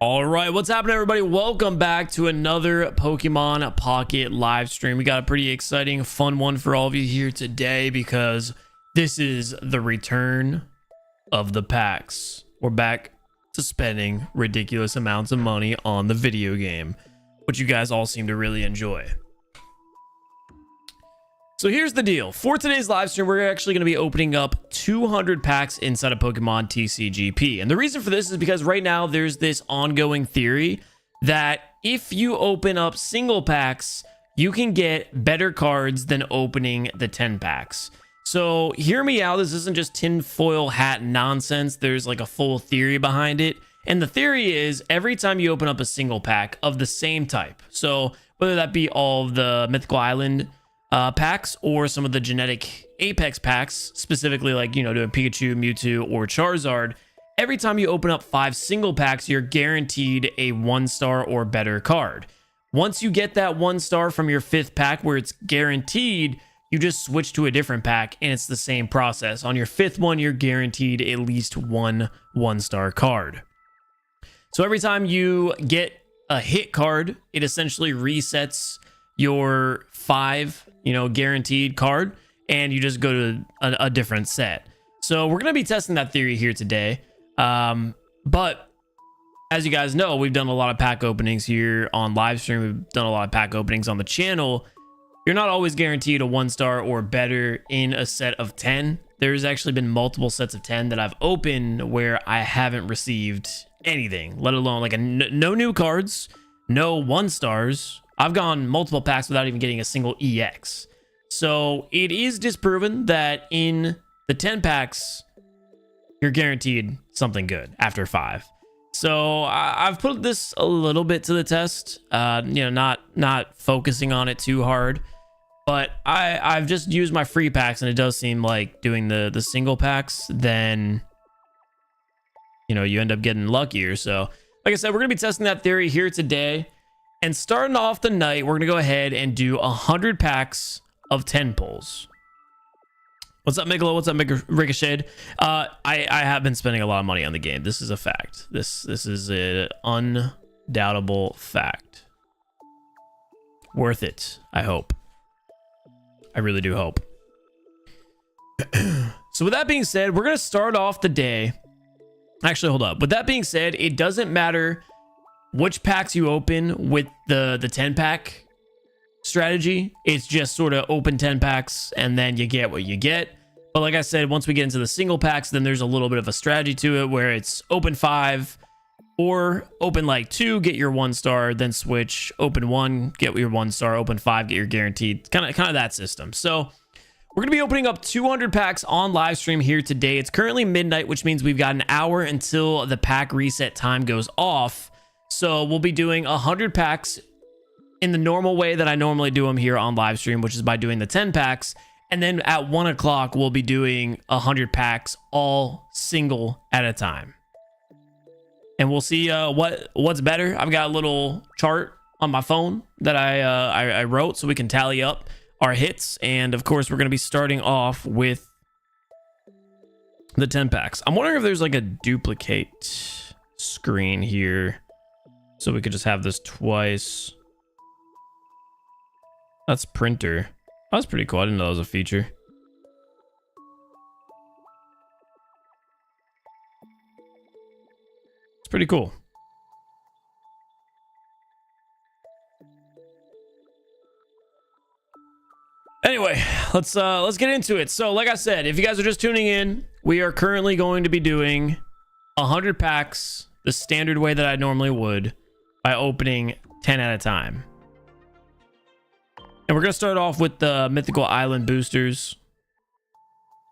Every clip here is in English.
All right, what's happening, everybody? Welcome back to another Pokemon Pocket live stream. We got a pretty exciting, fun one for all of you here today because this is the return of the packs. We're back to spending ridiculous amounts of money on the video game, which you guys all seem to really enjoy. So here's the deal. For today's live stream, we're actually going to be opening up 200 packs inside of Pokemon TCGP. And the reason for this is because right now there's this ongoing theory that if you open up single packs, you can get better cards than opening the 10 packs. So hear me out. This isn't just tinfoil hat nonsense. There's like a full theory behind it. And the theory is every time you open up a single pack of the same type, so whether that be all of the Mythical Island packs or some of the genetic Apex packs, specifically like, you know, doing Pikachu, Mewtwo, or Charizard, every time you open up 5 single packs, you're guaranteed a 1-star or better card. Once you get that 1-star from your 5th pack where it's guaranteed, you just switch to a different pack and it's the same process. On your 5th one, you're guaranteed at least one 1-star card. So every time you get a hit card, it essentially resets your 5, guaranteed card, and you just go to a different set. So we're going to be testing that theory here today. But as you guys know, we've done a lot of pack openings here on live stream. We've done a lot of pack openings on the channel. You're not always guaranteed a 1-star or better in a set of 10. There's actually been multiple sets of 10 that I've opened where I haven't received anything, let alone like no new cards, no 1-stars. I've gone multiple packs without even getting a single EX. So it is disproven that in the 10 packs, you're guaranteed something good after 5. So I've put this a little bit to the test, not focusing on it too hard. But I've just used my free packs, and it does seem like doing the single packs, then, you end up getting luckier. So like I said, we're going to be testing that theory here today. And starting off the night, we're going to go ahead and do 100 packs of 10 pulls. What's up, Mikolo? What's up, Ricochet? I have been spending a lot of money on the game. This is a fact. This is an undoubtable fact. Worth it, I hope. I really do hope. So with that being said, we're going to start off the day. Actually, hold up. With that being said, it doesn't matter which packs you open with the 10 pack strategy. It's just sort of open 10 packs and then you get what you get. But like I said, once we get into the single packs, then there's a little bit of a strategy to it where it's open 5 or open like 2, get your 1-star, then switch, open 1, get your 1-star, open 5, get your guaranteed, kind of that system. So we're going to be opening up 200 packs on live stream here today. It's currently midnight, which means we've got an hour until the pack reset time goes off. So we'll be doing 100 packs in the normal way that I normally do them here on live stream, which is by doing the 10 packs. And then at 1 o'clock, we'll be doing 100 packs all single at a time. And we'll see what's better. I've got a little chart on my phone that I wrote so we can tally up our hits. And of course, we're going to be starting off with the 10 packs. I'm wondering if there's like a duplicate screen here, so we could just have this twice. That's printer. That's pretty cool. I didn't know that was a feature. It's pretty cool. Anyway, let's get into it. So like I said, if you guys are just tuning in, we are currently going to be doing 100 packs the standard way that I normally would, by opening 10 at a time. And we're going to start off with the Mythical Island boosters.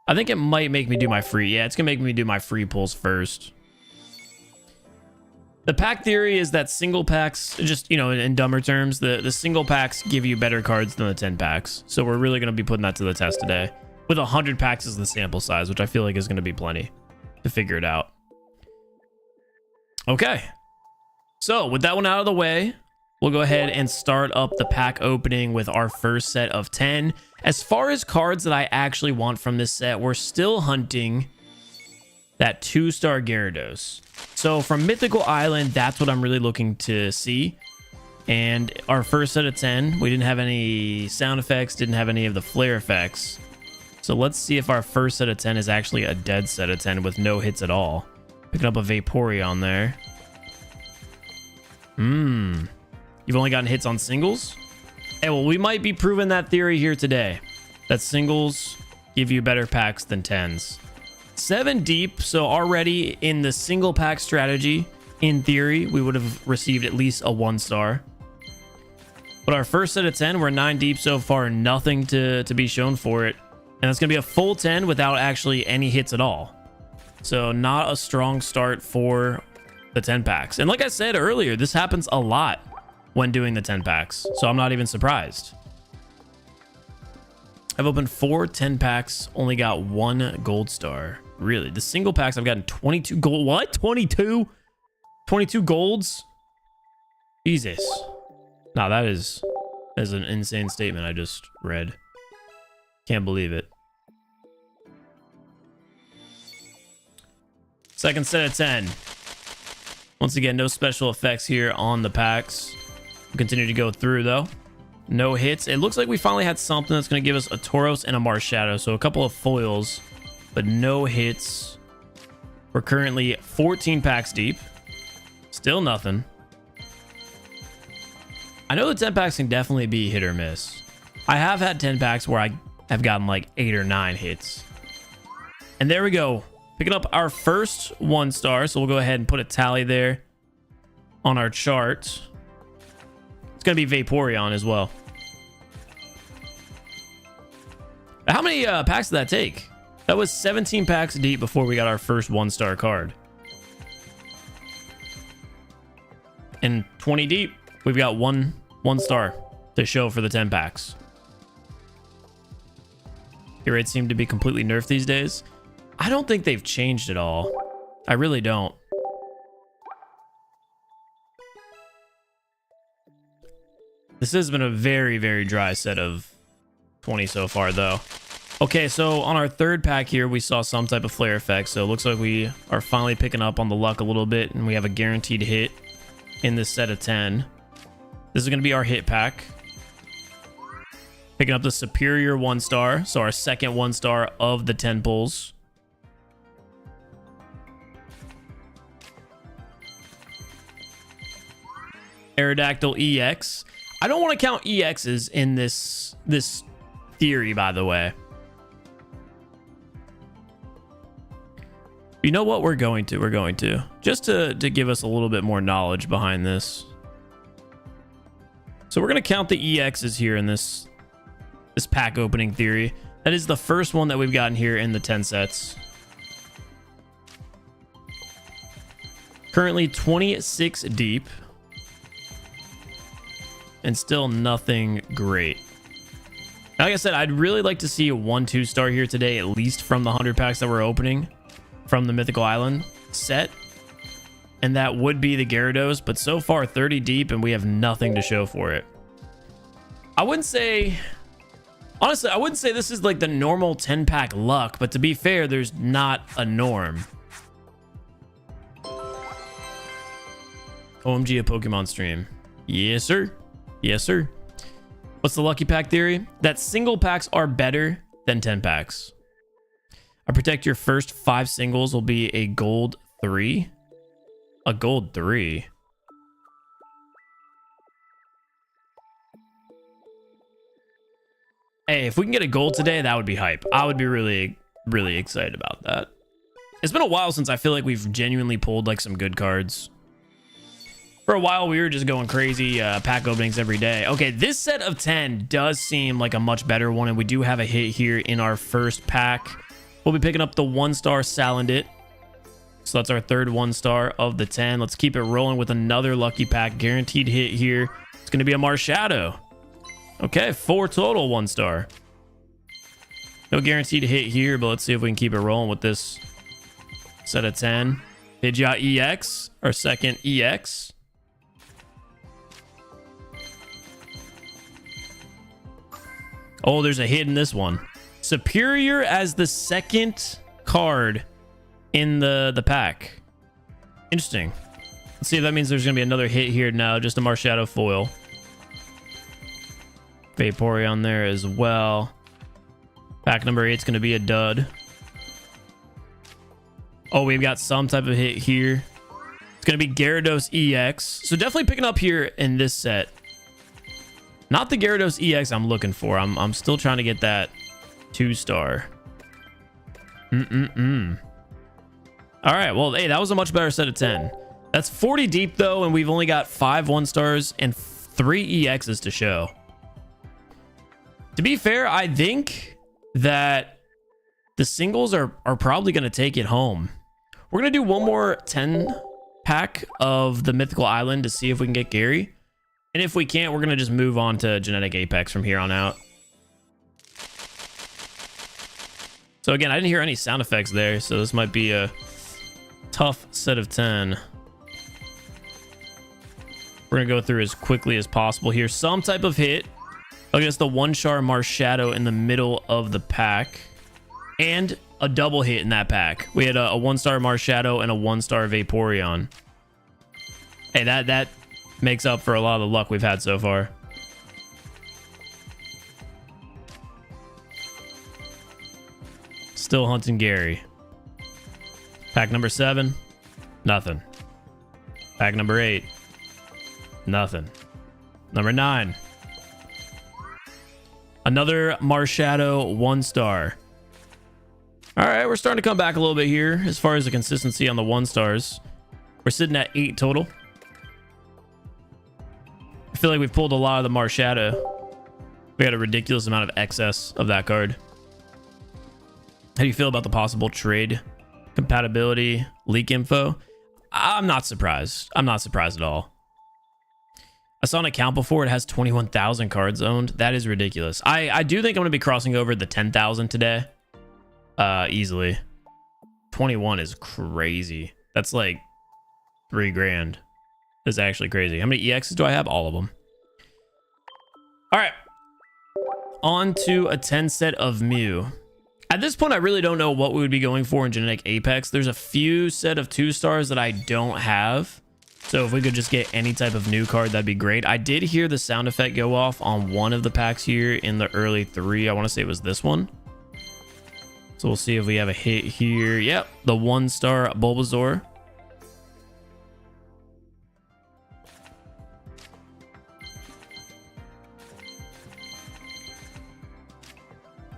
I think it might make me do my free. Yeah, it's going to make me do my free pulls first. The pack theory is that single packs, just, in dumber terms, the single packs give you better cards than the 10 packs. So we're really going to be putting that to the test today. With 100 packs as the sample size, which I feel like is going to be plenty to figure it out. Okay. So with that one out of the way, we'll go ahead and start up the pack opening with our first set of 10. As far as cards that I actually want from this set, we're still hunting that 2-star Gyarados. So from Mythical Island, that's what I'm really looking to see. And our first set of 10, we didn't have any sound effects, didn't have any of the flare effects. So let's see if our first set of 10 is actually a dead set of 10 with no hits at all. Picking up a Vaporeon there. You've only gotten hits on singles? Hey, well, we might be proving that theory here today. That singles give you better packs than 10s. 7 deep, so already in the single pack strategy, in theory, we would have received at least a 1-star. But our first set of 10, we're 9 deep so far, nothing to be shown for it. And it's going to be a full 10 without actually any hits at all. So not a strong start for the 10 packs. And like I said earlier, this happens a lot when doing the 10 packs. So I'm not even surprised. I've opened 4 10 packs, only got 1 gold star. Really? The single packs, I've gotten 22 gold. What? 22? 22 golds? Jesus. Nah, that is an insane statement I just read. Can't believe it. Second set of 10. Once again, no special effects here on the packs. We'll continue to go through though. No hits. It looks like we finally had something that's going to give us a Tauros and a Marshadow. So a couple of foils, but no hits. We're currently 14 packs deep. Still nothing. I know the 10 packs can definitely be hit or miss. I have had 10 packs where I have gotten like 8 or 9 hits. And there we go. Picking up our first 1-star. So we'll go ahead and put a tally there on our chart. It's going to be Vaporeon as well. How many packs did that take? That was 17 packs deep before we got our first 1-star card. And 20 deep, we've got one star to show for the 10 packs. Hit rates seem to be completely nerfed these days. I don't think they've changed at all. I really don't. This has been a very, very dry set of 20 so far, though. Okay, so on our third pack here, we saw some type of flare effect. So it looks like we are finally picking up on the luck a little bit, and we have a guaranteed hit in this set of 10. This is going to be our hit pack. Picking up the Superior 1-star, so our second 1-star of the 10 pulls. Aerodactyl EX. I don't want to count EXs in this theory, by the way. You know what? We're going to. Just to give us a little bit more knowledge behind this. So we're going to count the EXs here in this pack opening theory. That is the first one that we've gotten here in the 10 sets. Currently 26 deep. And still nothing great. Like I said, I'd really like to see a 1-2-star here today, at least from the 100 packs that we're opening from the Mythical Island set. And that would be the Gyarados, but so far 30 deep and we have nothing to show for it. I wouldn't say... Honestly, I wouldn't say this is like the normal 10-pack luck, but to be fair, there's not a norm. OMG, a Pokemon stream. Yes, sir. Yes, sir. What's the lucky pack theory? That single packs are better than 10 packs. I predict your first 5 singles will be a gold 3. A gold 3. Hey, if we can get a gold today, that would be hype. I would be really, really excited about that. It's been a while since I feel like we've genuinely pulled like some good cards. For a while, we were just going crazy pack openings every day. Okay, this set of 10 does seem like a much better one, and we do have a hit here in our first pack. We'll be picking up the 1-star Salandit. So that's our third 1-star of the 10. Let's keep it rolling with another lucky pack. Guaranteed hit here. It's going to be a Marshadow. Okay, 4 total 1-star. No guaranteed hit here, but let's see if we can keep it rolling with this set of 10. Pidgeot EX, our second EX. Oh, there's a hit in this one. Superior as the second card in the pack. Interesting. Let's see if that means there's going to be another hit here now. Just a Marshadow foil. Vaporeon there as well. Pack number 8 is going to be a dud. Oh, we've got some type of hit here. It's going to be Gyarados EX. So definitely picking up here in this set. Not the Gyarados EX I'm looking for. I'm still trying to get that 2-star. All right, well, hey, that was a much better set of 10. That's 40 deep, though, and we've only got 5 1-stars and 3 EXs to show. To be fair, I think that the singles are probably going to take it home. We're going to do one more 10-pack of the Mythical Island to see if we can get Gary. And if we can't, we're going to just move on to Genetic Apex from here on out. So again, I didn't hear any sound effects there, so this might be a tough set of 10. We're going to go through as quickly as possible here. Some type of hit. I guess the 1-star Marshadow in the middle of the pack. And a double hit in that pack. We had a 1-star Marshadow and a 1-star Vaporeon. Hey, that makes up for a lot of the luck we've had so far. Still hunting Gary. Pack number 7, nothing. Pack number 8, nothing. Number 9, another Marshadow 1-star. All right, we're starting to come back a little bit here as far as the consistency on the 1-stars. We're sitting at 8 total. I feel like we've pulled a lot of the Marshadow. We had a ridiculous amount of excess of that card. How do you feel about the possible trade compatibility leak info? I'm not surprised. I'm not surprised at all. I saw an account before. It has 21,000 cards owned. That is ridiculous. I do think I'm going to be crossing over the 10,000 today. Easily. 21 is crazy. That's like 3 grand. That's actually crazy. How many EXs do I have? All of them. All right. On to a 10 set of Mew. At this point, I really don't know what we would be going for in Genetic Apex. There's a few set of 2-stars that I don't have. So if we could just get any type of new card, that'd be great. I did hear the sound effect go off on one of the packs here in the early 3. I want to say it was this one. So we'll see if we have a hit here. Yep, the 1-star Bulbasaur.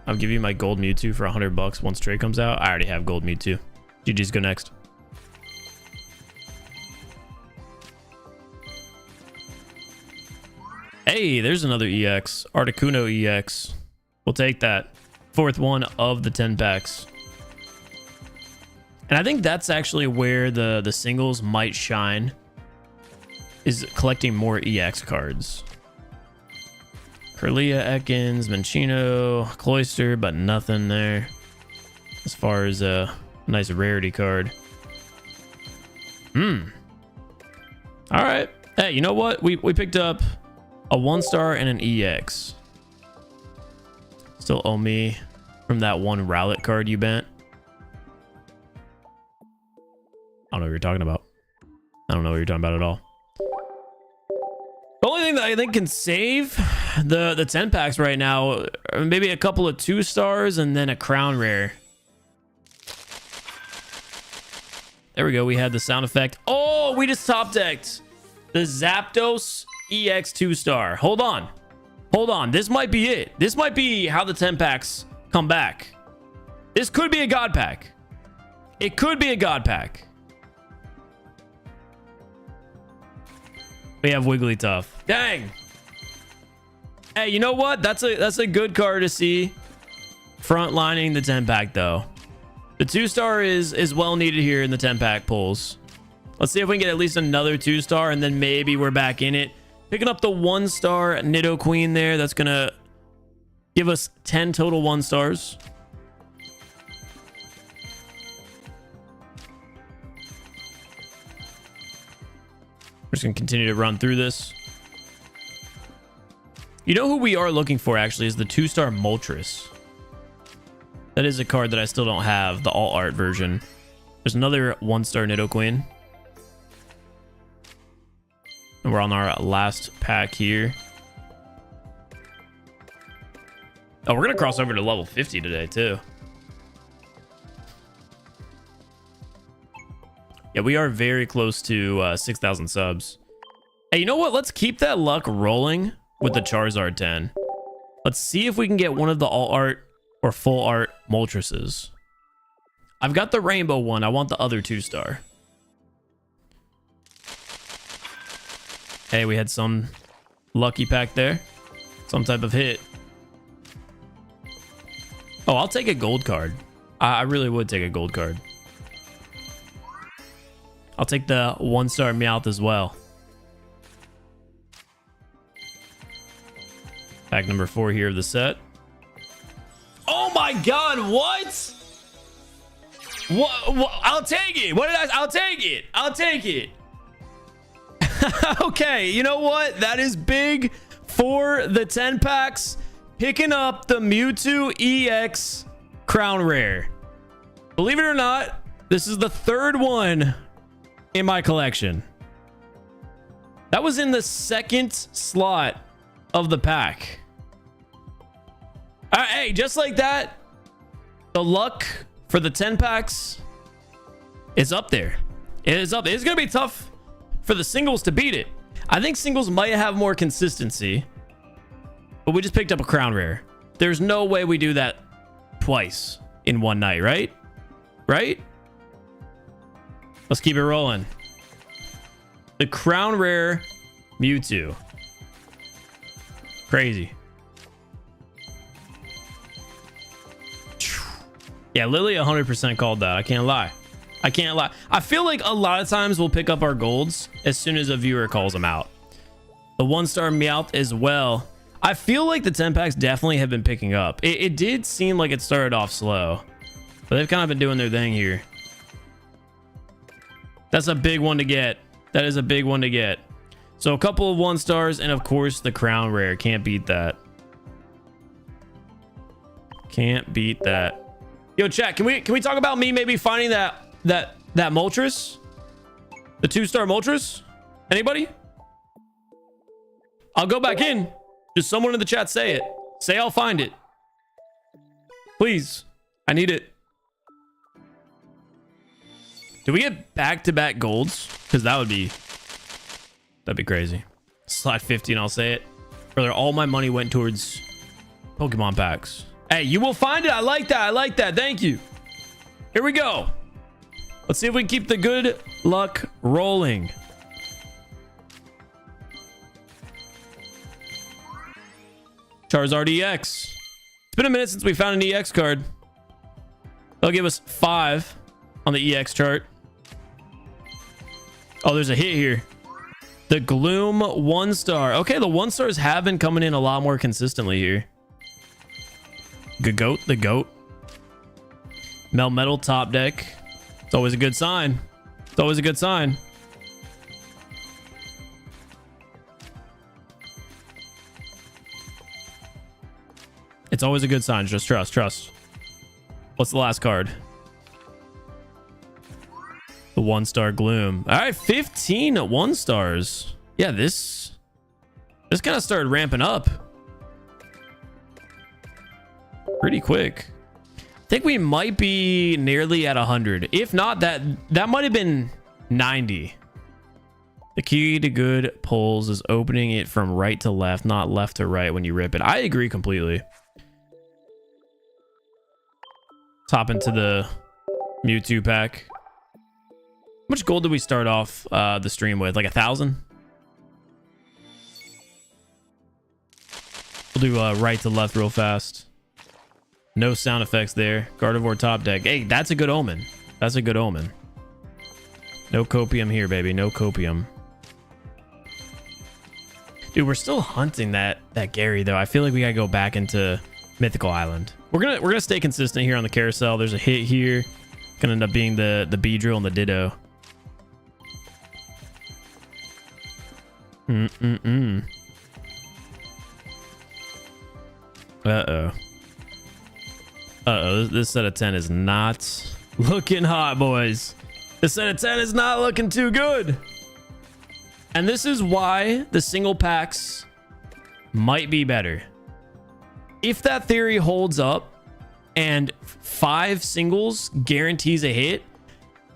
I'll give you my gold Mewtwo for $100 once trade comes out. I already have gold Mewtwo. GG's, go next. Hey, there's another EX. Articuno EX. We'll take that. 4th one of the 10 packs. And I think that's actually where the singles might shine, is collecting more EX cards. Kirlia, Ekans, Minccino, Cloyster, but nothing there as far as a nice rarity card. All right. Hey, you know what? We picked up a 1-star and an EX. Still owe me from that one Rowlet card you bent. I don't know what you're talking about. I don't know what you're talking about at all. The only thing that I think can save the 10 packs right now, maybe a couple of 2-stars and then a crown rare. There we go. We had the sound effect. Oh, we just top decked the Zapdos EX 2-star. Hold on. Hold on. This might be it. This might be how the 10 packs come back. This could be a god pack. It could be a god pack. We have Wigglytuff. Dang. Hey, you know what? That's a good card to see. Frontlining the 10 pack though. The 2-star is well needed here in the 10 pack pulls. Let's see if we can get at least another 2-star and then maybe we're back in it. Picking up the 1-star Nidoqueen there. That's gonna give us 10 total 1-stars. We're just gonna continue to run through this. You know who we are looking for actually is the 2-star Moltres. That is a card that I still don't have, the all art version. There's another 1-star Nidoqueen. And we're on our last pack here. Oh, we're going to cross over to level 50 today, too. Yeah, we are very close to 6,000 subs. Hey, you know what? Let's keep that luck rolling with the Charizard 10. Let's see if we can get one of the all art or full art Moltres. I've got the rainbow one. I want the other 2-star. Hey, we had some lucky pack there. Some type of hit. Oh, I'll take a gold card. I really would take a gold card. I'll take the 1-star Meowth as well. Pack number 4 here of the set. Oh my god, what? What? I'll take it. What did I'll take it. I'll take it. Okay, you know what? That is big for the 10 packs. Picking up the Mewtwo EX Crown Rare. Believe it or not, this is the 3rd one in my collection. That was in the 2nd slot of the pack. Hey, just like that, the luck for the 10 packs is up there. It is up. It's going to be tough for the singles to beat it. I think singles might have more consistency, but we just picked up a Crown Rare. There's no way we do that twice in one night, right? Right? Let's keep it rolling. The Crown Rare Mewtwo. Crazy. Yeah, Lily 100% called that. I can't lie. I can't lie. I feel like a lot of times we'll pick up our golds as soon as a viewer calls them out. The 1-star Meowth as well. I feel like the 10 packs definitely have been picking up. It did seem like it started off slow, but they've kind of been doing their thing here. That's a big one to get. That is a big one to get. So a couple of 1-stars and of course the Crown Rare. Can't beat that. Can't beat that. Yo, chat, can we talk about me maybe finding that Moltres? The 2-star Moltres? Anybody? I'll go back in. Just someone in the chat say it. Say I'll find it. Please. I need it. Do we get back-to-back golds? Because that'd be crazy. Slot 50 and I'll say it. Brother, all my money went towards Pokemon packs. Hey, you will find it. I like that. I like that. Thank you. Here we go. Let's see if we can keep the good luck rolling. Charizard EX. It's been a minute since we found an EX card. They'll give us 5 on the EX chart. Oh, there's a hit here. The Gloom 1-star. Okay, the 1-stars have been coming in a lot more consistently here. Goat, the goat. Melmetal top deck. It's always a good sign. It's always a good sign. It's always a good sign. Just trust. What's the last card? The 1-star Gloom. All right, 15 1-stars. Yeah, this kind of started ramping up pretty quick. I think we might be nearly at 100. If not, that might have been 90. The key to good pulls is opening it from right to left, not left to right when you rip it. I agree completely. Top into the Mewtwo pack. How much gold did we start off the stream with? Like 1,000? We'll do right to left real fast. No sound effects there. Gardevoir top deck. Hey, that's a good omen. That's a good omen. No copium here, baby. No copium. Dude, we're still hunting that Gary though. I feel like we gotta go back into Mythical Island. We're gonna stay consistent here on the carousel. There's a hit here. Gonna end up being the Beedrill and the Ditto. Uh-oh, this set of 10 is not looking hot, boys. This set of 10 is not looking too good. And this is why the single packs might be better. If that theory holds up and 5 singles guarantees a hit,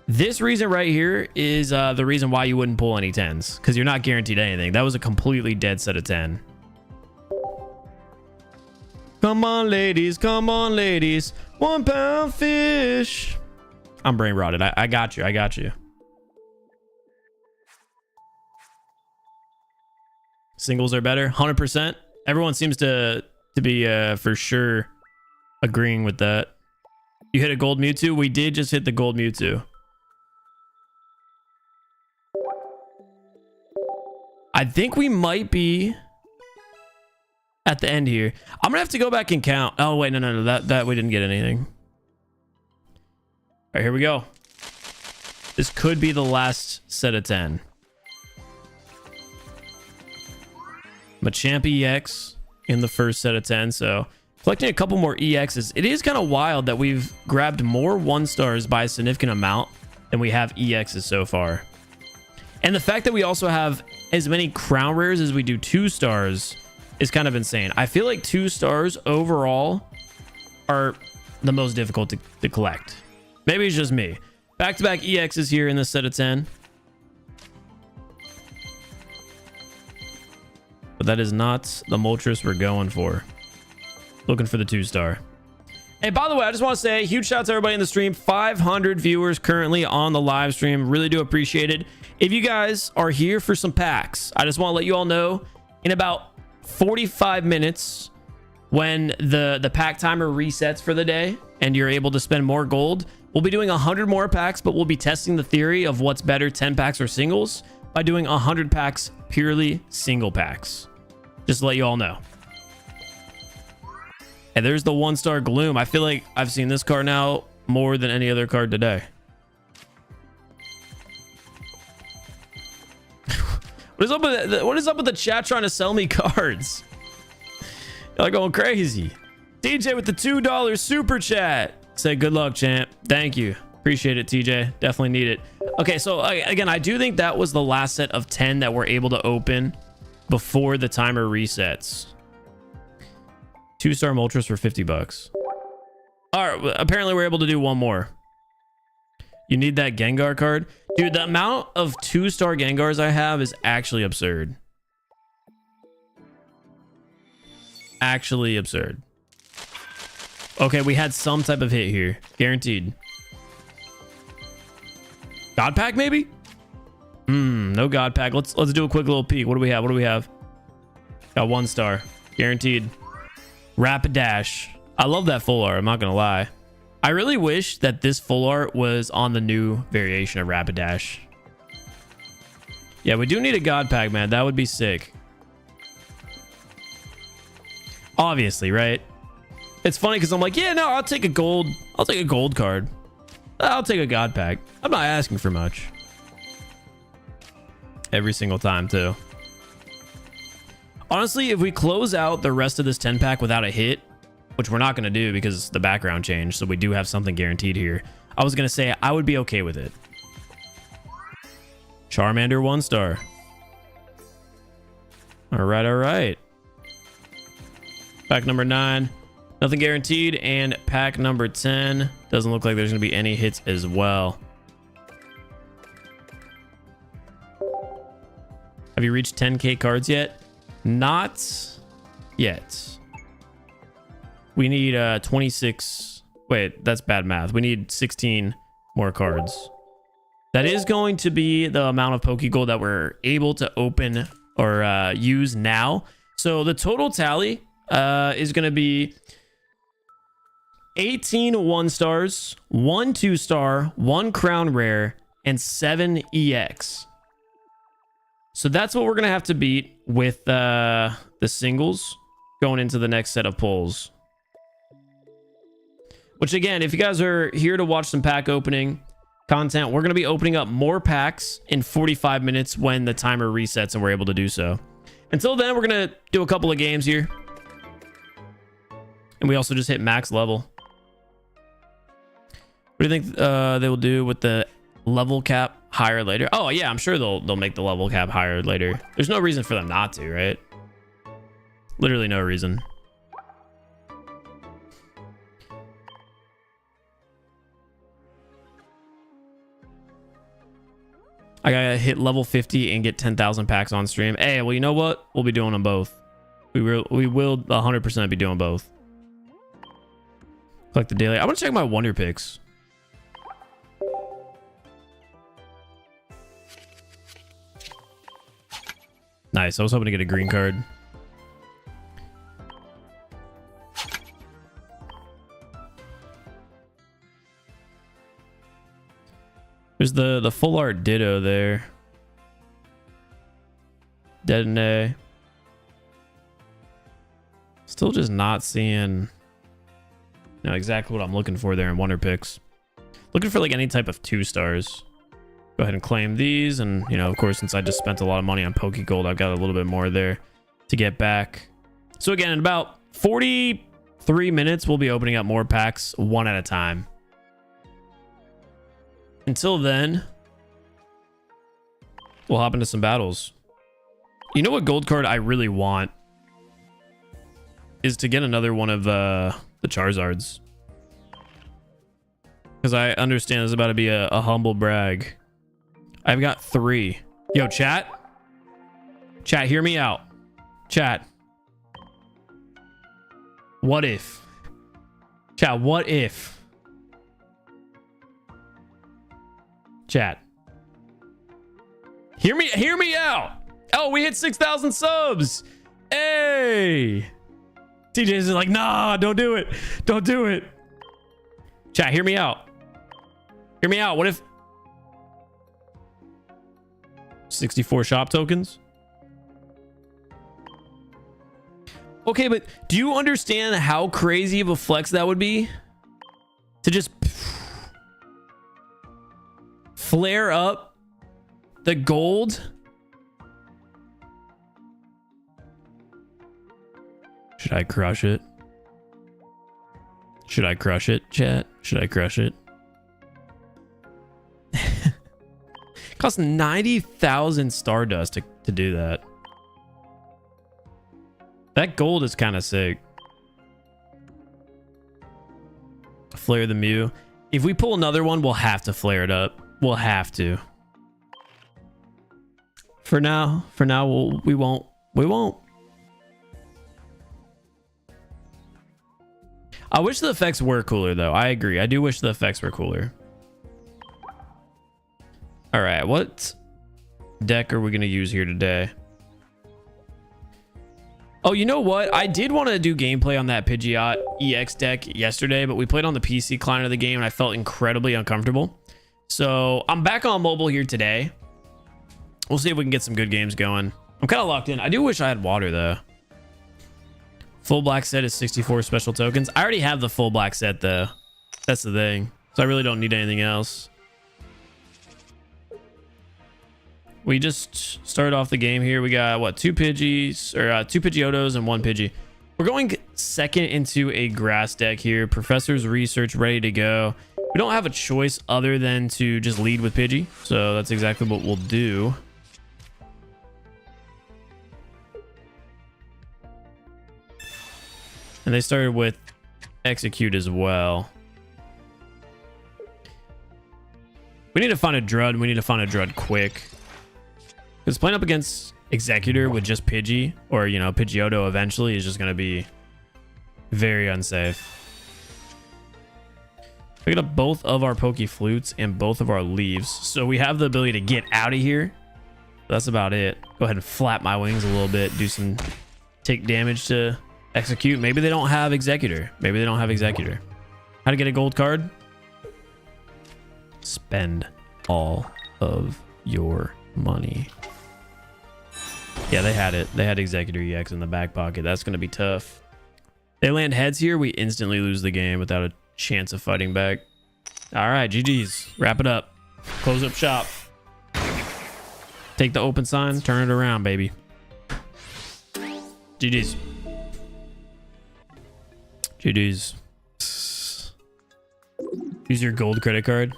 this reason right here is the reason why you wouldn't pull any 10s, because you're not guaranteed anything. That was a completely dead set of 10. Come on, ladies. Come on, ladies. 1 pound fish. I'm brain rotted. I got you. I got you. Singles are better. 100%. Everyone seems to be for sure agreeing with that. You hit a gold Mewtwo? We did just hit the gold Mewtwo. I think we might be at the end here. I'm gonna have to go back and count. Oh wait, no. That we didn't get anything. All right, here we go. This could be the last set of 10. Machamp EX in the first set of 10. So collecting a couple more EXs. It is kind of wild that we've grabbed more 1-stars by a significant amount than we have EXs so far. And the fact that we also have as many crown rares as we do 2-stars is kind of insane. I feel like 2-stars overall are the most difficult to collect. Maybe it's just me. Back-to-back EXs here in this set of 10. But that is not the Moltres we're going for. Looking for the 2-star. Hey, by the way, I just want to say huge shout out to everybody in the stream. 500 viewers currently on the live stream. Really do appreciate it. If you guys are here for some packs, I just want to let you all know in about 45 minutes when the pack timer resets for the day and you're able to spend more gold, we'll be doing 100 more packs, but we'll be testing the theory of what's better, 10 packs or singles, by doing 100 packs purely single packs. Just to let you all know. And there's the 1-star Gloom. I feel like I've seen this card now more than any other card today. What is up with the chat trying to sell me cards? Y'all going crazy. TJ with the $2 super chat. Say good luck, champ. Thank you. Appreciate it, TJ. Definitely need it. Okay, so again, I do think that was the last set of 10 that we're able to open before the timer resets. 2-star Moltres for 50 bucks. All right, apparently we're able to do one more. You need that Gengar card? Dude, the amount of 2-star Gengars I have is actually absurd. Actually absurd. Okay, we had some type of hit here. Guaranteed. God pack, maybe? No God pack. Let's do a quick little peek. What do we have? What do we have? Got 1-star. Guaranteed. Rapidash. I love that full art. I'm not gonna lie. I really wish that this full art was on the new variation of Rapidash. Yeah, we do need a God pack, man. That would be sick. Obviously, right? It's funny because I'm like, yeah, no, I'll take a gold card. I'll take a God pack. I'm not asking for much. Every single time, too. Honestly, if we close out the rest of this 10 pack without a hit, which we're not going to do because the background changed, so we do have something guaranteed here. I was going to say I would be okay with it. Charmander 1-star. All right. Pack number 9. Nothing guaranteed. And pack number 10. Doesn't look like there's going to be any hits as well. Have you reached 10K cards yet? Not yet. We need 26. Wait, that's bad math. We need 16 more cards. That is going to be the amount of Pokegold that we're able to open or use now. So the total tally is going to be 18 1-stars, 1 2-star, 1 crown rare, and 7 EX. So that's what we're going to have to beat with the singles going into the next set of pulls. Which again, if you guys are here to watch some pack opening content, we're going to be opening up more packs in 45 minutes when the timer resets and we're able to do so. Until then, we're going to do a couple of games here. And we also just hit max level. What do you think they will do with the level cap higher later. Oh yeah, I'm sure they'll make the level cap higher later. There's no reason for them not to, right? Literally no reason. I gotta hit level 50 and get 10,000 packs on stream. Hey, well, you know what? We'll be doing them both. We will 100% be doing both. Collect the daily. I want to check my wonder picks. Nice. I was hoping to get a green card. There's the full art Ditto there. Detonate. Still just not seeing exactly what I'm looking for there in wonder picks. Looking for like any type of 2 stars. Go ahead and claim these, and of course, since I just spent a lot of money on Pokegold, I've got a little bit more there to get back. So again, in about 43 minutes, we'll be opening up more packs one at a time. Until then, we'll hop into some battles. You know what gold card I really want is to get another one of the Charizards. Because I understand it's about to be a humble brag. I've got 3. Yo, chat. Chat, hear me out. Chat. What if? Chat, what if? Chat. Hear me out. Oh, we hit 6,000 subs. Hey. TJ's like, nah, don't do it. Don't do it. Chat, hear me out. Hear me out. What if 64 shop tokens? Okay, but do you understand how crazy of a flex that would be? To just flare up the gold? Should I crush it? Should I crush it, chat? Should I crush it? Costs 90,000 Stardust to do that. That gold is kind of sick. Flare the Mew. If we pull another one, we'll have to flare it up. We'll have to. For now, we won't. We won't. I wish the effects were cooler, though. I agree. I do wish the effects were cooler. All right, what deck are we going to use here today? Oh, you know what? I did want to do gameplay on that Pidgeot EX deck yesterday, but we played on the PC client of the game, and I felt incredibly uncomfortable. So I'm back on mobile here today. We'll see if we can get some good games going. I'm kind of locked in. I do wish I had water, though. Full black set is 64 special tokens. I already have the full black set, though. That's the thing. So I really don't need anything else. We just started off the game here. We got, what, 2 Pidgeys, or 2 Pidgeotos and 1 Pidgey. We're going second into a grass deck here. Professor's Research ready to go. We don't have a choice other than to just lead with Pidgey. So that's exactly what we'll do. And they started with Execute as well. We need to find a Drud. We need to find a Drud quick. Because playing up against Executor with just Pidgey, or, Pidgeotto eventually, is just going to be very unsafe. Picked up both of our Poke Flutes and both of our leaves. So we have the ability to get out of here. That's about it. Go ahead and flap my wings a little bit. Take damage to Execute. Maybe they don't have Executor. Maybe they don't have Executor. How to get a gold card? Spend all of your money. Yeah, they had it. They had Executor EX in the back pocket. That's going to be tough. They land heads here. We instantly lose the game without a chance of fighting back. All right, GG's. Wrap it up. Close up shop. Take the open sign. Turn it around, baby. GG's. GG's. Use your gold credit card.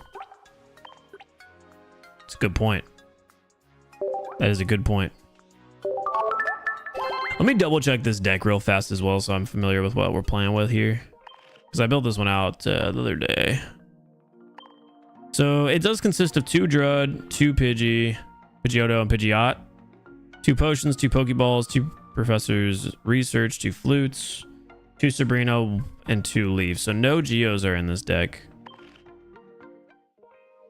It's a good point. That is a good point. Let me double check this deck real fast as well so I'm familiar with what we're playing with here. Because I built this one out the other day. So it does consist of 2 Drud, 2 Pidgey, Pidgeotto, and Pidgeot. 2 Potions, 2 Pokeballs, 2 Professor's Research, 2 Flutes, 2 Sabrina, and 2 Leaves. So no Geos are in this deck.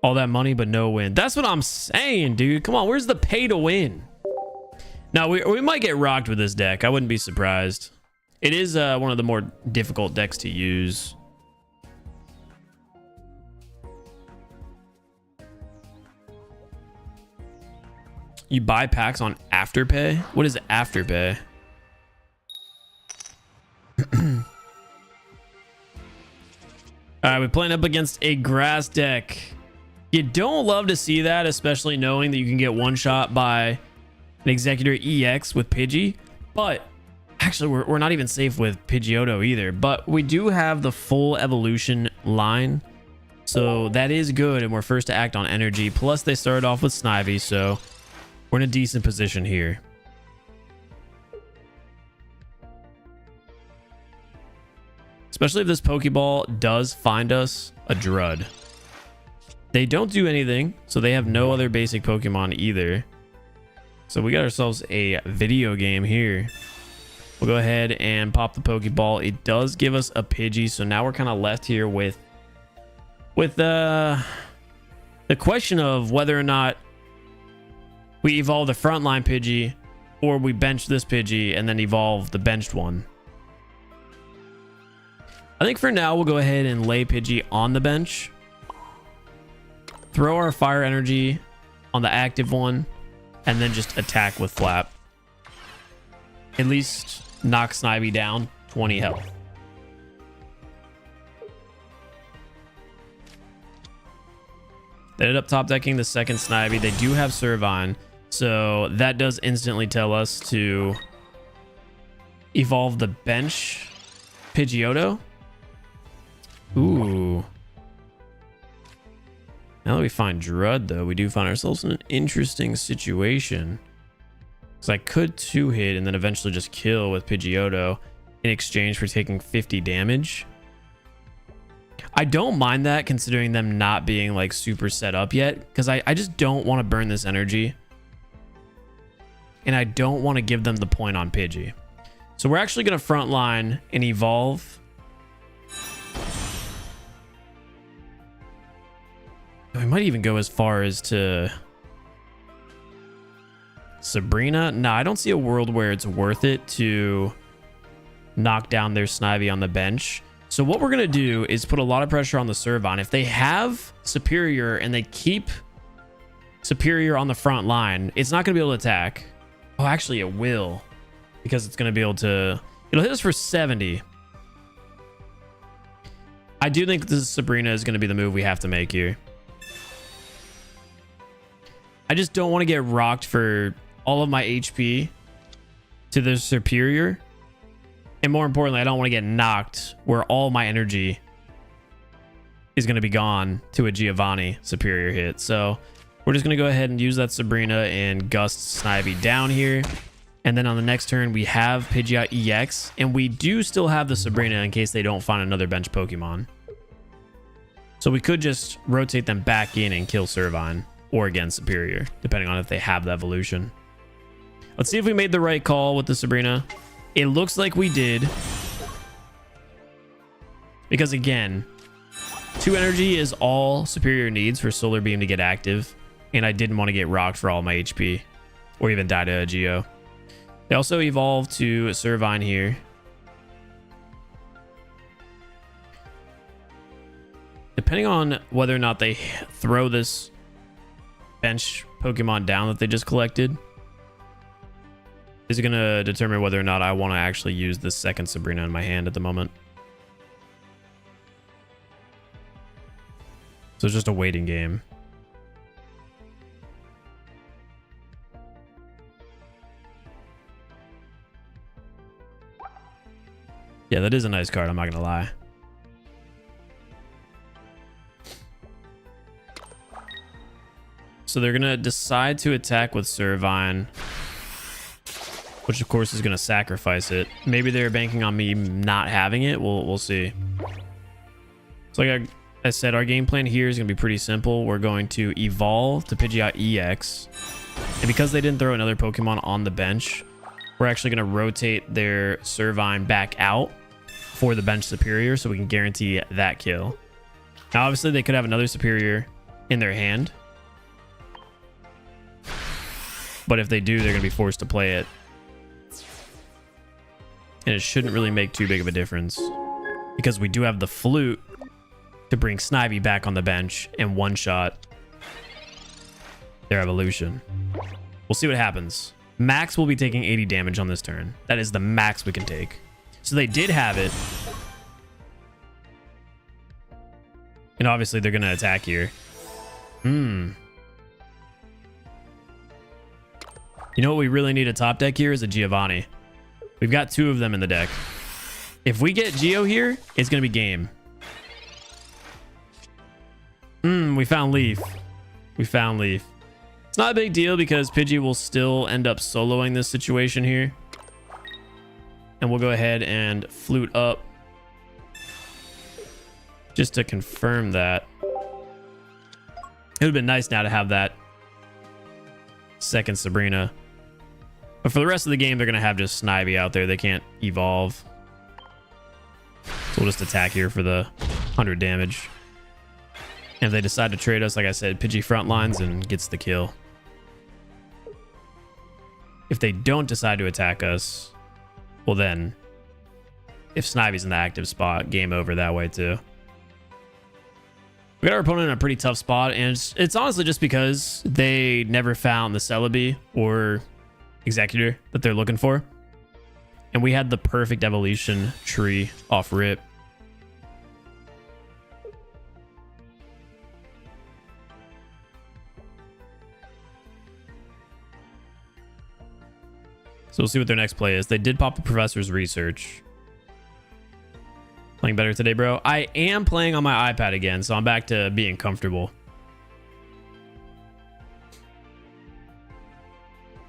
All that money, but no win. That's what I'm saying, dude. Come on, where's the pay to win? Now, we might get rocked with this deck. I wouldn't be surprised. It is one of the more difficult decks to use. You buy packs on Afterpay? What is Afterpay? Alright, we're playing up against a grass deck. You don't love to see that, especially knowing that you can get one-shot by an Executor EX with Pidgey. But actually, we're not even safe with Pidgeotto either. But we do have the full evolution line. So that is good, and we're first to act on energy. Plus, they started off with Snivy, so we're in a decent position here. Especially if this Pokeball does find us a Drud. They don't do anything, so they have no other basic Pokemon either. So we got ourselves a video game here. We'll go ahead and pop the Pokeball. It does give us a Pidgey, so now we're kind of left here with the question of whether or not we evolve the frontline Pidgey or we bench this Pidgey and then evolve the benched one. I think for now we'll go ahead and lay Pidgey on the bench. Throw our fire energy on the active one and then just attack with Flap. At least knock Snivy down 20 health. They ended up top decking the second Snivy. They do have Servine, so that does instantly tell us to evolve the bench Pidgeotto. Ooh. Now that we find Drud, though, we do find ourselves in an interesting situation. Because I could 2-hit and then eventually just kill with Pidgeotto in exchange for taking 50 damage. I don't mind that, considering them not being like super set up yet, because I just don't want to burn this energy. And I don't want to give them the point on Pidgey. So we're actually going to frontline and evolve. We might even go as far as to Sabrina. No, I don't see a world where it's worth it to knock down their Snivy on the bench. So what we're going to do is put a lot of pressure on the Servine. If they have Superior and they keep Superior on the front line, it's not going to be able to attack. Oh, actually it will, because it's going to be able to, it'll hit us for 70. I do think this Sabrina is going to be the move we have to make here. I just don't want to get rocked for all of my HP to the Superior. And more importantly, I don't want to get knocked where all my energy is going to be gone to a Giovanni Superior hit. So we're just going to go ahead and use that Sabrina and gust Snivy down here. And then on the next turn, we have Pidgeot EX. And we do still have the Sabrina in case they don't find another bench Pokemon. So we could just rotate them back in and kill Servine. Or again, Superior, depending on if they have the evolution. Let's see if we made the right call with the Sabrina. It looks like we did. Because again, 2 energy is all Superior needs for Solar Beam to get active. And I didn't want to get rocked for all my HP. Or even die to a Geo. They also evolved to Servine here. Depending on whether or not they throw this bench Pokemon down that they just collected, is going to determine whether or not I want to actually use this second Sabrina in my hand at the moment. So it's just a waiting game. Yeah, that is a nice card, I'm not going to lie. So they're going to decide to attack with Servine, which of course is going to sacrifice it. Maybe they're banking on me not having it. We'll see. So like I said, our game plan here is going to be pretty simple. We're going to evolve to Pidgeot EX. And because they didn't throw another Pokemon on the bench, we're actually going to rotate their Servine back out for the bench superior so we can guarantee that kill. Now, obviously, they could have another superior in their hand. But if they do, they're going to be forced to play it. And it shouldn't really make too big of a difference, because we do have the Flute to bring Snivy back on the bench and one-shot their evolution. We'll see what happens. Max will be taking 80 damage on this turn. That is the max we can take. So they did have it. And obviously they're going to attack here. You know what we really need a top deck here is a Giovanni. We've got 2 of them in the deck. If we get Geo here, it's going to be game. We found Leaf. We found Leaf. It's not a big deal because Pidgey will still end up soloing this situation here. And we'll go ahead and Flute up just to confirm that. It would have been nice now to have that second Sabrina. But for the rest of the game, they're going to have just Snivy out there. They can't evolve. So we'll just attack here for the 100 damage. And if they decide to trade us, like I said, Pidgey front lines and gets the kill. If they don't decide to attack us, well then, if Snivy's in the active spot, game over that way too. We got our opponent in a pretty tough spot, and it's honestly just because they never found the Celebi or Executor that they're looking for. And we had the perfect evolution tree off rip. So we'll see what their next play is. They did pop the Professor's Research. Playing better today, bro? I am playing on my iPad again, so I'm back to being comfortable.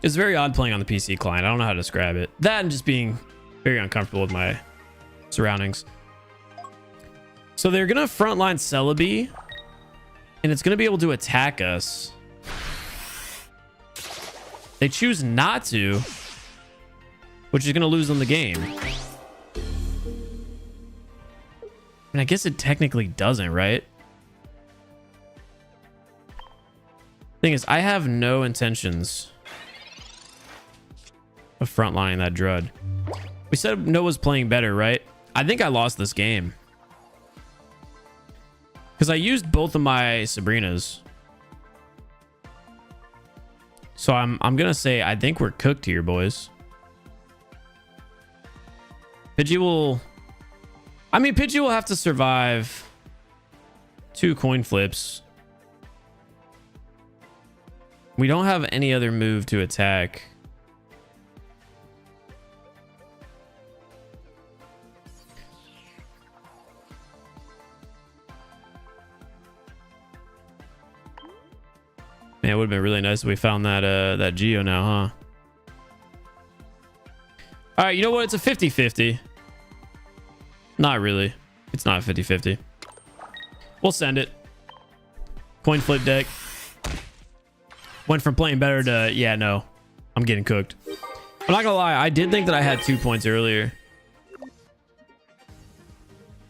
It's very odd playing on the PC client. I don't know how to describe it. That and just being very uncomfortable with my surroundings. So they're going to frontline Celebi, and it's going to be able to attack us. They choose not to, which is going to lose them the game. And I guess it technically doesn't, right? Thing is, I have no intentions of frontlining that Drud. We said Noah's playing better, right? I think I lost this game, because I used both of my Sabrinas. So I'm gonna say I think we're cooked here, boys. Pidgey will... I mean, Pidgey will have to survive 2 coin flips. We don't have any other move to attack. Man, it would have been really nice if we found that that Geo now, huh? All right, you know what? It's a 50-50. Not really. It's not a 50-50. We'll send it. Coin flip deck. Went from playing better to, yeah, no. I'm getting cooked. I'm not gonna lie. I did think that I had 2 points earlier.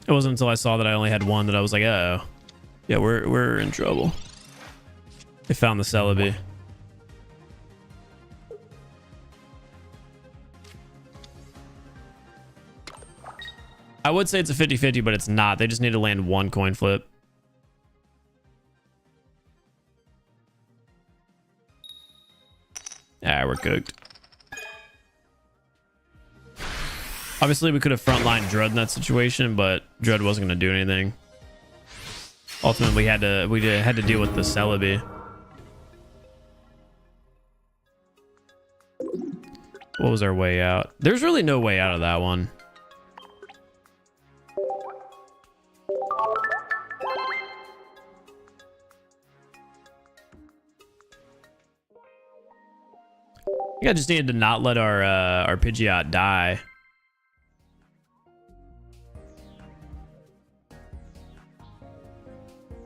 It wasn't until I saw that I only had 1 that I was like, uh-oh. Yeah, we're in trouble. They found the Celebi. I would say it's a 50-50, but it's not. They just need to land 1 coin flip. Ah, we're cooked. Obviously, we could have frontlined Drud in that situation, but Drud wasn't going to do anything. Ultimately, we had to deal with the Celebi. What was our way out? There's really no way out of that one. think I just needed to not let our Pidgeot die.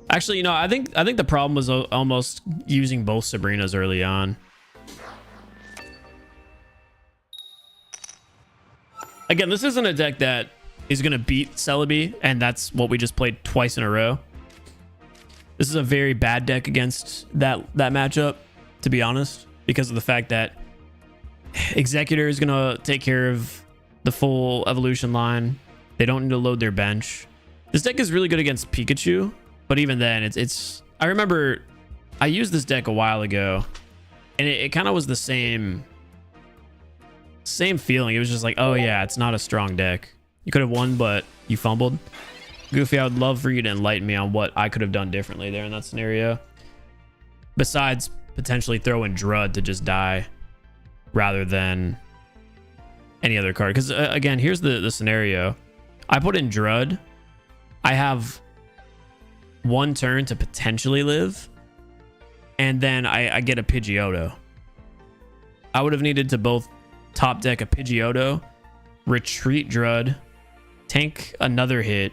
Actually, you know, I think the problem was almost using both Sabrinas early on. Again, this isn't a deck that is going to beat Celebi, and that's what we just played twice in a row. This is a very bad deck against that matchup, to be honest, because of the fact that Executor is going to take care of the full evolution line. They don't need to load their bench. This deck is really good against Pikachu, but even then, it's I remember I used this deck a while ago, and it kind of was the same feeling. It was just like, oh yeah, it's not a strong deck. You could have won, but you fumbled. Goofy, I would love for you to enlighten me on what I could have done differently there in that scenario. Besides potentially throwing Drud to just die rather than any other card. Because again, here's the scenario. I put in Drud. I have one turn to potentially live. And then I get a Pidgeotto. I would have needed to both top deck a Pidgeotto, retreat Drud, tank another hit,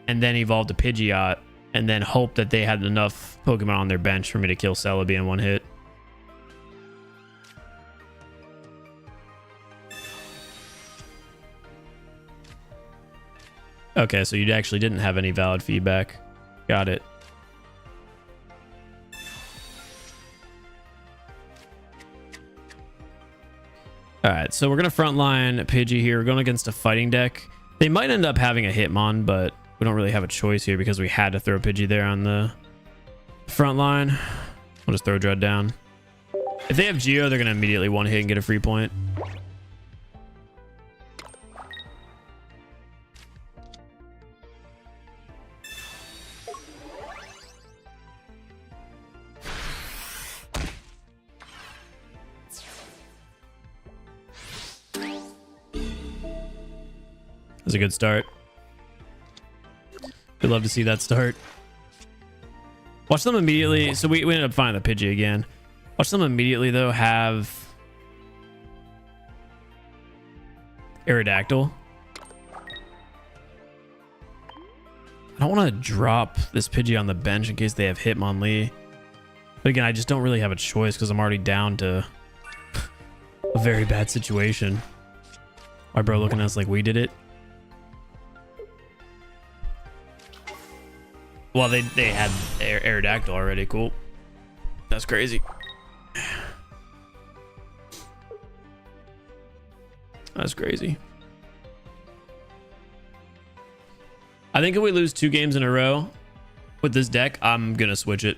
and then evolve to Pidgeot, and then hope that they had enough Pokemon on their bench for me to kill Celebi in one hit. Okay, so you actually didn't have any valid feedback. Got it. All right, so we're going to frontline Pidgey here. We're going against a fighting deck. They might end up having a Hitmon, but we don't really have a choice here because we had to throw Pidgey there on the front line. We'll just throw Drud down. If they have Geo, they're going to immediately one hit and get a free point. That's a good start. We'd love to see that start. Watch them immediately. So we ended up finding the Pidgey again. Watch them immediately, though, have Aerodactyl. I don't want to drop this Pidgey on the bench in case they have Hitmonlee. But again, I just don't really have a choice because I'm already down to a very bad situation. My bro looking at us like we did it. Well, they had Aerodactyl already. Cool. That's crazy. That's crazy. I think if we lose 2 games in a row with this deck, I'm going to switch it.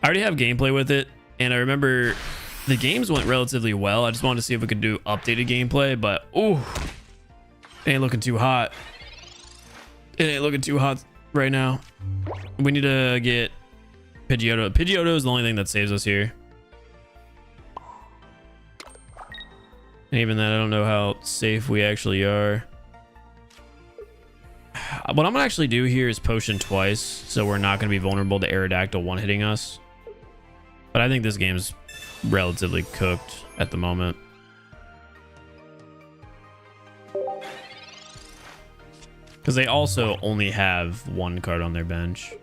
I already have gameplay with it, and I remember the games went relatively well. I just wanted to see if we could do updated gameplay, but ooh, it ain't looking too hot. It ain't looking too hot right now. We need to get Pidgeotto. Pidgeotto is the only thing that saves us here. And even then, I don't know how safe we actually are. What I'm gonna actually do here is potion twice, so we're not gonna be vulnerable to Aerodactyl one-hitting us. But I think this game's relatively cooked at the moment. Because they also only have 1 card on their bench.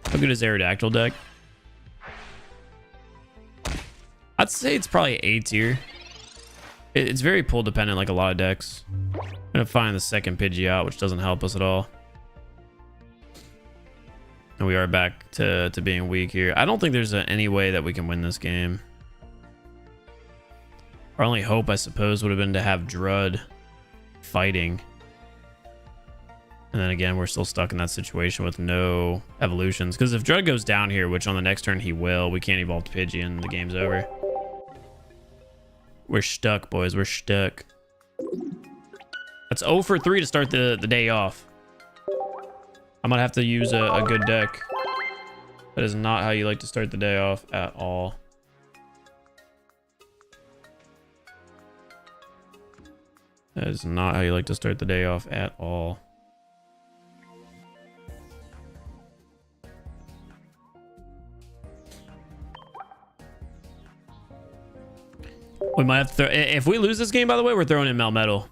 How good is Aerodactyl deck? I'd say it's probably A tier. It's very pull dependent, like a lot of decks. I'm gonna find the second Pidgey out, which doesn't help us at all. And we are back to being weak here. I don't think there's any way that we can win this game. Our only hope, I suppose, would have been to have Drud fighting. And then again, we're still stuck in that situation with no evolutions. Because if Drud goes down here, which on the next turn he will, we can't evolve to Pidgey and the game's over. We're stuck, boys. We're stuck. That's 0 for 3 to start the day off. I might have to use a good deck. That is not how you like to start the day off at all. That is not how you like to start the day off at all. We might have to throw, if we lose this game, by the way, we're throwing in Melmetal.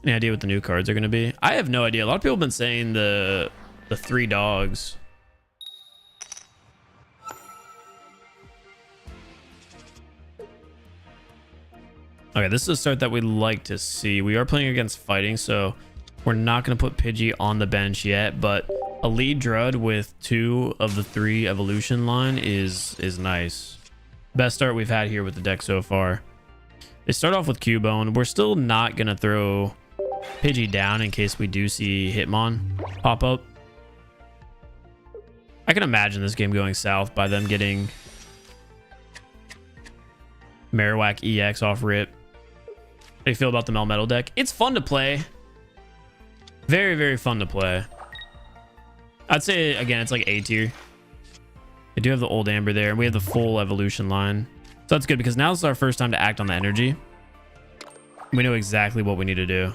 Any idea what the new cards are going to be? I have no idea. A lot of people have been saying the 3 dogs. Okay, this is a start that we'd like to see. We are playing against fighting, so we're not going to put Pidgey on the bench yet, but a lead Drud with 2 of the 3 evolution line is nice. Best start we've had here with the deck so far. They start off with Cubone. We're still not going to throw Pidgey down in case we do see Hitmon pop up. I can imagine this game going south by them getting Marowak EX off rip. How do you feel about the Melmetal deck? It's fun to play. Very, very fun to play. I'd say, again, it's like A tier. I do have the old Amber there, and we have the full evolution line. So that's good because now this is our first time to act on the energy. We know exactly what we need to do.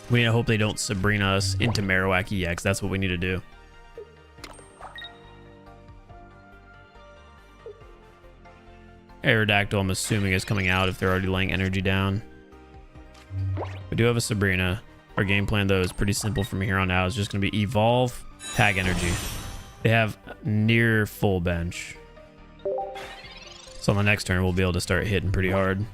We need to hope they don't Sabrina us into Marowak EX. That's what we need to do. Aerodactyl, I'm assuming, is coming out if they're already laying energy down. We do have a Sabrina. Our game plan, though, is pretty simple from here on out. It's just going to be evolve, tag energy. They have near full bench. So on the next turn, we'll be able to start hitting pretty hard.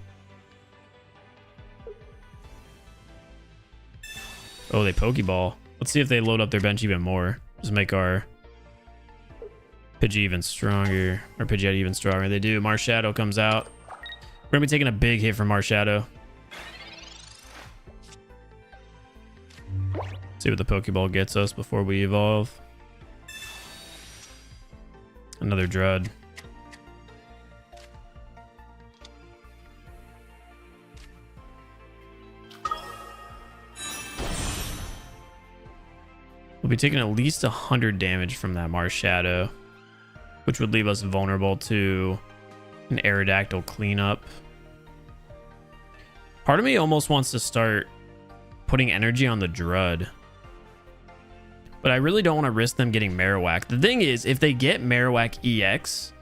Oh, they Pokeball. Let's see if they load up their bench even more. Just make our Pidgey even stronger. Or Pidgeot even stronger. They do. Marshadow comes out. We're going to be taking a big hit from Marshadow. See what the Pokeball gets us before we evolve. Another Drud. We'll be taking at least 100 damage from that Marshadow, which would leave us vulnerable to an Aerodactyl cleanup. Part of me almost wants to start putting energy on the Drud, but I really don't want to risk them getting Marowak. The thing is, if they get Marowak EX,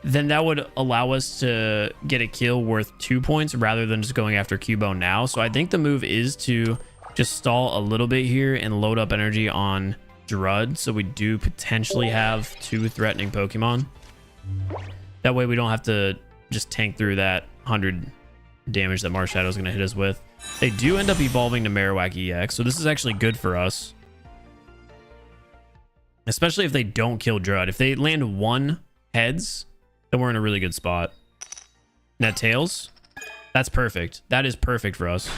then that would allow us to get a kill worth 2 points rather than just going after Cubone now. So I think the move is to just stall a little bit here and load up energy on Drud, so we do potentially have 2 threatening Pokemon. That way we don't have to just tank through that 100 damage that Marshadow is going to hit us with. They do end up evolving to Marowak EX, so this is actually good for us. Especially if they don't kill Drud. If they land 1 heads, then we're in a really good spot. Net tails. That's perfect. That is perfect for us.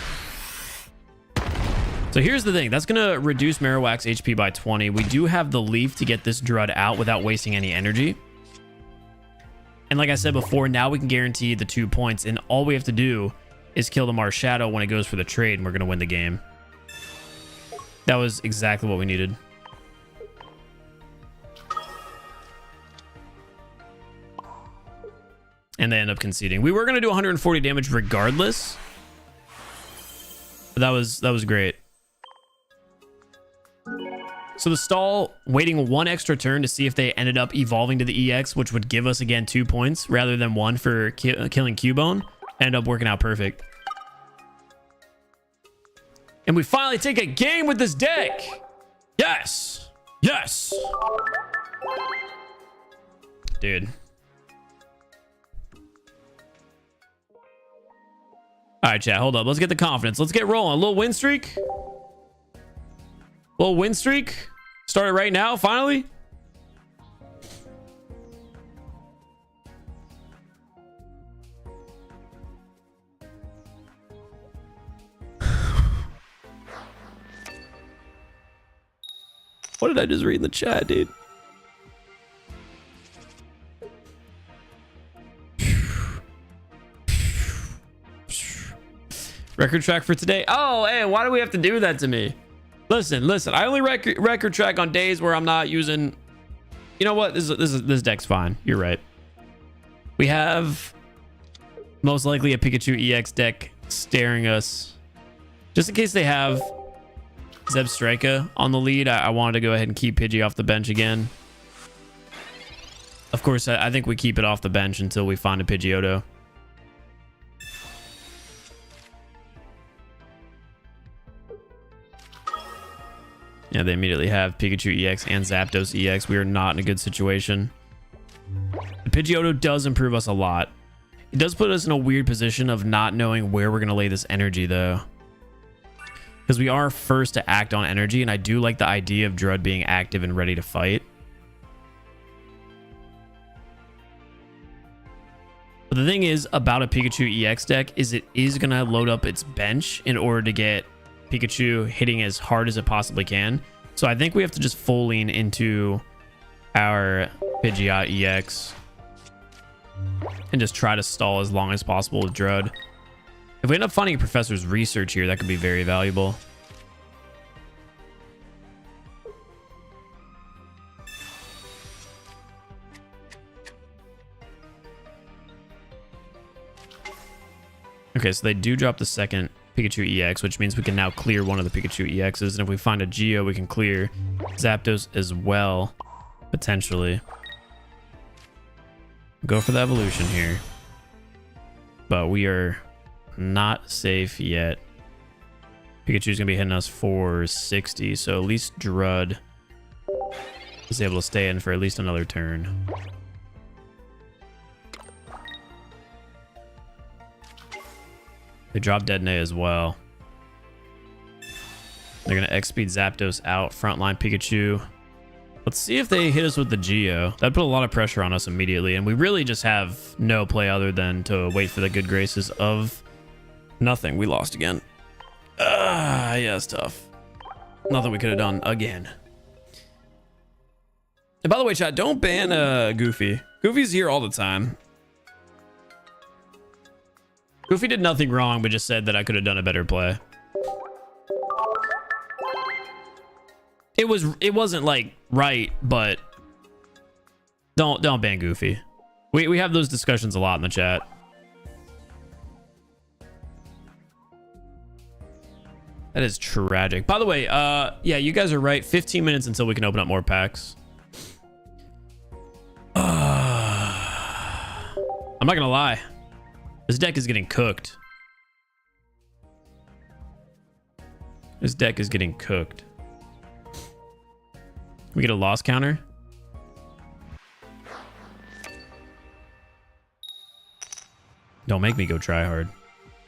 So here's the thing. That's going to reduce Marowak's HP by 20. We do have the leaf to get this Drud out without wasting any energy. And like I said before, now we can guarantee the 2 points. And all we have to do is kill the Marshadow when it goes for the trade, and we're going to win the game. That was exactly what we needed. And they end up conceding. We were going to do 140 damage regardless. But that was great. So the stall, waiting 1 extra turn to see if they ended up evolving to the EX, which would give us, again, 2 points rather than 1 for killing Cubone, ended up working out perfect. And we finally take a game with this deck. Yes. Yes. Dude. All right, chat, hold up. Let's get the confidence. Let's get rolling. A little win streak. Little win streak. Start it right now, finally. What did I just read in the chat, dude? Record track for today. Oh, hey, why do we have to do that to me? Listen. I only record track on days where I'm not using. You know what? This deck's fine. You're right. We have most likely a Pikachu EX deck staring us. Just in case they have Zebstrika on the lead, I wanted to go ahead and keep Pidgey off the bench again. Of course, I think we keep it off the bench until we find a Pidgeotto. Yeah, they immediately have Pikachu EX and Zapdos EX. We are not in a good situation. The Pidgeotto does improve us a lot. It does put us in a weird position of not knowing where we're going to lay this energy, though. Because we are first to act on energy, and I do like the idea of Drud being active and ready to fight. But the thing is about a Pikachu EX deck is it is going to load up its bench in order to get Pikachu hitting as hard as it possibly can. So I think we have to just full lean into our Pidgeot EX and just try to stall as long as possible with Drud. If we end up finding a Professor's Research here, that could be very valuable. Okay, so they do drop the second Pikachu EX, which means we can now clear one of the Pikachu EXs. And if we find a Geo, we can clear Zapdos as well, potentially. Go for the evolution here. But we are not safe yet. Pikachu's going to be hitting us for 60, so at least Drud is able to stay in for at least another turn. They drop Detonate as well. They're going to X-Speed Zapdos out, frontline Pikachu. Let's see if they hit us with the Geo. That'd put a lot of pressure on us immediately, and we really just have no play other than to wait for the good graces of nothing. We lost again. Yeah, it's tough. Nothing we could have done again. And by the way, chat, don't ban Goofy. Goofy's here all the time. Goofy did nothing wrong, but just said that I could have done a better play. It wasn't like right, but don't ban Goofy. We have those discussions a lot in the chat. That is tragic. By the way, yeah, you guys are right. 15 minutes until we can open up more packs. I'm not gonna lie. This deck is getting cooked. This deck is getting cooked. We get a loss counter. Don't make me go try hard.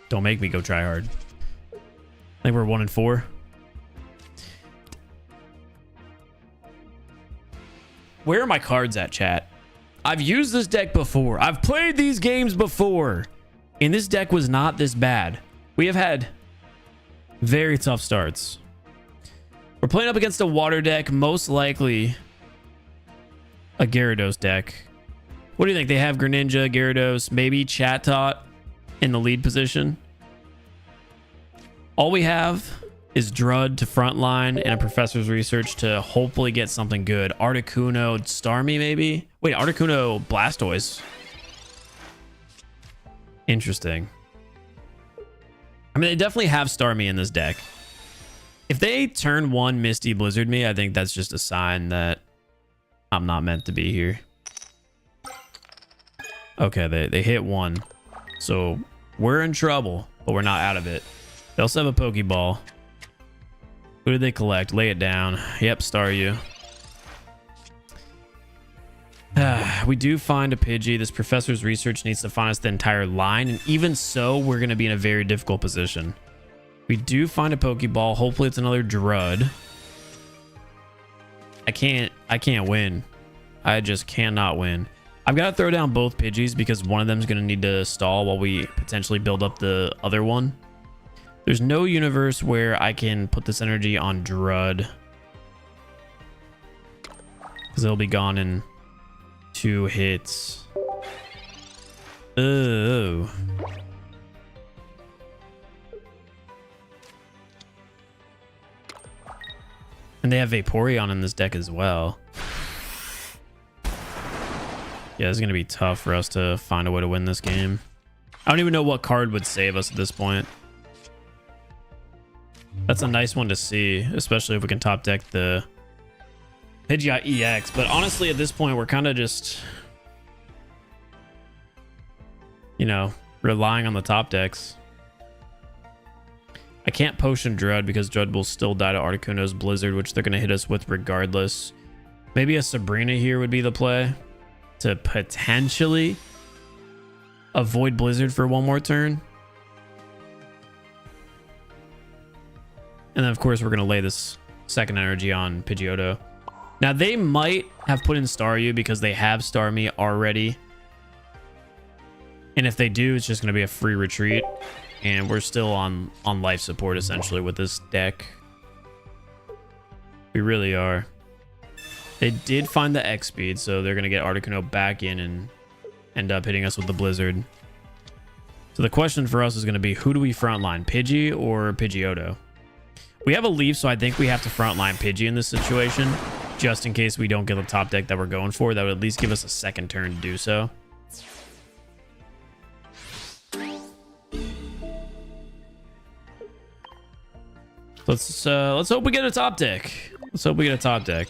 Don't make me go try hard. I think we're 1-4. Where are my cards at, chat? I've used this deck before. I've played these games before. And this deck was not this bad. We have had very tough starts. We're playing up against a water deck, most likely a Gyarados deck. What do you think? They have Greninja, Gyarados, maybe Chatot in the lead position. All we have is Drud to frontline and a Professor's Research to hopefully get something good. Articuno, Starmie maybe? Wait, Articuno, Blastoise. Interesting. I mean, they definitely have Starmie in this deck. If they turn one Misty Blizzard me, I think that's just a sign that I'm not meant to be here. Okay, they hit one. So we're in trouble, but we're not out of it. They also have a Pokeball. Who did they collect? Lay it down. Yep, Staryu. We do find a Pidgey. This Professor's Research needs to find us the entire line, and even so, we're going to be in a very difficult position. We do find a Pokeball. Hopefully it's another Drud. I can't win. I just cannot win. I've got to throw down both Pidgeys because one of them is going to need to stall while we potentially build up the other one. There's no universe where I can put this energy on Drud, because it'll be gone in 2 hits. Oh. And they have Vaporeon in this deck as well. Yeah, it's going to be tough for us to find a way to win this game. I don't even know what card would save us at this point. That's a nice one to see, especially if we can top deck the Pidgeot EX. But honestly, at this point, we're kind of just, you know, relying on the top decks. I can't Potion Dread because Dread will still die to Articuno's Blizzard, which they're going to hit us with regardless. Maybe a Sabrina here would be the play to potentially avoid Blizzard for one more turn. And then, of course, we're going to lay this second energy on Pidgeotto. Now, they might have put in Staryu because they have Starmie already. And if they do, it's just going to be a free retreat. And we're still on life support, essentially, with this deck. We really are. They did find the X speed, so they're going to get Articuno back in and end up hitting us with the Blizzard. So the question for us is going to be, who do we frontline, Pidgey or Pidgeotto? We have a Leaf, so I think we have to frontline Pidgey in this situation, just in case we don't get the top deck that we're going for. That would at least give us a second turn to do so. Let's hope we get a top deck. Let's hope we get a top deck.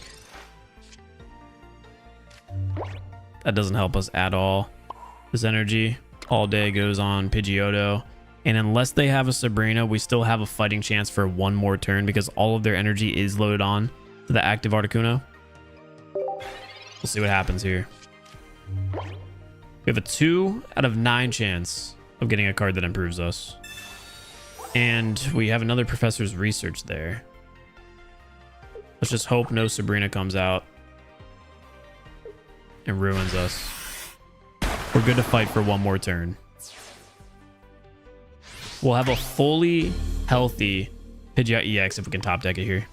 That doesn't help us at all. This energy all day goes on Pidgeotto. And unless they have a Sabrina, we still have a fighting chance for one more turn because all of their energy is loaded on to the active Articuno. We'll see what happens here. We have a 2 out of 9 chance of getting a card that improves us. And we have another Professor's Research there. Let's just hope no Sabrina comes out and ruins us. We're good to fight for one more turn. We'll have a fully healthy Pidgeot EX if we can top deck it here.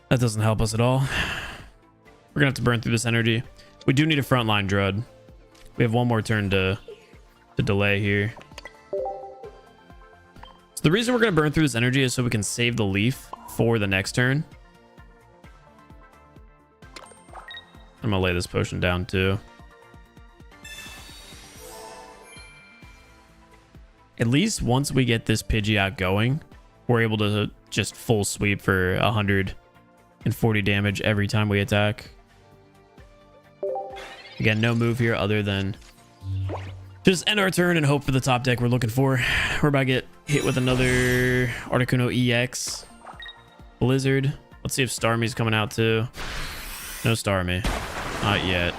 That doesn't help us at all. We're gonna have to burn through this energy. We do need a frontline Dread. We have one more turn to delay here. So the reason we're gonna burn through this energy is so we can save the Leaf for the next turn. I'm gonna lay this potion down too. At least once we get this Pidgeot going, we're able to just full sweep for 140 damage every time we attack. Again, no move here other than just end our turn and hope for the top deck we're looking for. We're about to get hit with another Articuno EX. Blizzard. Let's see if Starmie's coming out too. No Starmie. Not yet.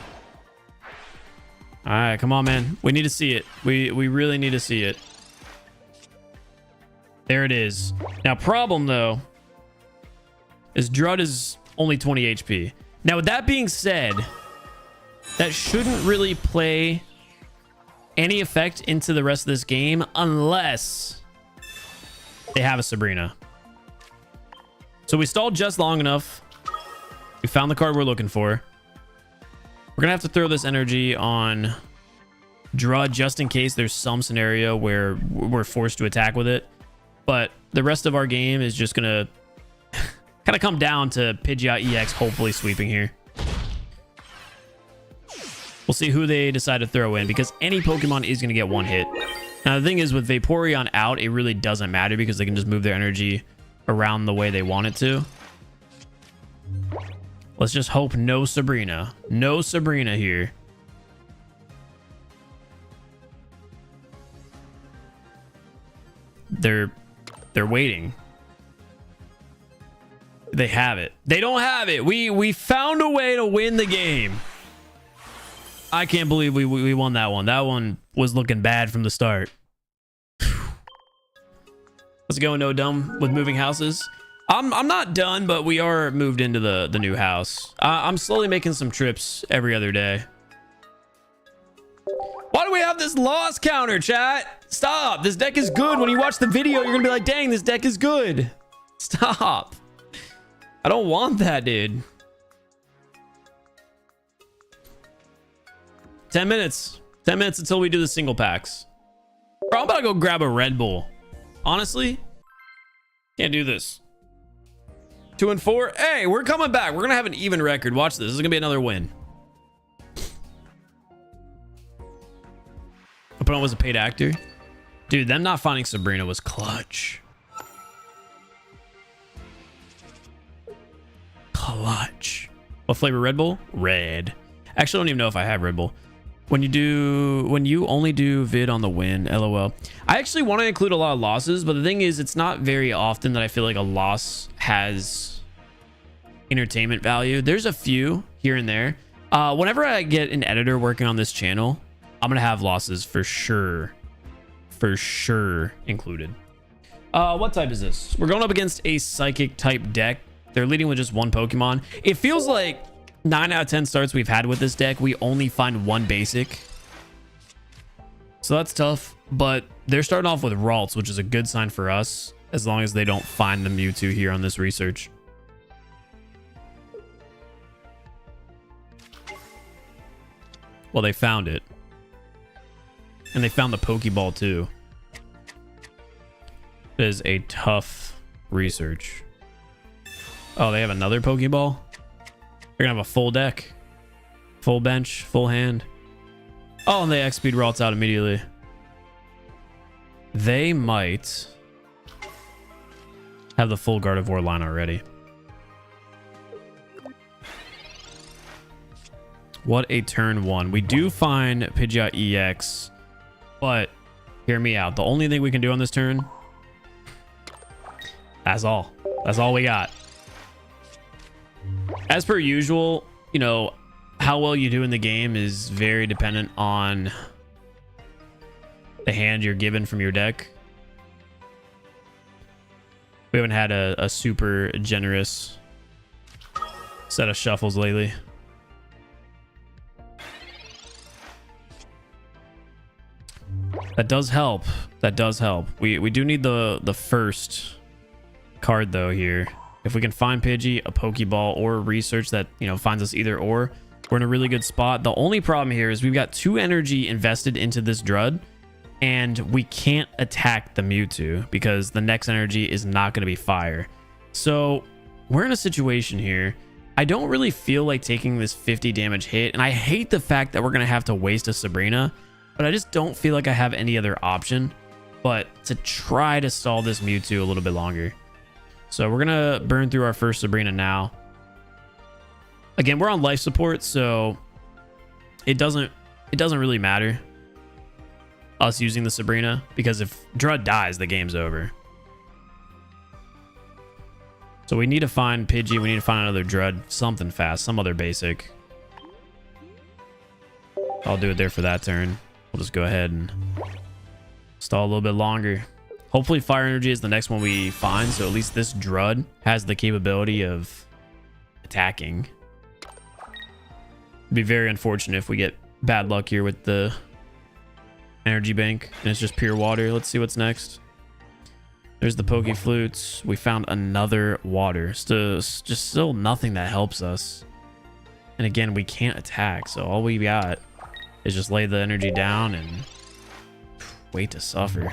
All right, come on, man. We need to see it. We really need to see it. There it is. Now, problem, though, is Drud is only 20 HP. Now, with that being said, that shouldn't really play any effect into the rest of this game unless they have a Sabrina. So we stalled just long enough. We found the card we're looking for. We're going to have to throw this energy on Drud just in case there's some scenario where we're forced to attack with it. But the rest of our game is just going to kind of come down to Pidgeot EX hopefully sweeping here. We'll see who they decide to throw in because any Pokemon is going to get one hit. Now, the thing is with Vaporeon out, it really doesn't matter because they can just move their energy around the way they want it to. Let's just hope no Sabrina. No Sabrina here. They're waiting. They have it. They don't have it. We found a way to win the game. I can't believe we won that one. That one was looking bad from the start. Let's go, No Dumb, with moving houses. I'm not done, but we are moved into the new house. I'm slowly making some trips every other day. Why do we have this loss counter, chat? Stop. This deck is good. When you watch the video, you're gonna be like, dang, this deck is good. Stop. I don't want that, dude. 10 minutes. 10 minutes until we do the single packs. Bro, I'm about to go grab a Red Bull. Honestly, can't do this. 2 and 4. Hey, we're coming back. We're gonna have an even record. Watch this. This is gonna be another win. Opponent was a paid actor. Dude, them not finding Sabrina was clutch. Clutch. What flavor Red Bull? Red. Actually, I don't even know if I have Red Bull. When you only do vid on the win, LOL. I actually want to include a lot of losses, but the thing is, it's not very often that I feel like a loss has entertainment value. There's a few here and there. Whenever I get an editor working on this channel, I'm gonna have losses for sure included. What type is this? We're going up against a psychic type deck. They're leading with just one Pokemon. It feels like 9 out of 10 starts we've had with this deck, we only find one basic. So that's tough, but they're starting off with Ralts, which is a good sign for us, as long as they don't find the Mewtwo here on this research. Well, they found it. And they found the Pokeball too. It is a tough research. Oh, they have another Pokeball? They're gonna have a full deck. Full bench, full hand. Oh, and they X-Speed Ralts out immediately. They might have the full Gardevoir line already. What a turn one. We do find Pidgeot EX, but hear me out. The only thing we can do on this turn, that's all. That's all we got. As per usual, you know, how well you do in the game is very dependent on the hand you're given from your deck. We haven't had a super generous set of shuffles lately. That does help. That does help. We do need the first card though here. If we can find Pidgey, a Pokeball, or research that, you know, finds us either or, we're in a really good spot. The only problem here is we've got 2 energy invested into this Drud, and we can't attack the Mewtwo because the next energy is not going to be fire. So we're in a situation here. I don't really feel like taking this 50 damage hit, and I hate the fact that we're going to have to waste a Sabrina, but I just don't feel like I have any other option but to try to stall this Mewtwo a little bit longer. So we're gonna burn through our first Sabrina now. Again, we're on life support, so it doesn't really matter us using the Sabrina, because if Drud dies, the game's over. So we need to find Pidgey, we need to find another Drud, something fast, some other basic. I'll do it there for that turn. We'll just go ahead and stall a little bit longer. Hopefully Fire Energy is the next one we find, so at least this Drud has the capability of attacking. It'd be very unfortunate if we get bad luck here with the energy bank and it's just pure water. Let's see what's next. There's the Poke Flutes. We found another water. Just still nothing that helps us. And again, we can't attack, so all we got is just lay the energy down and wait to suffer.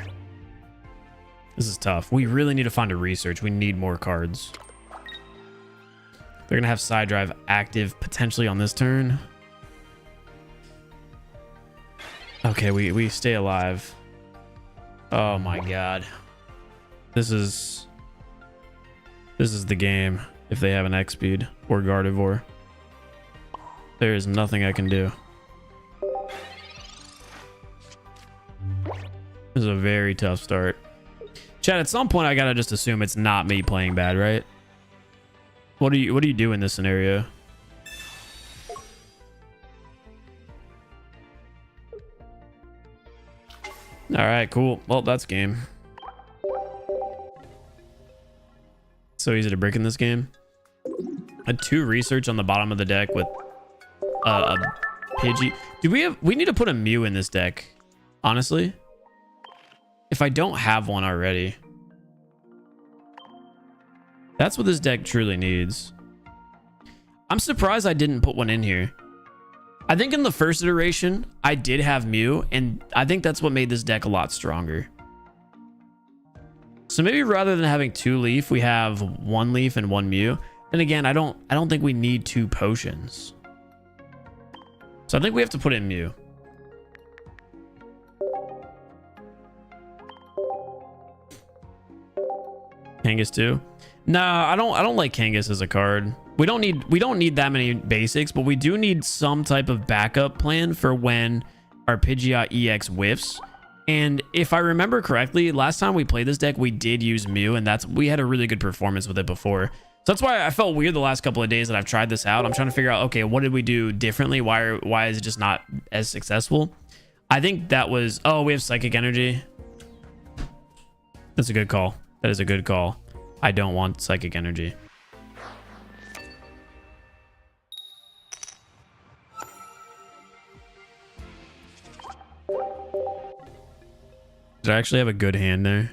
This is tough. We really need to find a research. We need more cards. They're gonna have Side Drive active potentially on this turn. Okay, we stay alive. Oh my god. This is the game if they have an X-Speed or Gardevoir. There is nothing I can do. This is a very tough start. Chad, at some point I gotta just assume it's not me playing bad, right? What do you do in this scenario? All right, cool. Well, that's game. So easy to brick in this game. Had 2 research on the bottom of the deck with a Pidgey. We need to put a Mew in this deck, honestly. If I don't have one already. That's what this deck truly needs. I'm surprised I didn't put one in here. I think in the first iteration, I did have Mew, and I think that's what made this deck a lot stronger. So maybe rather than having 2 Leaf, we have 1 Leaf and 1 Mew. And again, I don't think we need 2 potions. So I think we have to put in Mew. Kangas too? Nah, I don't like Kangas as a card. We don't need that many basics, but we do need some type of backup plan for when our Pidgeot EX whiffs. And if I remember correctly, last time we played this deck, we did use Mew, and we had a really good performance with it before. So that's why I felt weird the last couple of days that I've tried this out. I'm trying to figure out, okay, what did we do differently? Why is it just not as successful? I think that was, oh, we have Psychic Energy. That's a good call. That is a good call. I don't want Psychic Energy. Did I actually have a good hand there?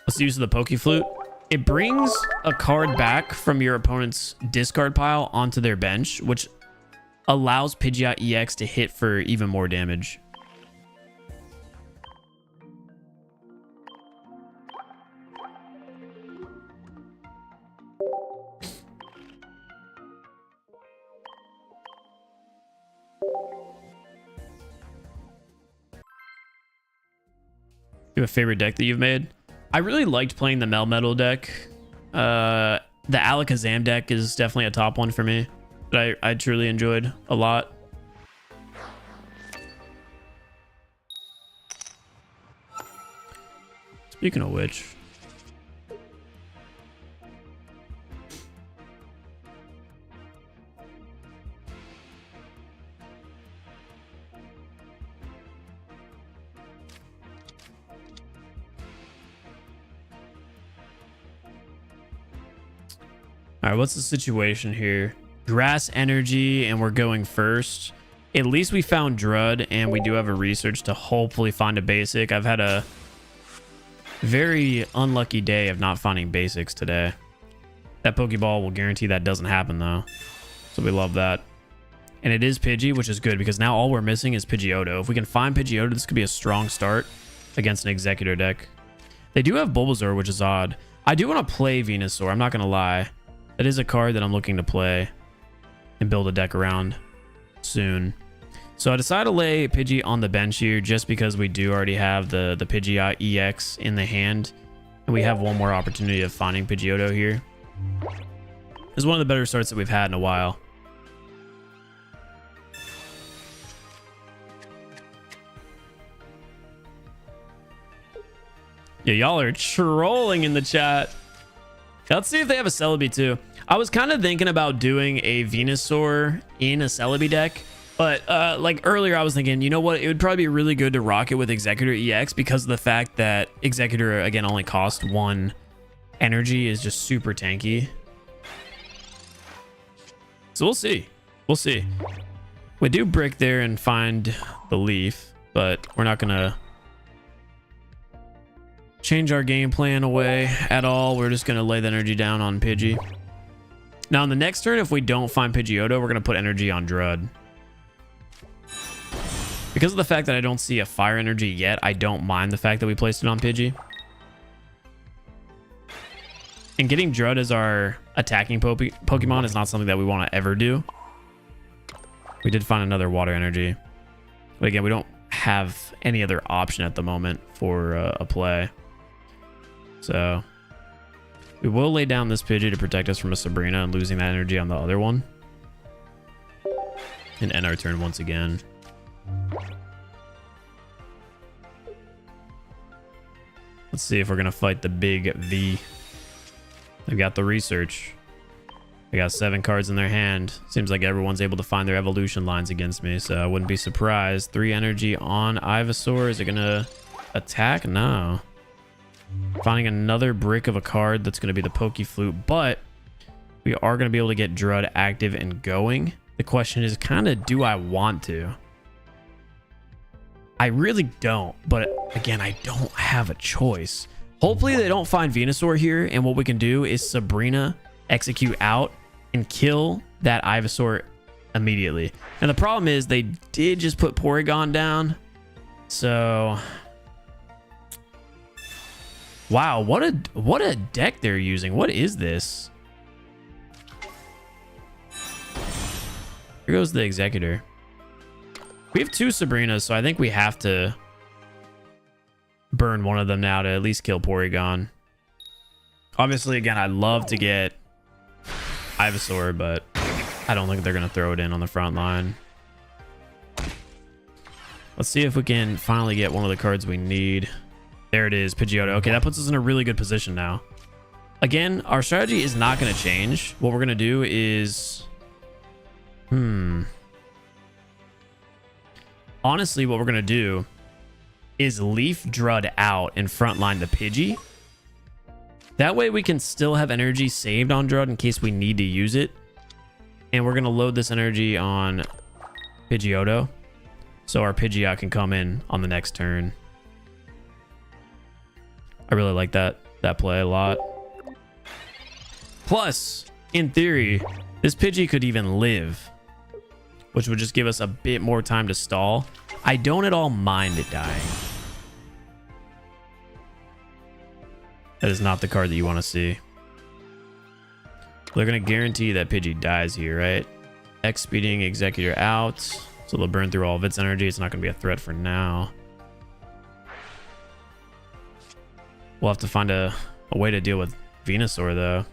Let's use the Poke Flute. It brings a card back from your opponent's discard pile onto their bench, which allows Pidgeot EX to hit for even more damage. You have a favorite deck that you've made? I really liked playing the Melmetal deck. The Alakazam deck is definitely a top one for me that I truly enjoyed a lot. Speaking of which, all right, what's the situation here? Grass Energy, and we're going first. At least we found Drud, and we do have a research to hopefully find a basic. I've had a very unlucky day of not finding basics today. That Pokeball will guarantee that doesn't happen, though. So we love that. And it is Pidgey, which is good, because now all we're missing is Pidgeotto. If we can find Pidgeotto, this could be a strong start against an Executor deck. They do have Bulbasaur, which is odd. I do want to play Venusaur, I'm not going to lie. That is a card that I'm looking to play and build a deck around soon. So I decided to lay Pidgey on the bench here just because we do already have the Pidgeot EX in the hand. And we have one more opportunity of finding Pidgeotto here. This is one of the better starts that we've had in a while. Yeah, y'all are trolling in the chat. Let's see if they have a Celebi too. I was kind of thinking about doing a Venusaur in a Celebi deck, but like earlier I was thinking, you know what? It would probably be really good to rock it with Executor EX because of the fact that Executor, again, only costs 1 energy, is just super tanky. So we'll see. We'll see. We do brick there and find the leaf, but we're not going to change our game plan away at all. We're just going to lay the energy down on Pidgey. Now, on the next turn, if we don't find Pidgeotto, we're going to put energy on Drud. Because of the fact that I don't see a fire energy yet, I don't mind the fact that we placed it on Pidgey. And getting Drud as our attacking Pokemon is not something that we want to ever do. We did find another water energy. But again, we don't have any other option at the moment for a play. So we will lay down this Pidgey to protect us from a Sabrina and losing that energy on the other one. And end our turn once again. Let's see if we're going to fight the big V. They've got the research. They got 7 cards in their hand. Seems like everyone's able to find their evolution lines against me, so I wouldn't be surprised. 3 energy on Ivysaur. Is it going to attack? No. Finding another brick of a card that's going to be the Poke Flute, but we are going to be able to get Drud active and going. The question is kind of, do I want to? I really don't, but again, I don't have a choice. Hopefully they don't find Venusaur here, and what we can do is Sabrina execute out and kill that Ivysaur immediately. And the problem is they did just put Porygon down. So wow, what a deck they're using. What is this? Here goes the Executor. We have 2 Sabrinas, so I think we have to burn one of them now to at least kill Porygon. Obviously, again, I'd love to get Ivysaur, but I don't think they're going to throw it in on the front line. Let's see if we can finally get one of the cards we need. There it is, Pidgeotto. Okay, that puts us in a really good position now. Again, our strategy is not going to change. What we're going to do is... Honestly, what we're going to do is Leaf Drud out and frontline the Pidgey. That way we can still have energy saved on Drud in case we need to use it. And we're going to load this energy on Pidgeotto, so our Pidgeot can come in on the next turn. I really like that play a lot. Plus, in theory, this Pidgey could even live, which would just give us a bit more time to stall. I don't at all mind it dying. That is not the card that you want to see. They're going to guarantee that Pidgey dies here, right? X-speeding Executor out. So they'll burn through all of its energy. It's not going to be a threat for now. We'll have to find a way to deal with Venusaur, though.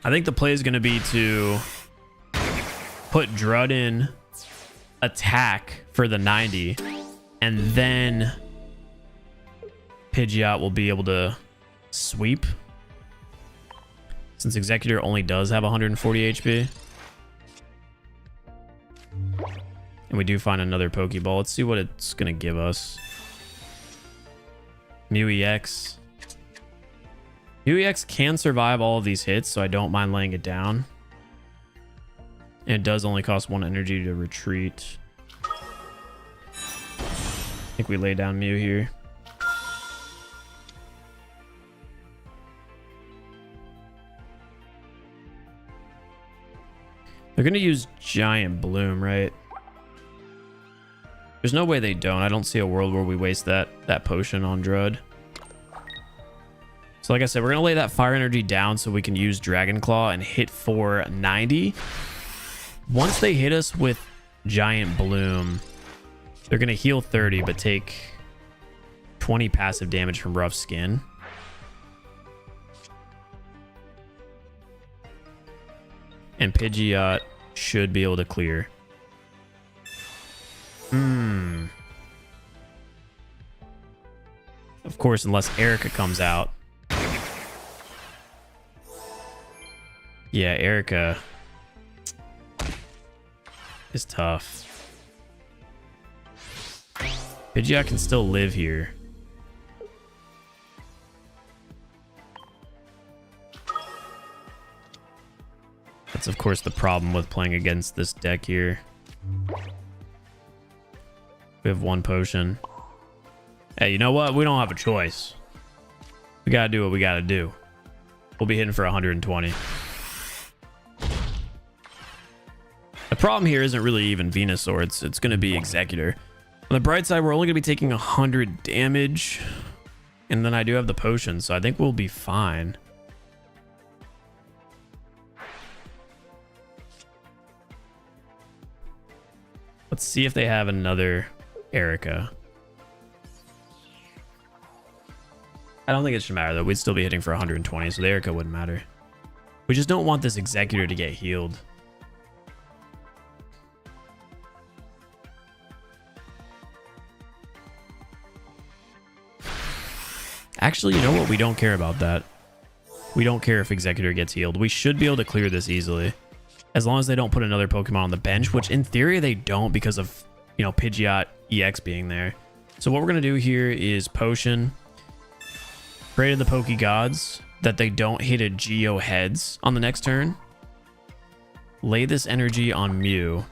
I think the play is going to be to put Drud in, attack for the 90, and then Pidgeot will be able to sweep, since Executor only does have 140 HP. And we do find another Pokeball. Let's see what it's going to give us. Mew EX. Mew EX can survive all of these hits, so I don't mind laying it down. And it does only cost 1 energy to retreat. I think we lay down Mew here. They're going to use Giant Bloom, right? There's no way they don't. I don't see a world where we waste that potion on Drud. So like I said, we're going to lay that fire energy down so we can use Dragon Claw and hit for 90. Once they hit us with Giant Bloom, they're going to heal 30 but take 20 passive damage from Rough Skin. And Pidgeot should be able to clear. Of course, unless Erica comes out. Yeah, Erica is tough. Pidgeot can still live here. That's, of course, the problem with playing against this deck here. We have 1 potion. Hey, you know what? We don't have a choice. We gotta do what we gotta do. We'll be hitting for 120. The problem here isn't really even Venusaur. It's gonna be Executor. On the bright side, we're only gonna be taking 100 damage. And then I do have the potion, so I think we'll be fine. Let's see if they have another Erica. I don't think it should matter, though. We'd still be hitting for 120, so the Erica wouldn't matter. We just don't want this Executor to get healed. Actually, you know what? We don't care about that. We don't care if Executor gets healed. We should be able to clear this easily. As long as they don't put another Pokemon on the bench, which in theory they don't because of, you know, Pidgeot EX being there. So what we're going to do here is Potion. Pray to the Poke Gods that they don't hit a Geo Heads on the next turn. Lay this energy on Mew.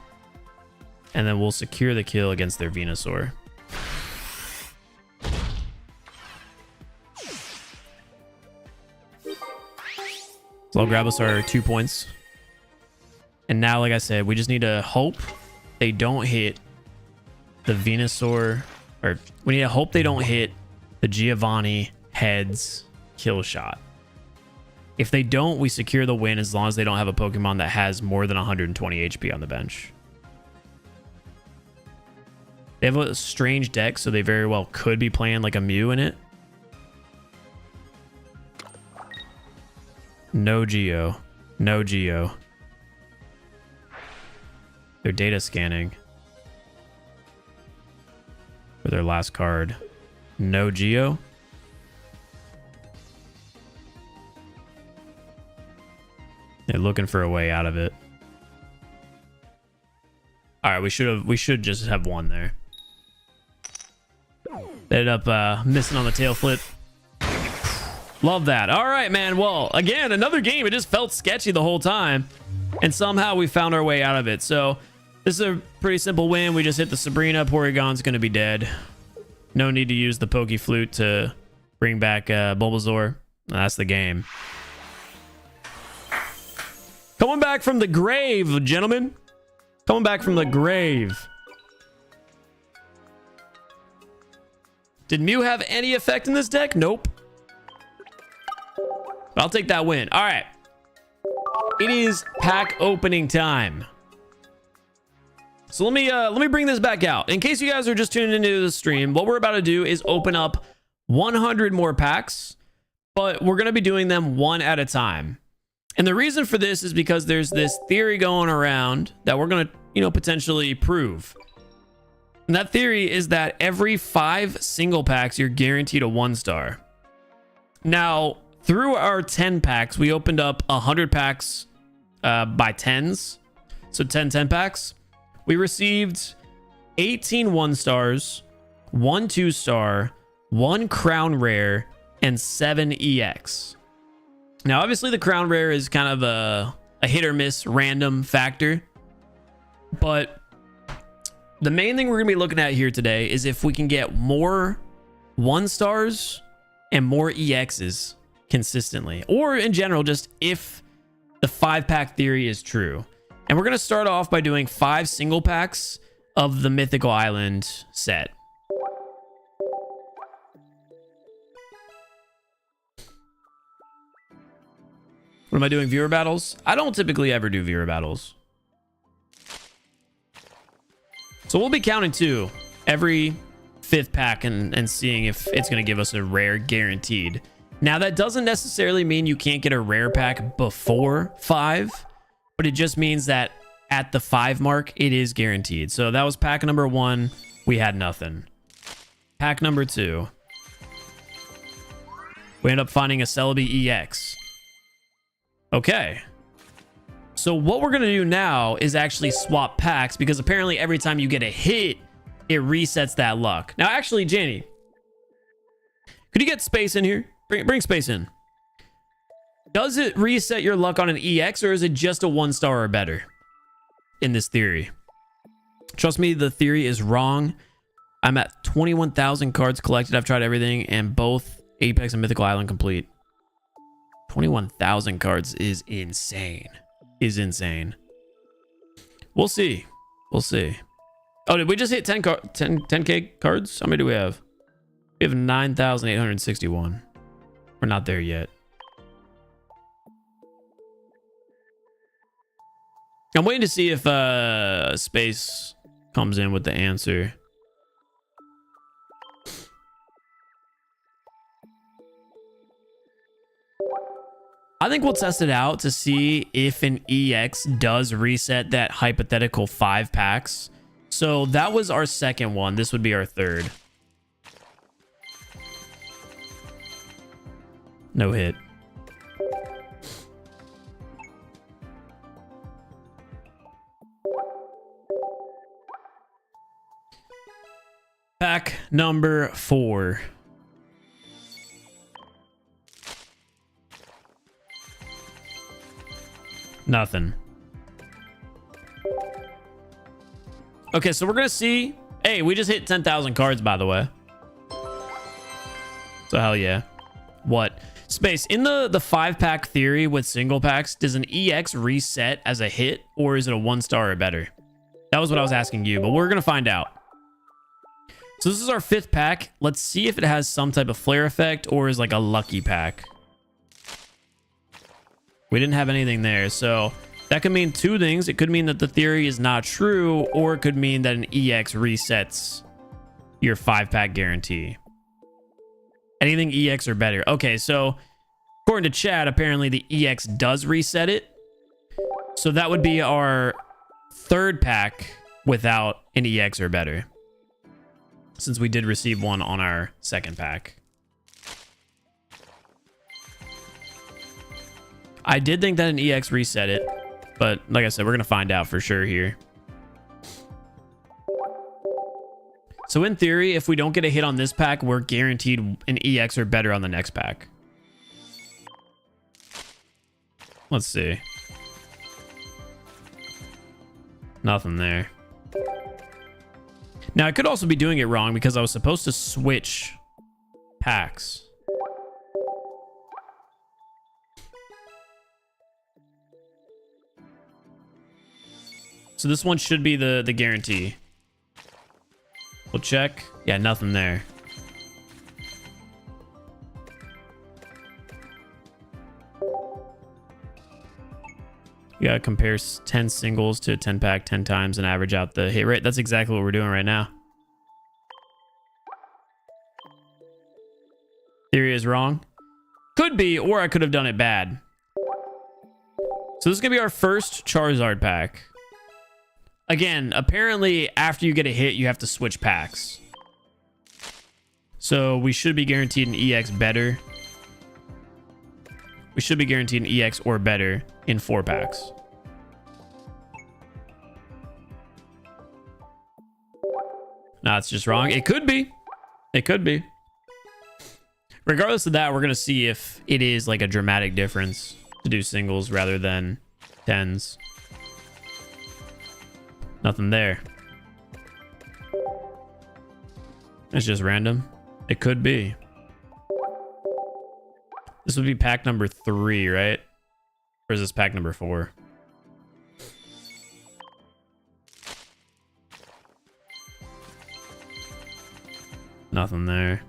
And then we'll secure the kill against their Venusaur. So I'll grab us our 2 points And now, like I said, we just need to hope they don't hit the Venusaur, or we need to hope they don't hit the Giovanni heads kill shot. If they don't, we secure the win as long as they don't have a Pokemon that has more than 120 HP on the bench. They have a strange deck, so they very well could be playing like a Mew in it. No Geo. No Geo. They're data scanning for their last card. No Geo. They're looking for a way out of it. All right, we should just have one there. Ended up missing on the tail flip. Love that. All right, man. Well, again, another game. It just felt sketchy the whole time, and somehow we found our way out of it. So this is a pretty simple win. We just hit the Sabrina. Porygon's going to be dead. No need to use the Poke Flute to bring back Bulbasaur. That's the game. Coming back from the grave, gentlemen. Coming back from the grave. Did Mew have any effect in this deck? Nope. But I'll take that win. All right. It is pack opening time. So let me bring this back out. In case you guys are just tuning into the stream, what we're about to do is open up 100 more packs, but we're going to be doing them one at a time. And the reason for this is because there's this theory going around that we're going to, potentially prove. And that theory is that every 5 single packs, you're guaranteed a 1-star. Now, through our 10 packs, we opened up 100 packs by 10s. So 10 packs. We received 18 1-stars, 1 2-star, 1 Crown Rare, and 7 EX. Now, obviously, the Crown Rare is kind of a hit or miss random factor. But the main thing we're going to be looking at here today is if we can get more 1-stars and more EXs consistently. Or in general, just if the 5-pack theory is true. And we're going to start off by doing 5 single packs of the Mythical Island set. What am I doing? Viewer battles? I don't typically ever do viewer battles. So we'll be counting 2 every 5th pack and seeing if it's going to give us a rare guaranteed. Now, that doesn't necessarily mean you can't get a rare pack before 5, but it just means that at the 5 mark, it is guaranteed. So that was pack number 1. We had nothing. Pack number 2. We end up finding a Celebi EX. Okay. So what we're going to do now is actually swap packs, because apparently every time you get a hit, it resets that luck. Now, actually, Janie, could you get space in here? Bring space in. Does it reset your luck on an EX, or is it just a 1-star or better in this theory? Trust me, the theory is wrong. I'm at 21,000 cards collected. I've tried everything, and both Apex and Mythical Island complete. 21,000 cards is insane. Insane. We'll see. We'll see. Oh, did we just hit 10K cards? How many do we have? We have 9,861. We're not there yet. I'm waiting to see if Space comes in with the answer. I think we'll test it out to see if an EX does reset that hypothetical 5 packs. So that was our second one. This would be our third. No hit. Pack number 4. Nothing. Okay, so we're gonna see. Hey, we just hit 10,000 cards, by the way. So hell yeah. What? Space, in the 5-pack theory with single packs, does an EX reset as a hit, or is it a 1-star or better? That was what I was asking you, but we're going to find out. So this is our 5th pack. Let's see if it has some type of flare effect or is like a lucky pack. We didn't have anything there, so that could mean 2 things. It could mean that the theory is not true, or it could mean that an EX resets your 5-pack guarantee. Anything EX or better. Okay, so according to chat, apparently the EX does reset it. So that would be our 3rd pack without an EX or better, since we did receive one on our 2nd pack. I did think that an EX reset it, but like I said, we're going to find out for sure here. So in theory, if we don't get a hit on this pack, we're guaranteed an EX or better on the next pack. Let's see. Nothing there. Now, I could also be doing it wrong because I was supposed to switch packs. So this one should be the guarantee. We'll check. Yeah, nothing there. You gotta compare 10 singles to a 10 pack 10 times and average out the hit rate. That's exactly what we're doing right now. Theory is wrong. Could be, or I could have done it bad. So this is gonna be our first Charizard pack. Again, apparently after you get a hit, you have to switch packs. So we should be guaranteed an EX better. We should be guaranteed an EX or better in 4 packs. No, it's just wrong. It could be. It could be. Regardless of that, we're going to see if it is like a dramatic difference to do singles rather than 10s. Nothing there. It's just random. It could be. This would be pack number 3, right? Or is this pack number 4? Nothing there.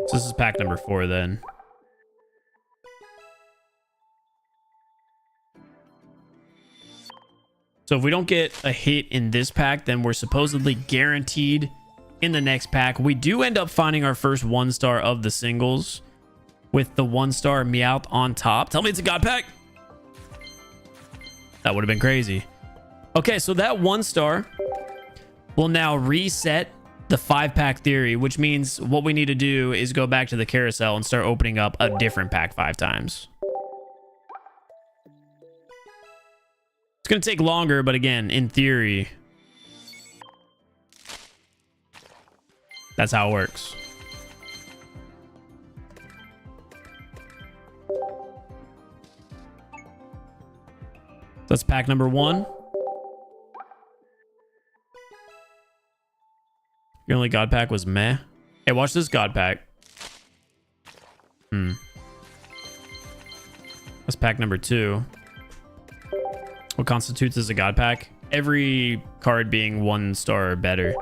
So this is pack number 4 then. So if we don't get a hit in this pack, then we're supposedly guaranteed in the next pack. We do end up finding our first 1-star of the singles with the 1-star Meowth on top. Tell me it's a God pack. That would have been crazy. Okay, so that 1-star will now reset the 5-pack theory, which means what we need to do is go back to the carousel and start opening up a different pack 5 times. It's going to take longer, but again, in theory, that's how it works. That's pack number 1. Your only God pack was meh. Hey, watch this God pack. That's pack number 2. What constitutes as a God pack? Every card being 1-star or better.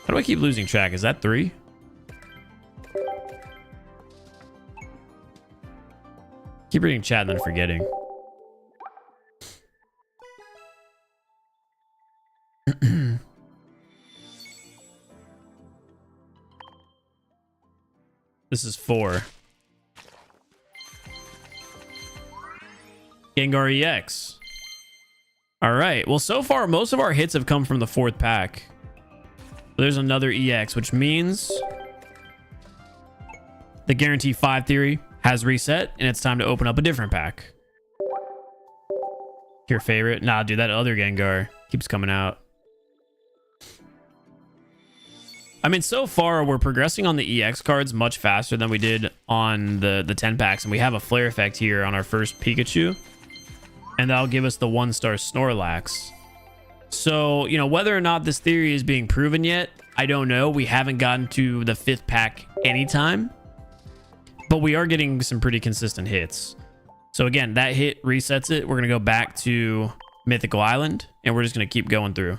How do I keep losing track? Is that 3? Keep reading chat and then forgetting. This is 4. Gengar EX. All right. Well, so far, most of our hits have come from the 4th pack. There's another EX, which means the guarantee 5 theory has reset, and it's time to open up a different pack. Your favorite? Nah, dude, that other Gengar keeps coming out. I mean, so far we're progressing on the EX cards much faster than we did on the 10 packs, and we have a flare effect here on our first Pikachu, and that'll give us the 1-star Snorlax. So, you know, whether or not this theory is being proven yet, I don't know. We haven't gotten to the 5th pack anytime, but we are getting some pretty consistent hits. So again, that hit resets it. We're gonna go back to Mythical Island, and we're just gonna keep going through.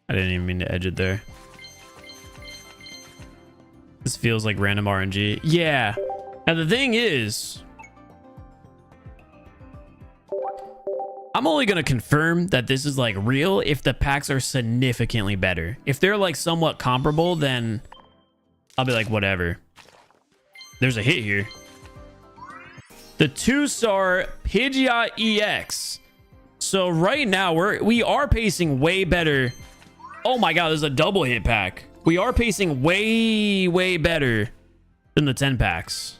I didn't even mean to edge it there. This feels like random RNG. Yeah. Now the thing is, I'm only going to confirm that this is like real if the packs are significantly better. If they're like somewhat comparable, then I'll be like, whatever. There's a hit here. The 2-star Pidgeot EX. So right now we are pacing way better. Oh my god, there's a double hit pack. We are pacing way better than the 10 packs.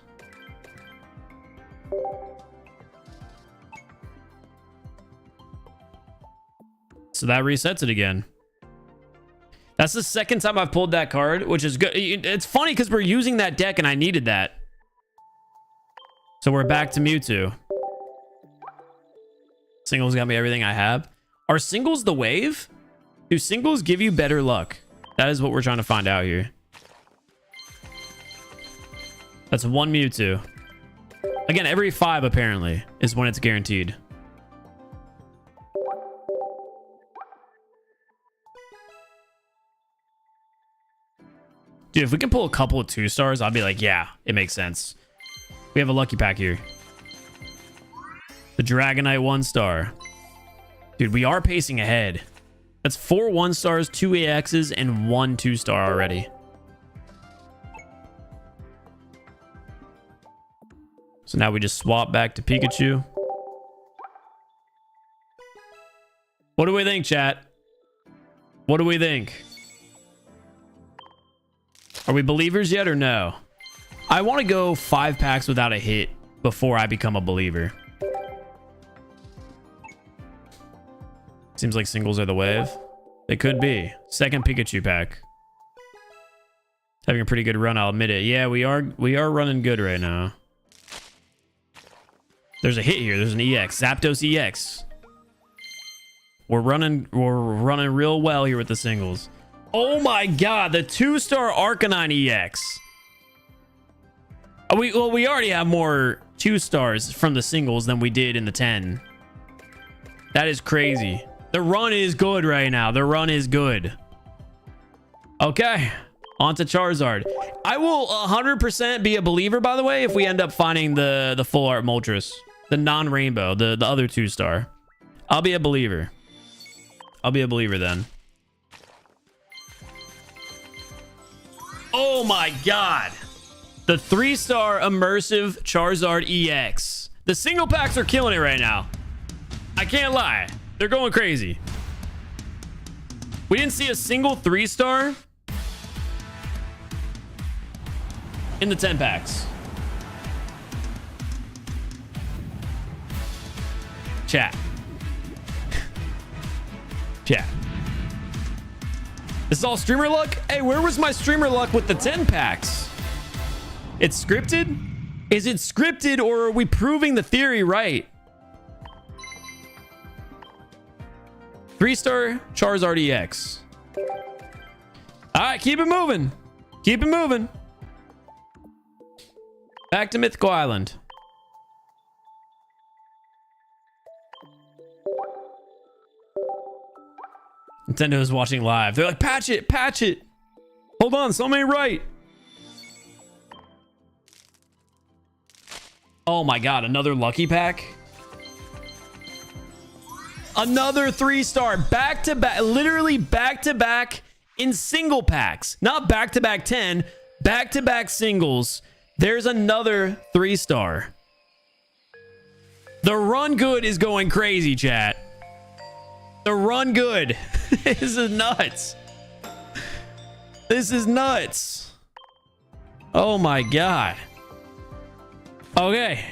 So that resets it again. That's the second time I've pulled that card, which is good. It's funny because we're using that deck and I needed that. So we're back to Mewtwo. Singles got me everything I have. Are singles the wave? Do singles give you better luck? That is what we're trying to find out here. That's 1 Mewtwo. Again, every 5 apparently is when it's guaranteed. Dude, if we can pull a couple of 2-stars, I'll be like, yeah, it makes sense. We have a lucky pack here. The Dragonite 1-star. Dude, we are pacing ahead. That's 4 1-stars, 2 AXs, and 1 2-star already. So now we just swap back to Pikachu. What do we think, chat? What do we think? Are we believers yet or no? I want to go 5 packs without a hit before I become a believer. Seems like singles are the wave. They could be. Second Pikachu pack. Having a pretty good run, I'll admit it. Yeah, we are running good right now. There's a hit here. There's an EX. Zapdos EX. We're running real well here with the singles. Oh my god, the 2-star Arcanine EX. We already have more 2-stars from the singles than we did in the 10. That is crazy. The run is good right now. The run is good. Okay, on to Charizard. I will 100% be a believer, by the way, if we end up finding the full art Moltres, the non-rainbow, the other 2-star. I'll be a believer. I'll be a believer then. Oh my god. The 3-star immersive Charizard EX. The single packs are killing it right now. I can't lie. They're going crazy. We didn't see a single 3-star in the 10 packs. Chat. Chat. This is all streamer luck? Hey, where was my streamer luck with the 10 packs? It's scripted? Is it scripted or are we proving the theory right? 3-star Charizard EX. All right, keep it moving. Keep it moving. Back to Mythical Island. Nintendo is watching live. They're like, patch it, patch it. Hold on, something ain't right. Oh my god, another lucky pack. Another 3-star, back to back, literally back to back in single packs, not back to back 10, back to back singles. There's another 3-star. The run good is going crazy, chat. The run good. This is nuts. This is nuts. Oh my God. Okay.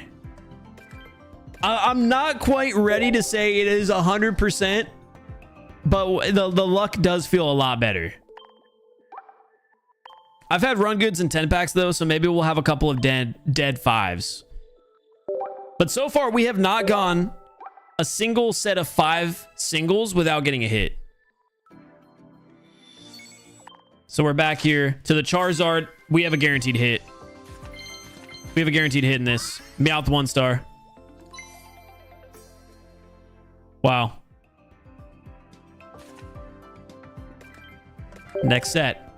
I'm not quite ready to say it is 100%, but the luck does feel a lot better. I've had run goods in 10 packs though, so maybe we'll have a couple of dead fives. But so far, we have not gone a single set of 5 singles without getting a hit. So we're back here to the Charizard. We have a guaranteed hit. We have a guaranteed hit in this. Meowth 1-star. Wow. Next set.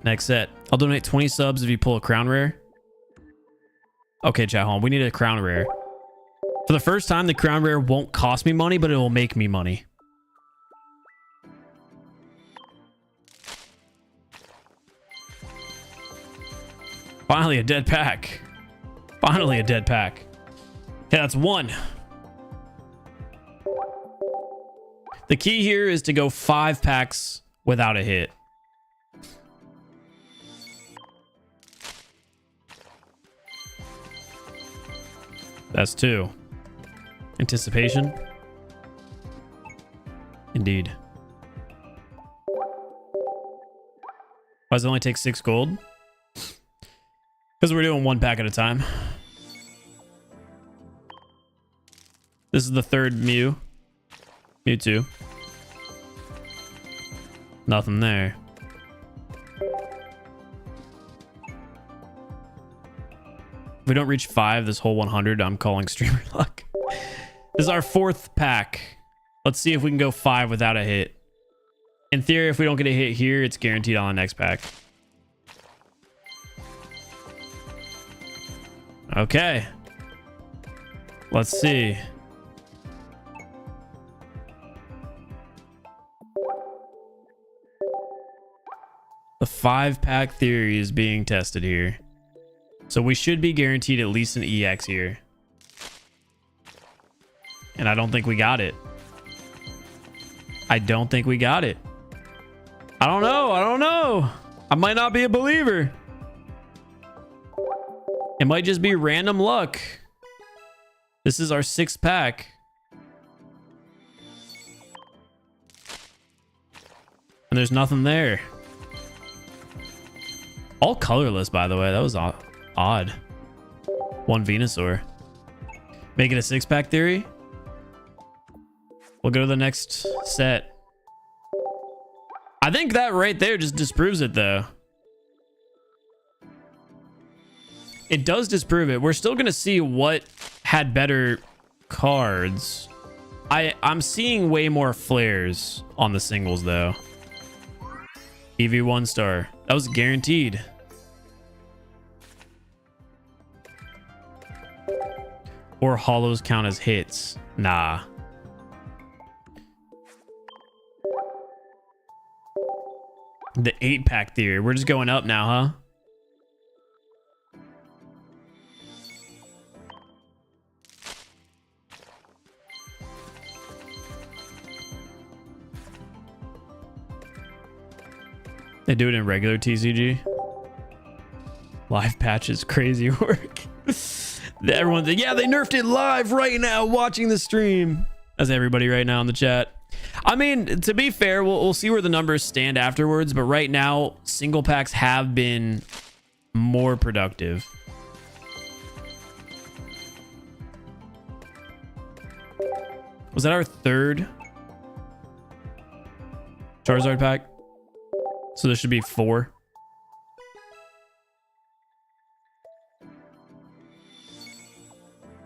Next set. I'll donate 20 subs if you pull a crown rare. Okay, chat home. We need a crown rare. For the first time, the crown rare won't cost me money, but it will make me money. Finally, a dead pack. Finally, a dead pack. Okay, that's 1. The key here is to go 5 packs without a hit. That's 2. Anticipation. Indeed. Why does it only take 6 gold? Because we're doing 1 pack at a time. This is the 3rd Mew. Mewtwo. Nothing there. If we don't reach 5 this whole 100, I'm calling streamer luck. This is our 4th pack. Let's see if we can go 5 without a hit. In theory, if we don't get a hit here, it's guaranteed on the next pack. Okay. Let's see. The 5-pack theory is being tested here. So we should be guaranteed at least an EX here. And I don't think we got it. I don't think we got it. I don't know. I don't know. I might not be a believer. It might just be random luck. This is our 6th pack. And there's nothing there. All colorless, by the way. That was odd. 1 Venusaur. Make it a 6-pack theory. We'll go to the next set. I think that right there just disproves it, though. It does disprove it. We're still going to see what had better cards. I'm seeing way more flares on the singles, though. EV 1-star. That was guaranteed. Or hollows count as hits. Nah. The 8-pack theory. We're just going up now, huh? They do it in regular TCG. Live patches, crazy work. Everyone's like, yeah, they nerfed it live right now watching the stream. That's everybody right now in the chat. I mean, to be fair, we'll see where the numbers stand afterwards, but right now, single packs have been more productive. Was that our 3rd Charizard pack? So there should be 4.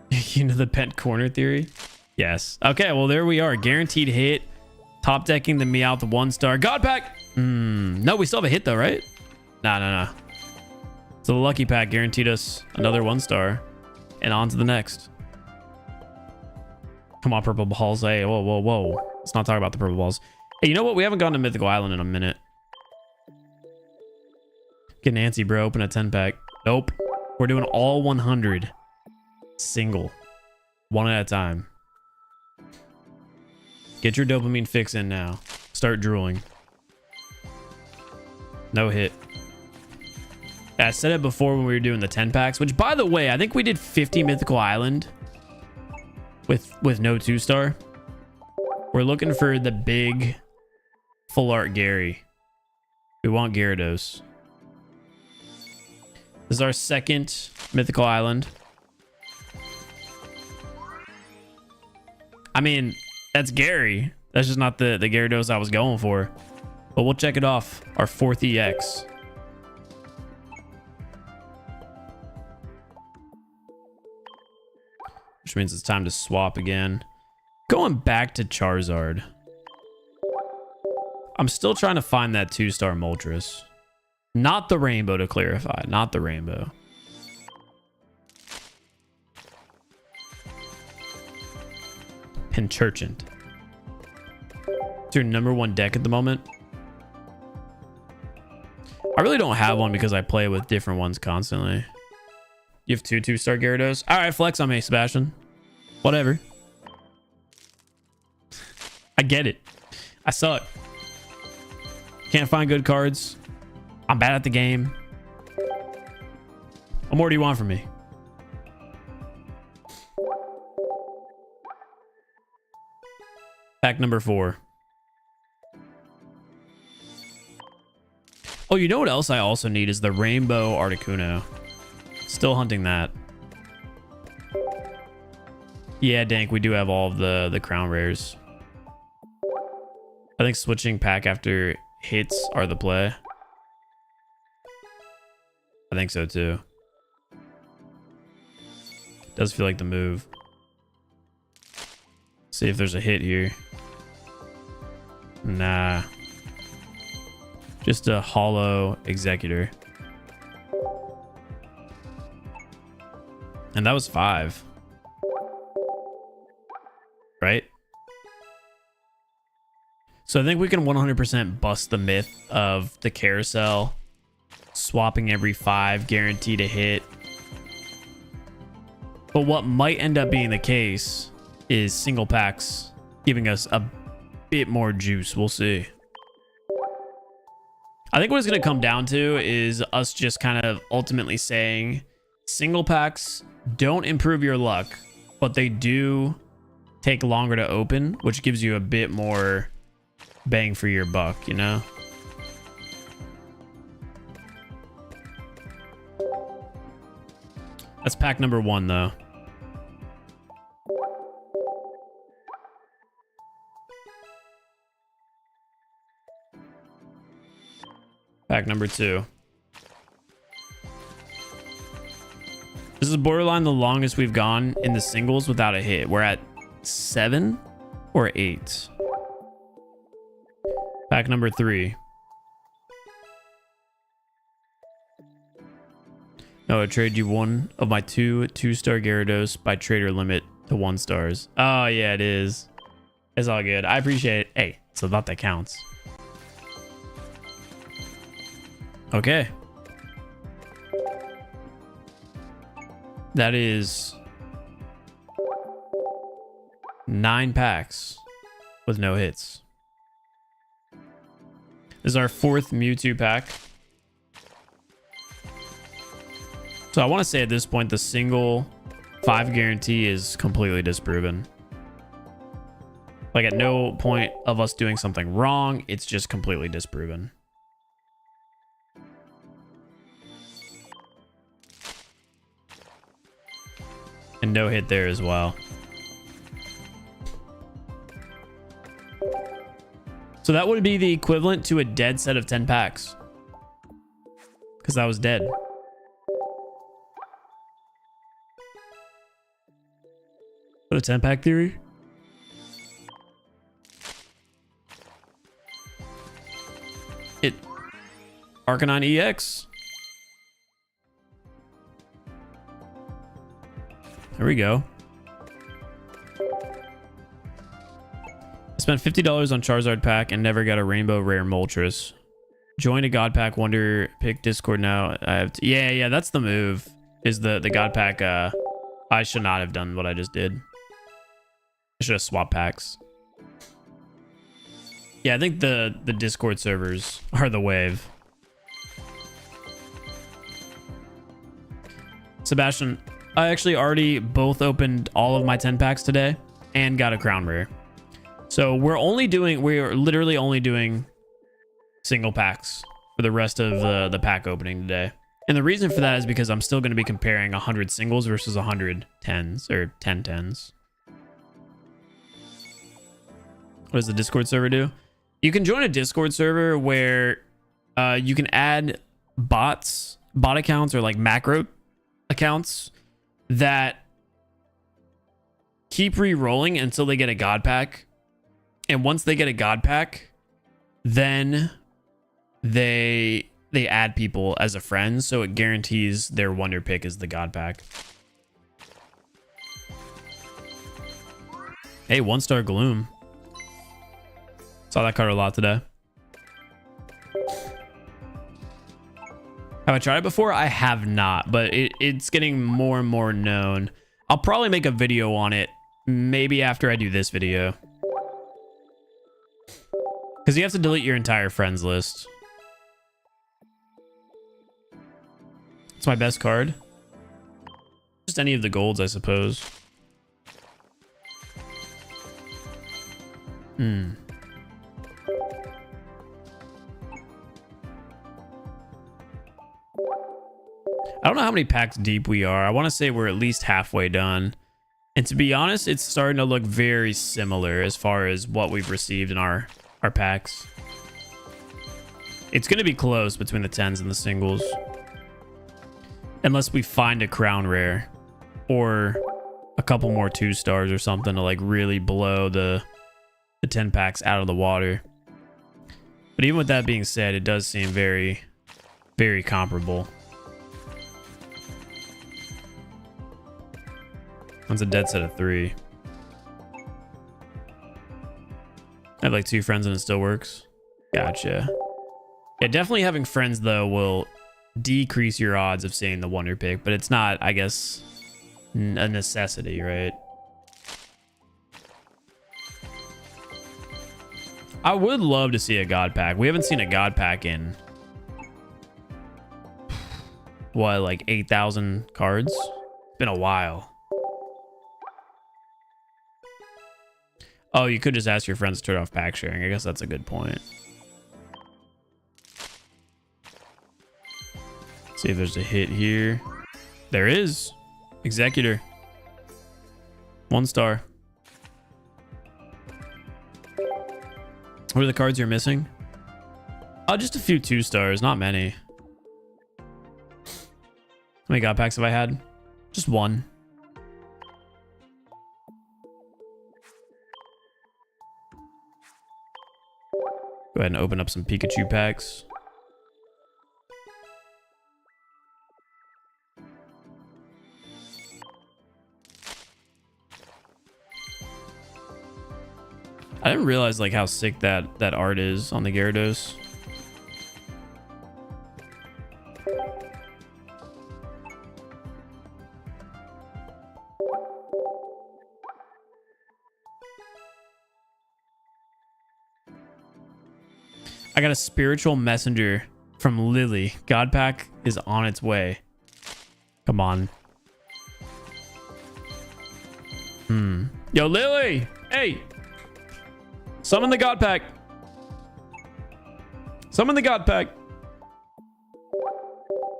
You know the pent corner theory? Yes. Okay, well, there we are. Guaranteed hit. Top decking the Meowth 1-star. God pack! No, we still have a hit, though, right? Nah. So the lucky pack guaranteed us another 1-star. And on to the next. Come on, purple balls. Hey, whoa. Let's not talk about the purple balls. Hey, you know what? We haven't gone to Mythical Island in a minute. Get Nancy, bro. Open a 10-pack. Nope. We're doing all 100. Single. 1 at a time. Get your dopamine fix in now. Start drooling. No hit. I said it before when we were doing the 10 packs, which by the way, I think we did 50 Mythical Island with no 2-star. We're looking for the big full art Gary. We want Gyarados. This is our second Mythical Island. I mean, that's Gary. That's just not the Gyarados I was going for. But we'll check it off. Our 4th EX. Which means it's time to swap again. Going back to Charizard. I'm still trying to find that 2-star Moltres. Not the rainbow, to clarify. Not the rainbow. Pinchurchant. It's your #1 deck at the moment. I really don't have one because I play with different ones constantly. You have 2-star Gyarados? Alright, flex on me, Sebastian. Whatever. I get it. I suck. Can't find good cards. I'm bad at the game. What more do you want from me? Pack number 4. Oh, you know what else I also need is the Rainbow Articuno. Still hunting that. Yeah, Dank, we do have all of the crown rares. I think switching pack after hits are the play. I think so too. Does feel like the move. See if there's a hit here. Nah. Just a hollow Executor. And that was 5. Right? So I think we can 100% bust the myth of the carousel. Swapping every 5, guaranteed to hit. But what might end up being the case is single packs giving us a bit more juice. We'll see. I think what it's going to come down to is us just kind of ultimately saying single packs don't improve your luck, but they do take longer to open, which gives you a bit more bang for your buck, you know? That's pack number 1, though. Pack number 2. This is borderline the longest we've gone in the singles without a hit. We're at 7 or 8. Pack number 3. No, I trade you one of my 2-star Gyarados by trader limit to 1 stars. Oh, yeah, it is. It's all good. I appreciate it. Hey, so that counts. Okay. That is 9 packs with no hits. This is our 4th Mewtwo pack. So I want to say at this point, the single 5 guarantee is completely disproven. Like at no point of us doing something wrong, it's just completely disproven. And no hit there as well. So that would be the equivalent to a dead set of 10 packs. Because that was dead. What a 10 pack theory? It Arcanine EX. There we go. I spent $50 on Charizard pack and never got a rainbow rare Moltres. Join a God Pack Wonder Pick Discord now. I have yeah, that's the move. Is the God Pack I should not have done what I just did. I should have swapped packs. Yeah, I think the Discord servers are the wave. Sebastian, I actually already both opened all of my 10 packs today and got a crown rare. So we're literally only doing single packs for the rest of the pack opening today. And the reason for that is because I'm still going to be comparing 100 singles versus 100 10s or 10 10s. What does the Discord server do? You can join a Discord server where you can add bot accounts or like macro accounts that keep re-rolling until they get a god pack. And once they get a god pack, then they add people as a friend, so it guarantees their wonder pick is the god pack. Hey, 1-star Gloom. Saw that card a lot today. Have I tried it before? I have not, but it's getting more and more known. I'll probably make a video on it maybe after I do this video. Because you have to delete your entire friends list. It's my best card. Just any of the golds, I suppose. I don't know how many packs deep we are. I want to say we're at least halfway done. And to be honest, it's starting to look very similar as far as what we've received in our packs. It's going to be close between the 10s and the singles. Unless we find a crown rare or a couple more 2-stars or something to like really blow the 10 packs out of the water. But even with that being said, it does seem very, very comparable. One's a dead set of 3. I have like 2 friends and it still works. Gotcha. Yeah, definitely having friends though will decrease your odds of seeing the wonder pick, but it's not, I guess, a necessity, right? I would love to see a god pack. We haven't seen a god pack in what, like 8,000 cards? It's been a while. Oh, you could just ask your friends to turn off pack sharing. I guess that's a good point. See if there's a hit here. There is. Executor. 1-star. What are the cards you're missing? Oh, just a few 2-stars. Not many. How many god packs have I had? Just 1. Go ahead and open up some Pikachu packs. I didn't realize like how sick that art is on the Gyarados. I got a spiritual messenger from Lily. God pack is on its way. Come on. Yo, Lily! Hey! Summon the god pack. Summon the god pack. Is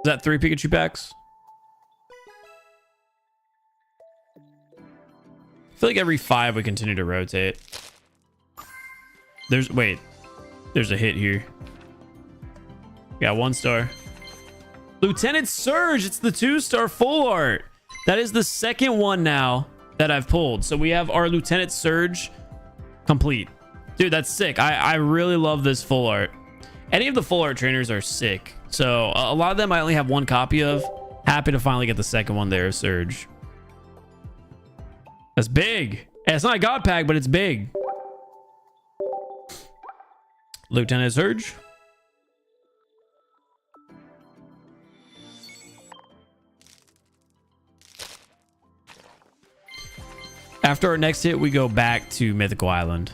that 3 Pikachu packs? I feel like every 5 we continue to rotate. There's a hit here. Got 1-star. Lieutenant Surge. It's the 2-star full art. That is the second one now that I've pulled. So we have our Lieutenant Surge complete. Dude, that's sick. I really love this full art. Any of the full art trainers are sick. So a lot of them I only have 1 copy of. Happy to finally get the second one there, Surge. That's big. And it's not a god pack, but it's big. Lieutenant Surge. After our next hit, we go back to Mythical Island.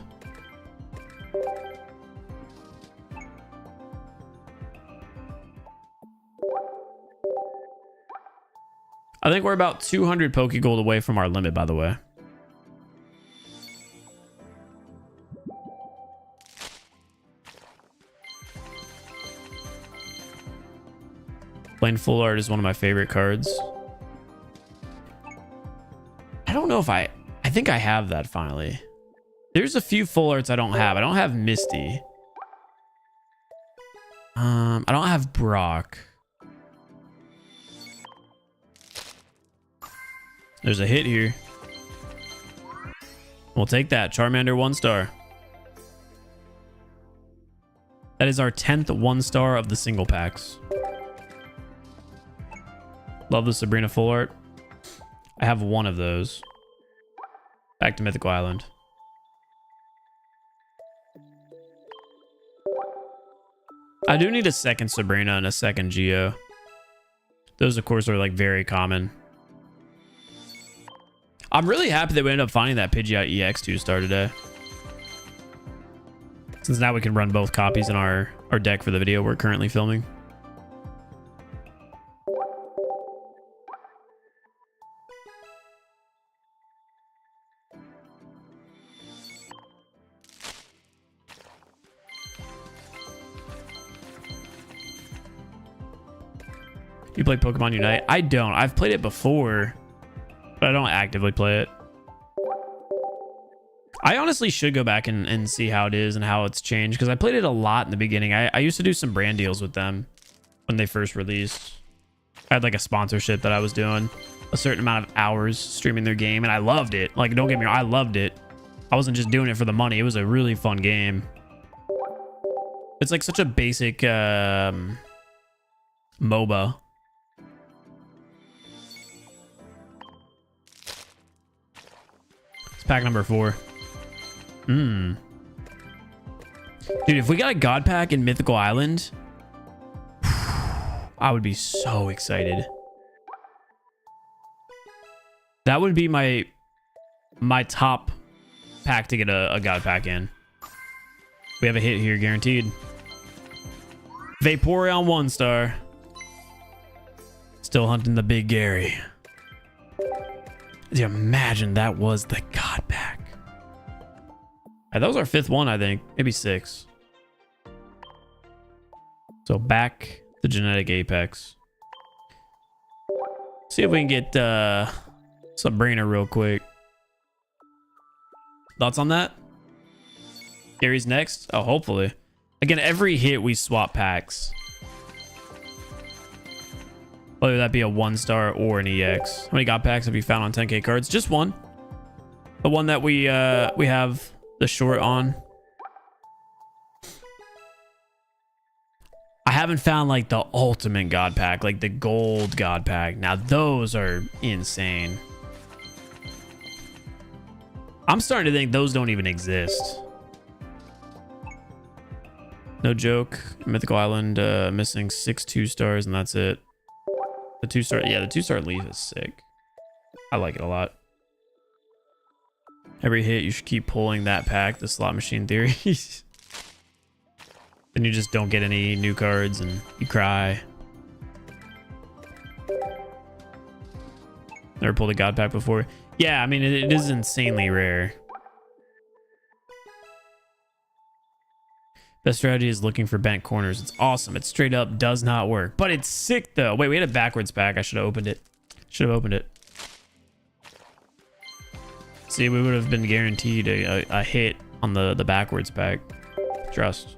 I we're about 200 Pokegold away from our limit, by the way. Plain Full Art is one of my favorite cards. I don't know if I think I have that finally. There's a few Full Arts I don't have. I don't have Misty. I don't have Brock. There's a hit here. We'll take that. Charmander 1-star. That is our 10th 1-star of the single packs. Love the Sabrina Full Art. I have one of those. Back to Mythical Island. I do need a second Sabrina and a second Geo. Those, of course, are like very common. I'm really happy that we ended up finding that Pidgeot EX 2-star today. Since now we can run both copies in our deck for the video we're currently filming. You play Pokemon Unite? I don't. I've played it before, but I don't actively play it. I honestly should go back and see how it is and how it's changed, because I played it a lot in the beginning. I used to do some brand deals with them when they first released. I had like a sponsorship that I was doing a certain amount of hours streaming their game, and I loved it. Like, don't get me wrong, I loved it. I wasn't just doing it for the money. It was a really fun game. It's like such a basic MOBA. Pack number 4. Dude, if we got a God Pack in Mythical Island, I would be so excited. That would be my top pack to get a God Pack in. We have a hit here, guaranteed. Vaporeon 1-star. Still hunting the Big Gary. Could you imagine that was the God Pack? That was our 5th one, I think. Maybe 6. So back to Genetic Apex. See if we can get Sabrina real quick. Thoughts on that? Gary's next? Oh, hopefully. Again, every hit we swap packs. Whether that be a 1-star or an EX. How many God Packs have you found on 10k cards? Just one. The one that we have the short on. I haven't found like the ultimate God Pack, like the gold God Pack. Now those are insane. I'm starting to think those don't even exist. No joke. Mythical Island missing 6 2-stars, and that's it. The 2-star, yeah, the 2-star leaf is sick. I like it a lot. Every hit, you should keep pulling that pack, the slot machine theory. Then you just don't get any new cards and you cry. Never pulled a God Pack before. Yeah, I mean, it is insanely rare. Best strategy is looking for bent corners. It's awesome. It straight up does not work. But it's sick, though. Wait, we had a backwards pack. I should have opened it. Should have opened it. See, we would have been guaranteed a hit on the backwards pack. Trust.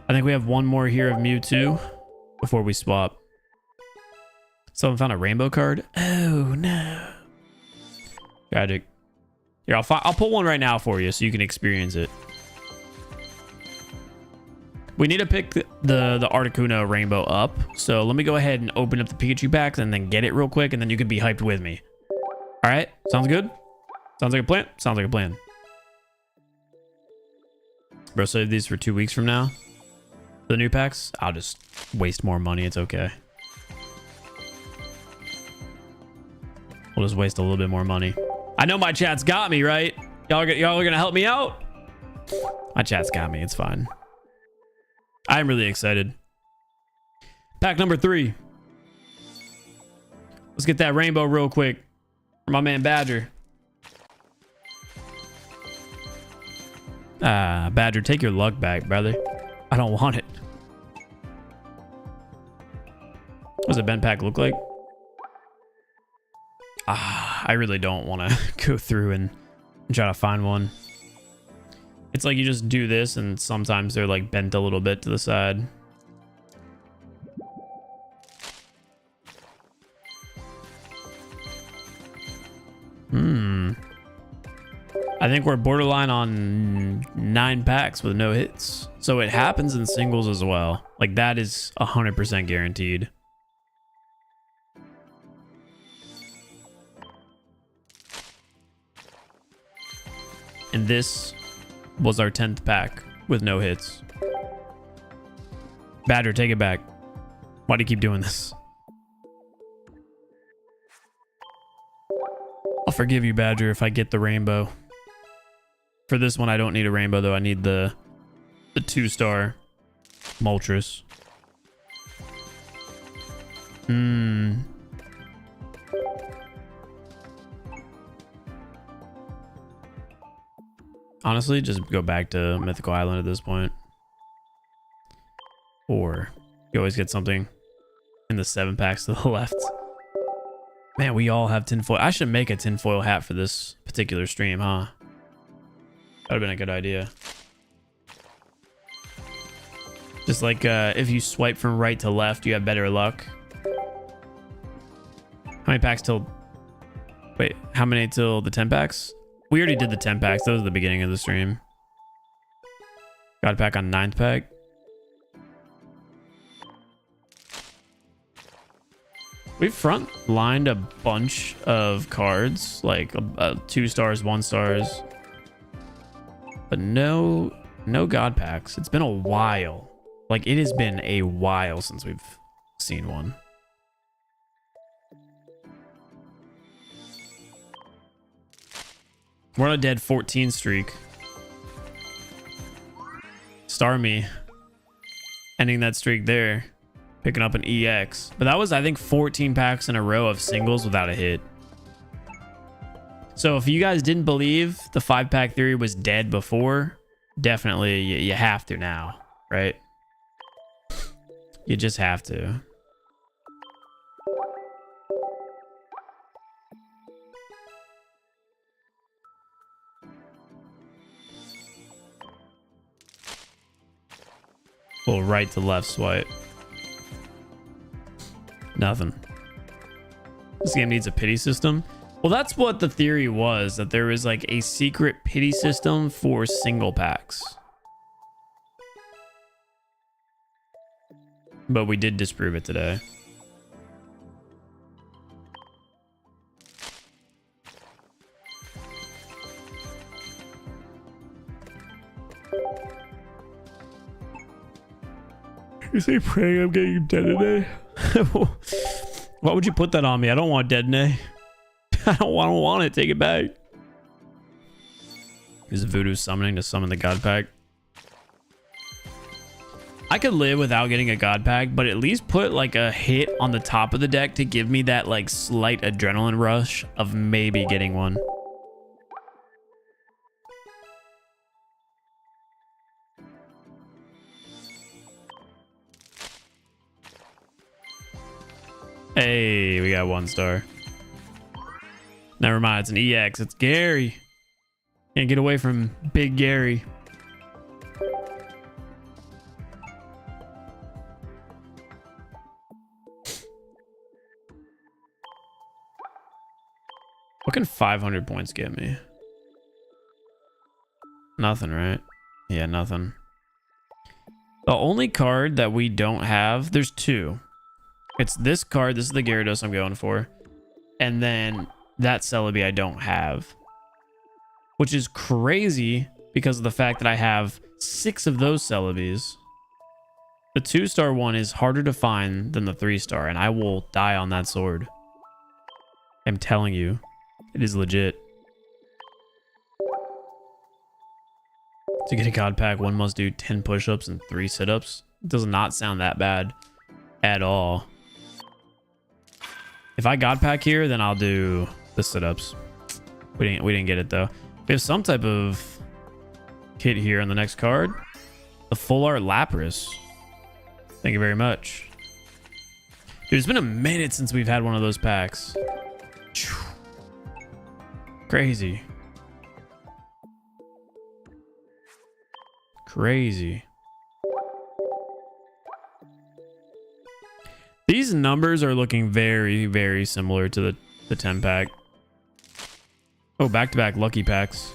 I think we have one more here of Mewtwo before we swap. Someone found a rainbow card. Oh, no. Tragic. Here, I'll pull one right now for you so you can experience it. We need to pick the Articuno rainbow up. So let me go ahead and open up the Pikachu packs and then get it real quick, and then you can be hyped with me. All right? Sounds good? Sounds like a plan? Sounds like a plan. Bro, save these for 2 weeks from now. The new packs? I'll just waste more money. It's okay. We'll just waste a little bit more money. I know my chat's got me, right? Y'all are gonna help me out? My chat's got me. It's fine. I'm really excited. Pack number 3. Let's get that rainbow real quick for my man Badger. Ah, Badger, take your luck back, brother. I don't want it. What does a bent pack look like? Ah, I really don't want to go through and try to find one. It's like you just do this and sometimes they're like bent a little bit to the side. I think we're borderline on 9 packs with no hits. So it happens in singles as well. Like that is 100% guaranteed. And this was our 10th pack with no hits. Badger, take it back. Why do you keep doing this? I'll forgive you, Badger, if I get the rainbow. For this one, I don't need a rainbow, though. I need the 2-star Moltres. Honestly, just go back to Mythical Island at this point. Or you always get something in the 7 packs to the left. Man, we all have tinfoil. I should make a tinfoil hat for this particular stream, huh? That would have been a good idea. Just like if you swipe from right to left, you have better luck. How many packs till... Wait, how many till the 10 packs? We already did the 10 packs. That was the beginning of the stream. Got a pack on 9th pack. We've front lined a bunch of cards, like 2 stars, 1 stars. But no God packs. It's been a while. Like, it has been a while since we've seen one. We're on a dead 14 streak. Starmie ending that streak there. Picking up an EX. But that was, I think, 14 packs in a row of singles without a hit. So if you guys didn't believe the 5-pack theory was dead before, definitely you have to now, right? You just have to. Little right to left swipe. Nothing. This game needs a pity system. Well, that's what the theory was, that there was like a secret pity system for single packs. But we did disprove it today. Is he praying I'm getting dead today? Why would you put that on me? I don't want dead nay. I don't want it. Take it back. Is Voodoo summoning to summon the God pack? I could live without getting a God pack, but at least put like a hit on the top of the deck to give me that like slight adrenaline rush of maybe getting one. Hey, we got 1 star. Never mind, it's an EX. It's Gary. Can't get away from Big Gary. What can 500 points get me? Nothing, right? Yeah, nothing. The only card that we don't have, there's 2. It's this card. This is the Gyarados I'm going for. And then that Celebi I don't have. Which is crazy because of the fact that I have 6 of those Celebis. The 2-star one is harder to find than the 3-star, and I will die on that sword. I'm telling you, it is legit. To get a God pack, one must do 10 push-ups and 3 sit-ups. It does not sound that bad at all. If I God pack here, then I'll do the sit-ups. We didn't get it though. We have some type of kit here on the next card. The full art Lapras. Thank you very much. Dude, it's been a minute since we've had one of those packs. Crazy. Crazy. These numbers are looking very, very similar to the 10 pack. Oh, back-to-back lucky packs.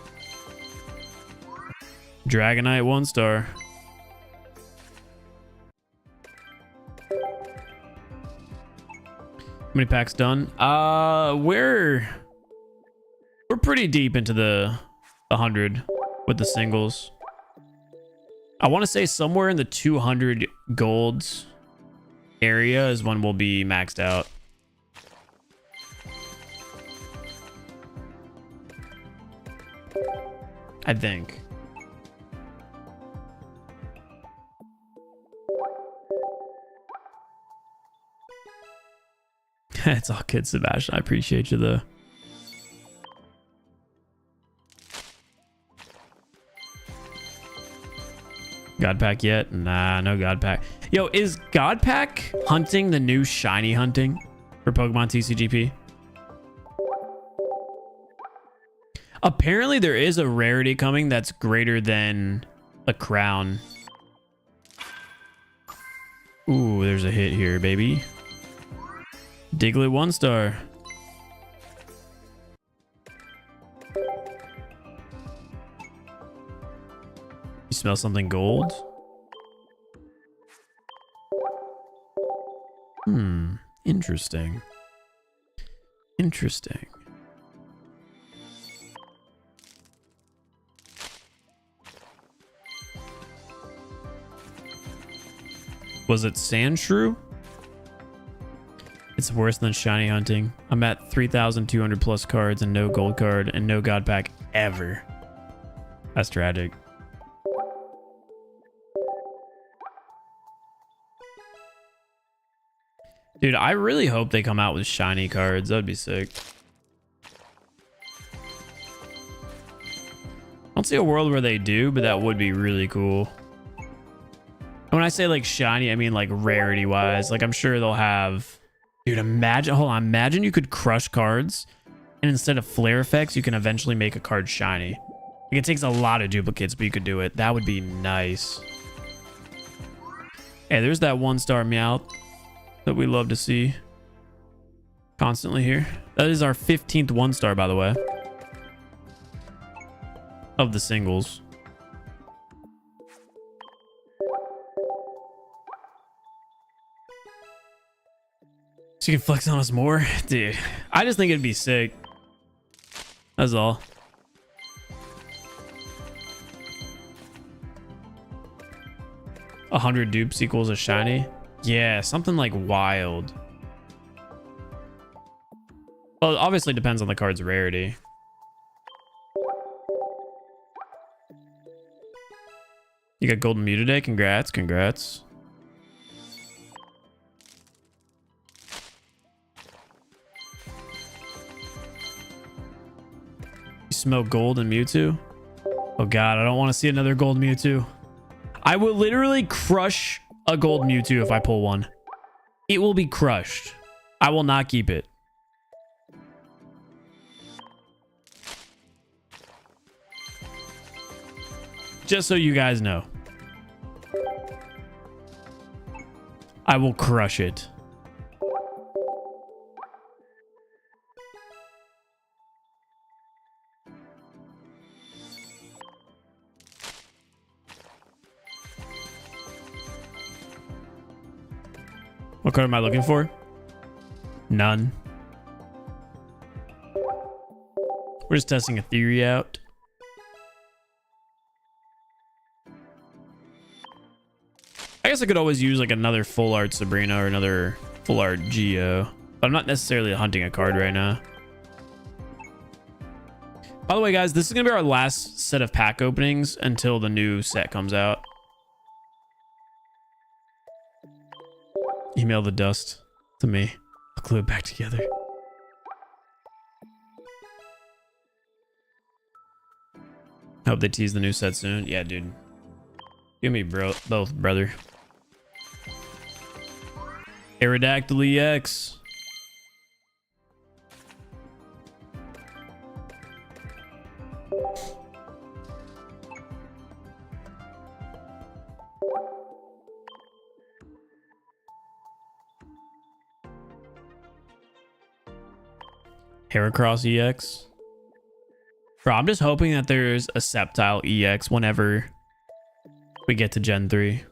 Dragonite 1-star. How many packs done? We're pretty deep into the 100 with the singles. I want to say somewhere in the 200 golds area is when we'll be maxed out. I think. It's all good, Sebastian. I appreciate you though. God pack yet? Nah, no God pack. Yo, is God pack hunting the new shiny hunting for Pokemon TCGP? Apparently there is a rarity coming that's greater than a crown. Ooh, there's a hit here, baby. Diglett 1-star. You smell something gold? Interesting. Interesting. Was it Sandshrew? It's worse than shiny hunting. I'm at 3,200 plus cards and no gold card and no God pack ever. That's tragic. Dude, I really hope they come out with shiny cards. That'd be sick. I don't see a world where they do, but that would be really cool. And when I say like shiny, I mean like rarity wise. Like I'm sure they'll have... Dude, imagine... Hold on. Imagine you could crush cards and instead of flare effects, you can eventually make a card shiny. Like, it takes a lot of duplicates, but you could do it. That would be nice. Hey, there's that 1-star Meowth that we love to see constantly here. That is our 15th 1-star, by the way, of the singles. So you can flex on us more? Dude, I just think it'd be sick. That's all. A 100 dupes equals a shiny? Yeah, something like wild. Well, it obviously depends on the card's rarity. You got Golden Mew today? Congrats, congrats. You smell gold and Mewtwo? Oh god, I don't want to see another gold Mewtwo. I will literally crush a gold Mewtwo if I pull one. It will be crushed. I will not keep it. Just so you guys know. I will crush it. What card am I looking for? None. We're just testing a theory out. I guess I could always use like another full art Sabrina or another full art Geo, but I'm not necessarily hunting a card right now. By the way, guys, this is gonna be our last set of pack openings until the new set comes out. Email the dust to me. I'll glue it back together. Hope they tease the new set soon. Yeah, dude. Give me both, brother. Aerodactyl EX. Heracross EX. Bro, I'm just hoping that there's a Sceptile EX whenever we get to Gen 3.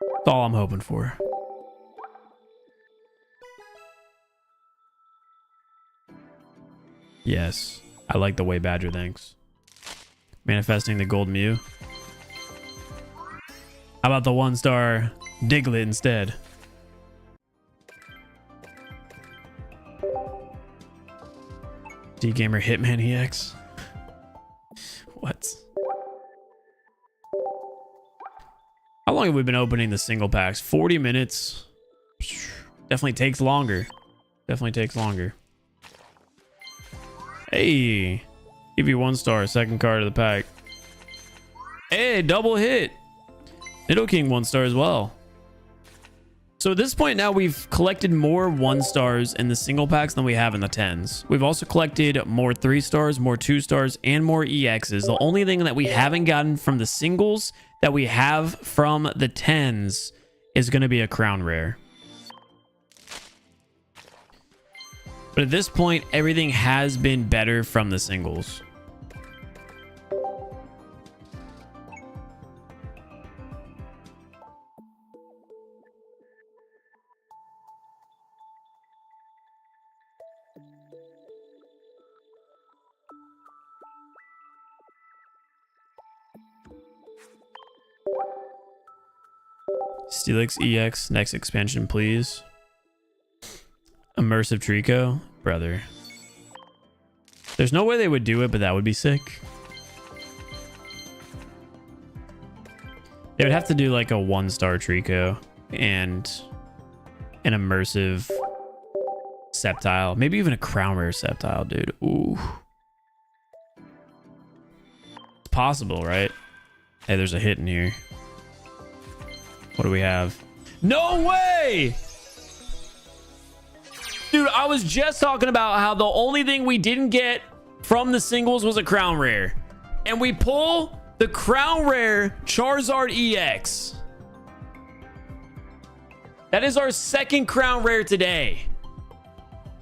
That's all I'm hoping for. Yes. I like the way Badger thinks. Manifesting the Gold Mew. How about the 1-star Diglett instead? D-Gamer Hitman EX. What? How long have we been opening the single packs? 40 minutes. Definitely takes longer. Definitely takes longer. Hey. Give you 1-star. Second card of the pack. Hey, double hit. Nidoking 1-star as well. So at this point now, we've collected more 1-stars in the single packs than we have in the 10s. We've also collected more 3-stars, more 2-stars, and more EXs. The only thing that we haven't gotten from the singles that we have from the 10s is going to be a crown rare. But at this point, everything has been better from the singles. Steelix EX, next expansion, please. Immersive Trico, brother. There's no way they would do it, but that would be sick. They would have to do like a 1-star Trico and an immersive Sceptile. Maybe even a crown rare Sceptile, dude. Ooh. It's possible, right? Hey, there's a hit in here. What do we have? No way! Dude, I was just talking about how the only thing we didn't get from the singles was a crown rare. And we pull the crown rare Charizard EX. That is our second crown rare today.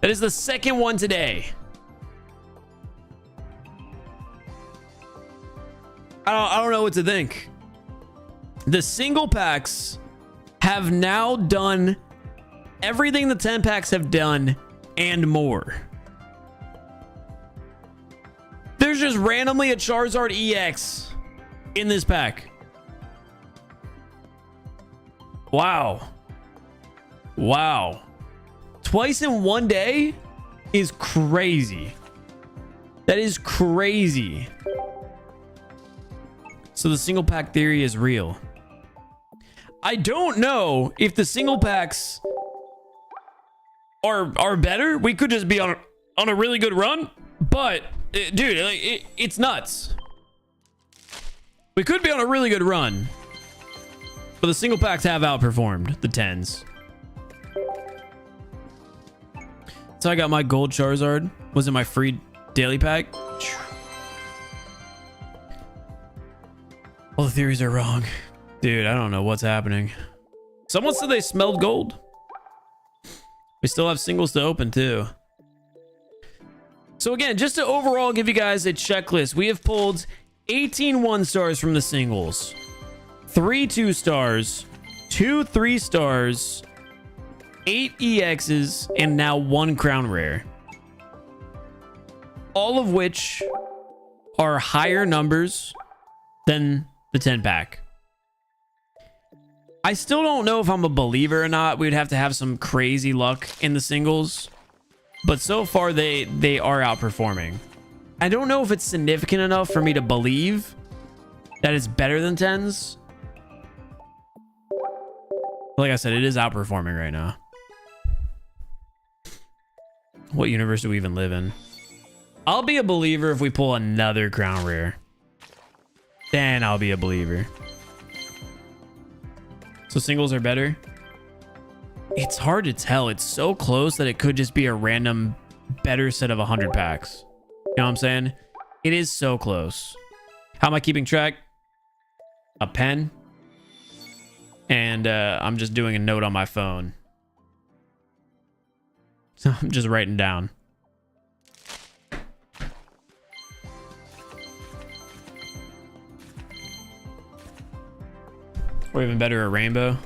That is the second one today. I don't know what to think. The single packs have now done everything the 10 packs have done and more. There's just randomly a Charizard EX in this pack. Wow. Wow. Twice in one day is crazy. That is crazy. So the single pack theory is real. I don't know if the single packs are better. We could just be on a really good run, but dude, it's nuts. We could be on a really good run, but the single packs have outperformed the 10s. So I got my gold Charizard. Was in my free daily pack. All the theories are wrong. Dude, I don't know what's happening. Someone said they smelled gold. We still have singles to open too. So again, just to overall give you guys a checklist, we have pulled 18 1-stars from the singles, 3 2-stars, 2 3-stars, 8 EXs, and now 1 crown rare. All of which are higher numbers than the 10 pack. I still don't know if I'm a believer or not. We'd have to have some crazy luck in the singles, but so far they are outperforming. I don't know if it's significant enough for me to believe that it's better than 10s, Like I said, it is outperforming right now. What universe do we even live in? I'll be a believer if we pull another crown rare. Then I'll be a believer. So singles are better? It's hard to tell. It's so close that it could just be a random better set of 100 packs. You know what I'm saying? It is so close. How am I keeping track? A pen. And I'm just doing a note on my phone. So I'm just writing down. Or even better, a rainbow.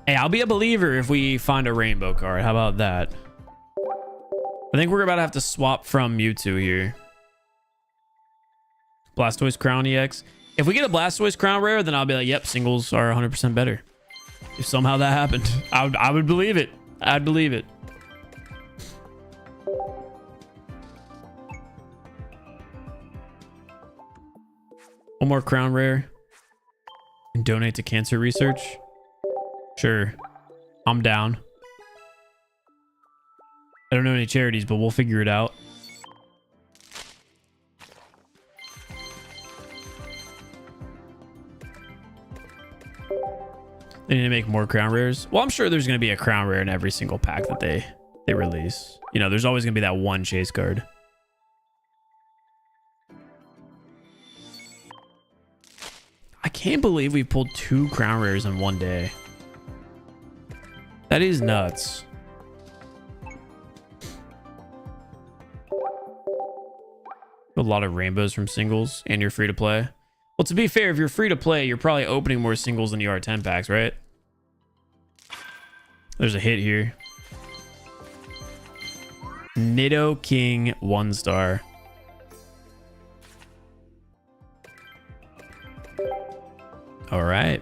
Hey, I'll be a believer if we find a rainbow card. How about that? I think we're about to have to swap from Mewtwo here. Blastoise Crown EX. If we get a Blastoise Crown rare, then I'll be like, yep, singles are 100% better. If somehow that happened, I would believe it. I'd believe it. One more crown rare. And donate to cancer research. Sure. I'm down. I don't know any charities, but we'll figure it out. They need to make more crown rares. Well, I'm sure there's going to be a crown rare in every single pack that they release. You know, there's always going to be that one chase card. I can't believe we pulled 2 crown rares in one day. That is nuts. A lot of rainbows from singles, and you're free to play. Well, to be fair, if you're free to play, you're probably opening more singles than you are 10 packs, right? There's a hit here. Nidoking 1-star. All right.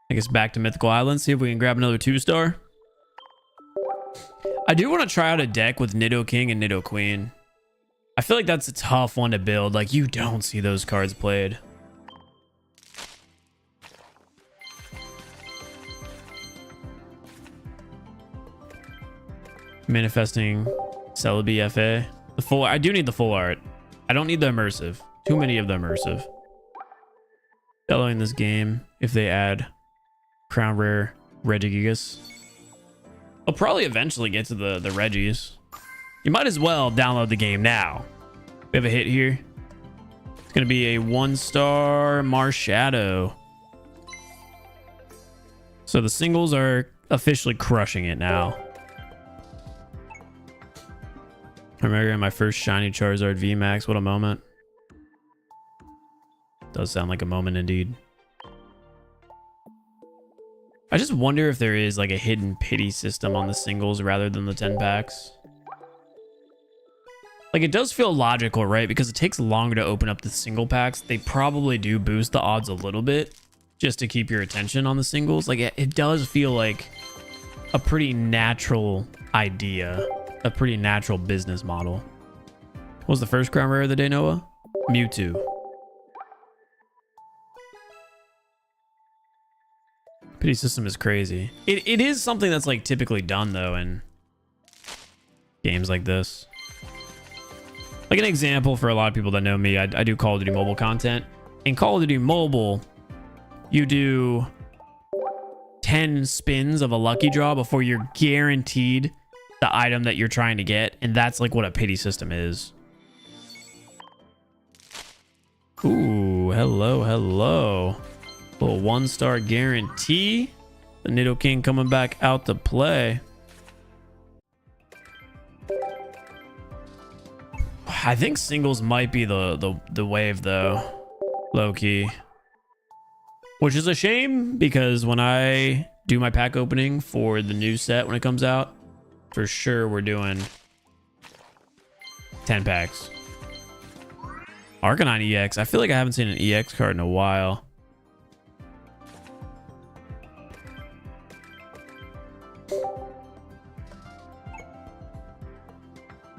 I guess back to Mythical Island, see if we can grab another 2-star. I do want to try out a deck with Nidoking and Nidoqueen. I feel like that's a tough one to build. Like, you don't see those cards played. Manifesting Celebi FA. The full, I do need the full art. I don't need the immersive. Too many of the immersive. Following this game, if they add Crown Rare Regigigas. I'll probably eventually get to the Reggies. You might as well download the game now. We have a hit here. It's going to be a 1-star Marshadow. So the singles are officially crushing it now. I remember my first shiny Charizard VMAX. What a moment. Does sound like a moment indeed. I just wonder if there is like a hidden pity system on the singles rather than the 10 packs. Like, it does feel logical, right? Because it takes longer to open up the single packs. They probably do boost the odds a little bit just to keep your attention on the singles. Like, it does feel like a pretty natural idea, a pretty natural business model. What was the first crown rare of the day, Noah? Mewtwo. Pity system is crazy. It is something that's like typically done though in games like this. Like an example for a lot of people that know me, I do Call of Duty Mobile content. In Call of Duty Mobile, you do 10 spins of a lucky draw before you're guaranteed the item that you're trying to get, and that's like what a pity system is. Ooh, hello, hello. Little 1-star guarantee. The Nidoking coming back out to play. I think singles might be the wave though, low key. Which is a shame because when I do my pack opening for the new set when it comes out, for sure we're doing 10 packs. Arcanine EX. I feel like I haven't seen an EX card in a while.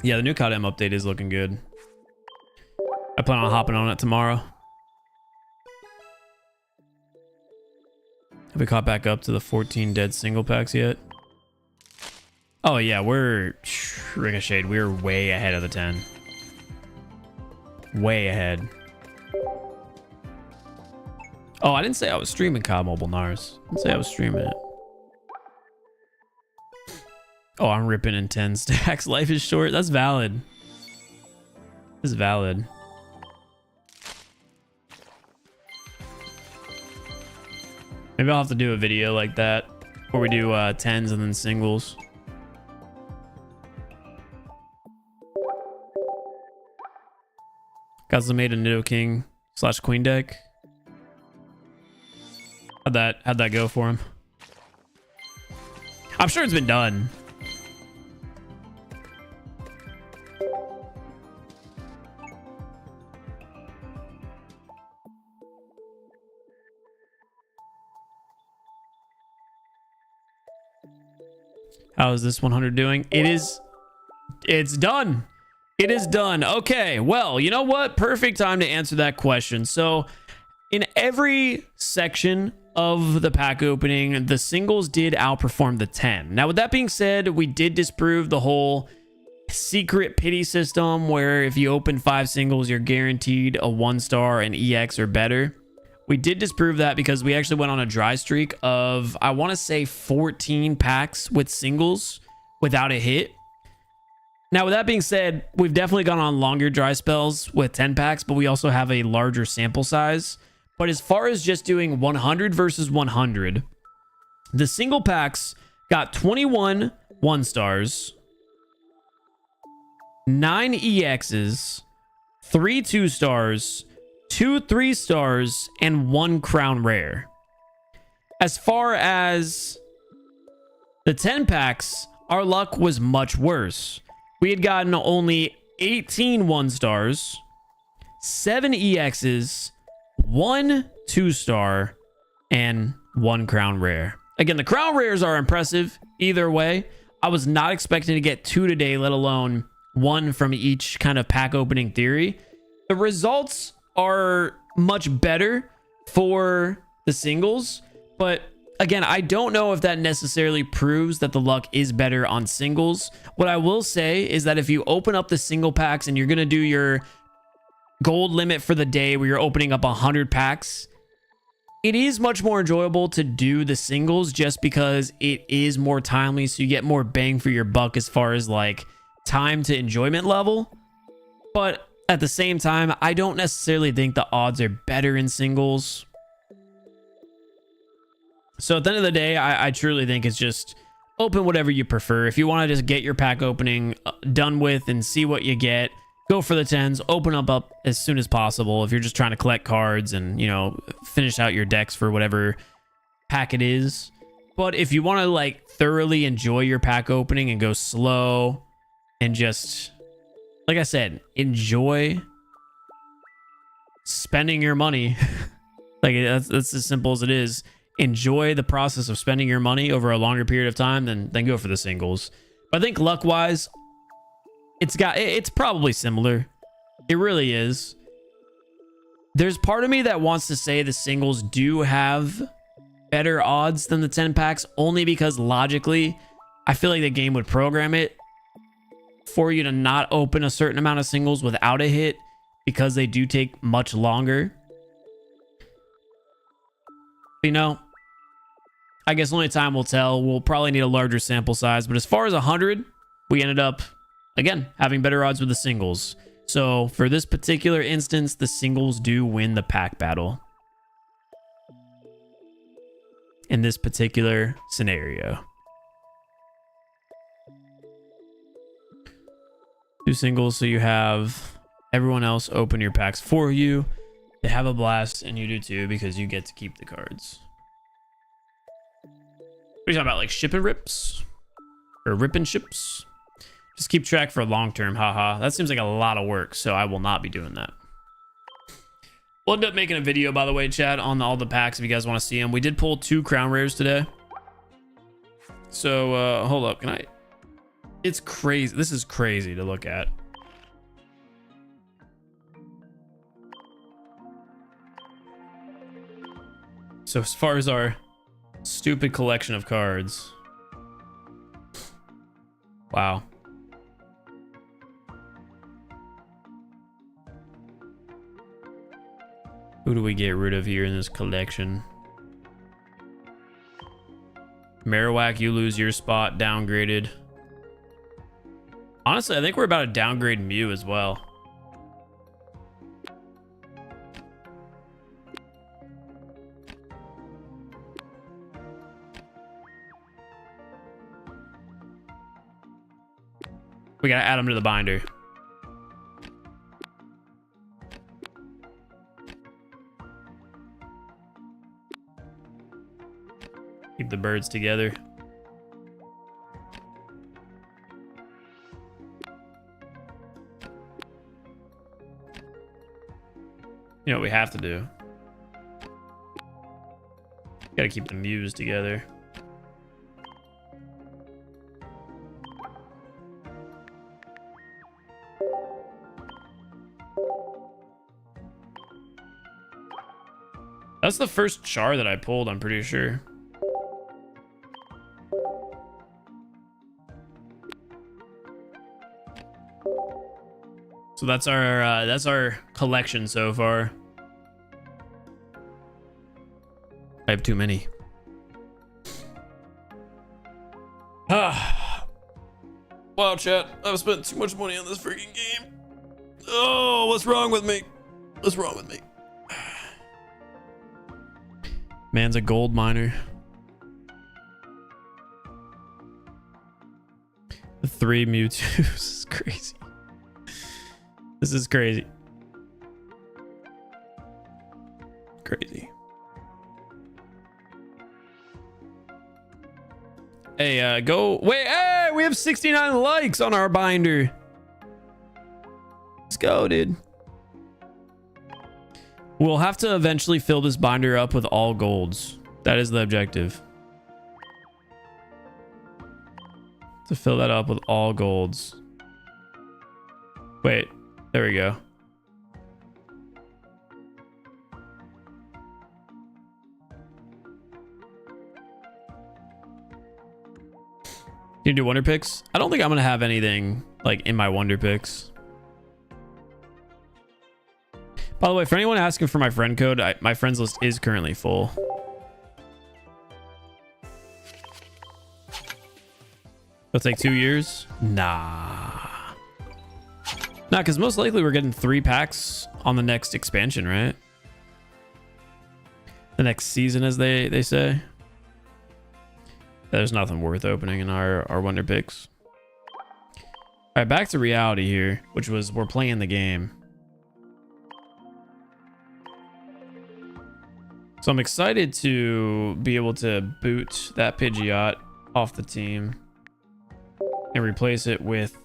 Yeah, the new KDM update is looking good. I plan on hopping on it tomorrow. Have we caught back up to the 14 dead single packs yet? Oh yeah, we're ricocheted. We're way ahead of the 10. Way ahead. Oh, I didn't say I was streaming COD Mobile, Nars. I didn't say I was streaming it. Oh, I'm ripping in 10 stacks. Life is short. That's valid. That's valid. Maybe I'll have to do a video like that where we do 10s and then singles. Guys, I made a Nidoking / Queen deck. How'd that go for him? I'm sure it's been done. How is this 100 doing? It's done. It is done. Okay, well, you know what? Perfect time to answer that question. So in every section of the pack opening, the singles did outperform the 10. Now, with that being said, we did disprove the whole secret pity system where if you open 5 singles, you're guaranteed a 1-star, an EX or better. We did disprove that because we actually went on a dry streak of, I want to say 14 packs with singles without a hit. Now, with that being said, we've definitely gone on longer dry spells with 10 packs, but we also have a larger sample size. But as far as just doing 100 versus 100, the single packs got 21 1-stars, 9 EXs, 3 2-stars, 2 3-stars, and 1 crown rare. As far as the 10 packs, our luck was much worse. We had gotten only 18 1-stars, 7 EXs, 1 2-star, and 1 crown rare. Again, the crown rares are impressive either way. I was not expecting to get 2 today, let alone 1 from each kind of pack opening theory. The results are much better for the singles, but again, I don't know if that necessarily proves that the luck is better on singles. What I will say is that if you open up the single packs and you're going to do your gold limit for the day where you're opening up 100 packs, it is much more enjoyable to do the singles just because it is more timely, so you get more bang for your buck as far as like time to enjoyment level. But at the same time, I don't necessarily think the odds are better in singles. So at the end of the day, I truly think it's just open whatever you prefer. If you want to just get your pack opening done with and see what you get, go for the 10s, open up as soon as possible. If you're just trying to collect cards and, you know, finish out your decks for whatever pack it is. But if you want to like thoroughly enjoy your pack opening and go slow and just, like I said, enjoy spending your money. Like that's as simple as it is. Enjoy the process of spending your money over a longer period of time, then go for the singles. But I think luck wise, it's probably similar. It really is. There's part of me that wants to say the singles do have better odds than the 10 packs, only because logically, I feel like the game would program it for you to not open a certain amount of singles without a hit because they do take much longer. You know, I guess only time will tell. We'll probably need a larger sample size, but as far as 100, we ended up, again, having better odds with the singles. So for this particular instance, the singles do win the pack battle in this particular scenario. 2 singles, so you have everyone else open your packs for you. They have a blast, and you do too, because you get to keep the cards. What are you talking about, like ship and rips? Or rip and ships? Just keep track for long term, haha. That seems like a lot of work, so I will not be doing that. We'll end up making a video, by the way, chat, on all the packs if you guys want to see them. We did pull 2 crown rares today. So, hold up, can I? It's crazy. This is crazy to look at. So as far as our stupid collection of cards, wow. Who do we get rid of here in this collection? Marowak, you lose your spot, downgraded. Honestly, I think we're about to downgrade Mew as well. We gotta add him to the binder. Keep the birds together. You know what we have to do? Gotta keep the Mews together. That's the first char that I pulled, I'm pretty sure. So that's our collection so far. I have too many. Wow, chat. I've spent too much money on this freaking game. Oh, what's wrong with me? What's wrong with me? Man's a gold miner. The 3 Mewtwo's is crazy. This is crazy. Crazy. Hey, go. Wait, hey, we have 69 likes on our binder. Let's go, dude. We'll have to eventually fill this binder up with all golds. That is the objective. To fill that up with all golds. Wait, there we go. You do wonder picks? I don't think I'm gonna have anything like in my wonder picks. By the way, for anyone asking for my friend code, my friends list is currently full. It'll take 2 years? Nah, because most likely we're getting 3 packs on the next expansion, right? The next season, as they say. There's nothing worth opening in our wonder picks. All right, back to reality here, which was we're playing the game. So I'm excited to be able to boot that Pidgeot off the team and replace it with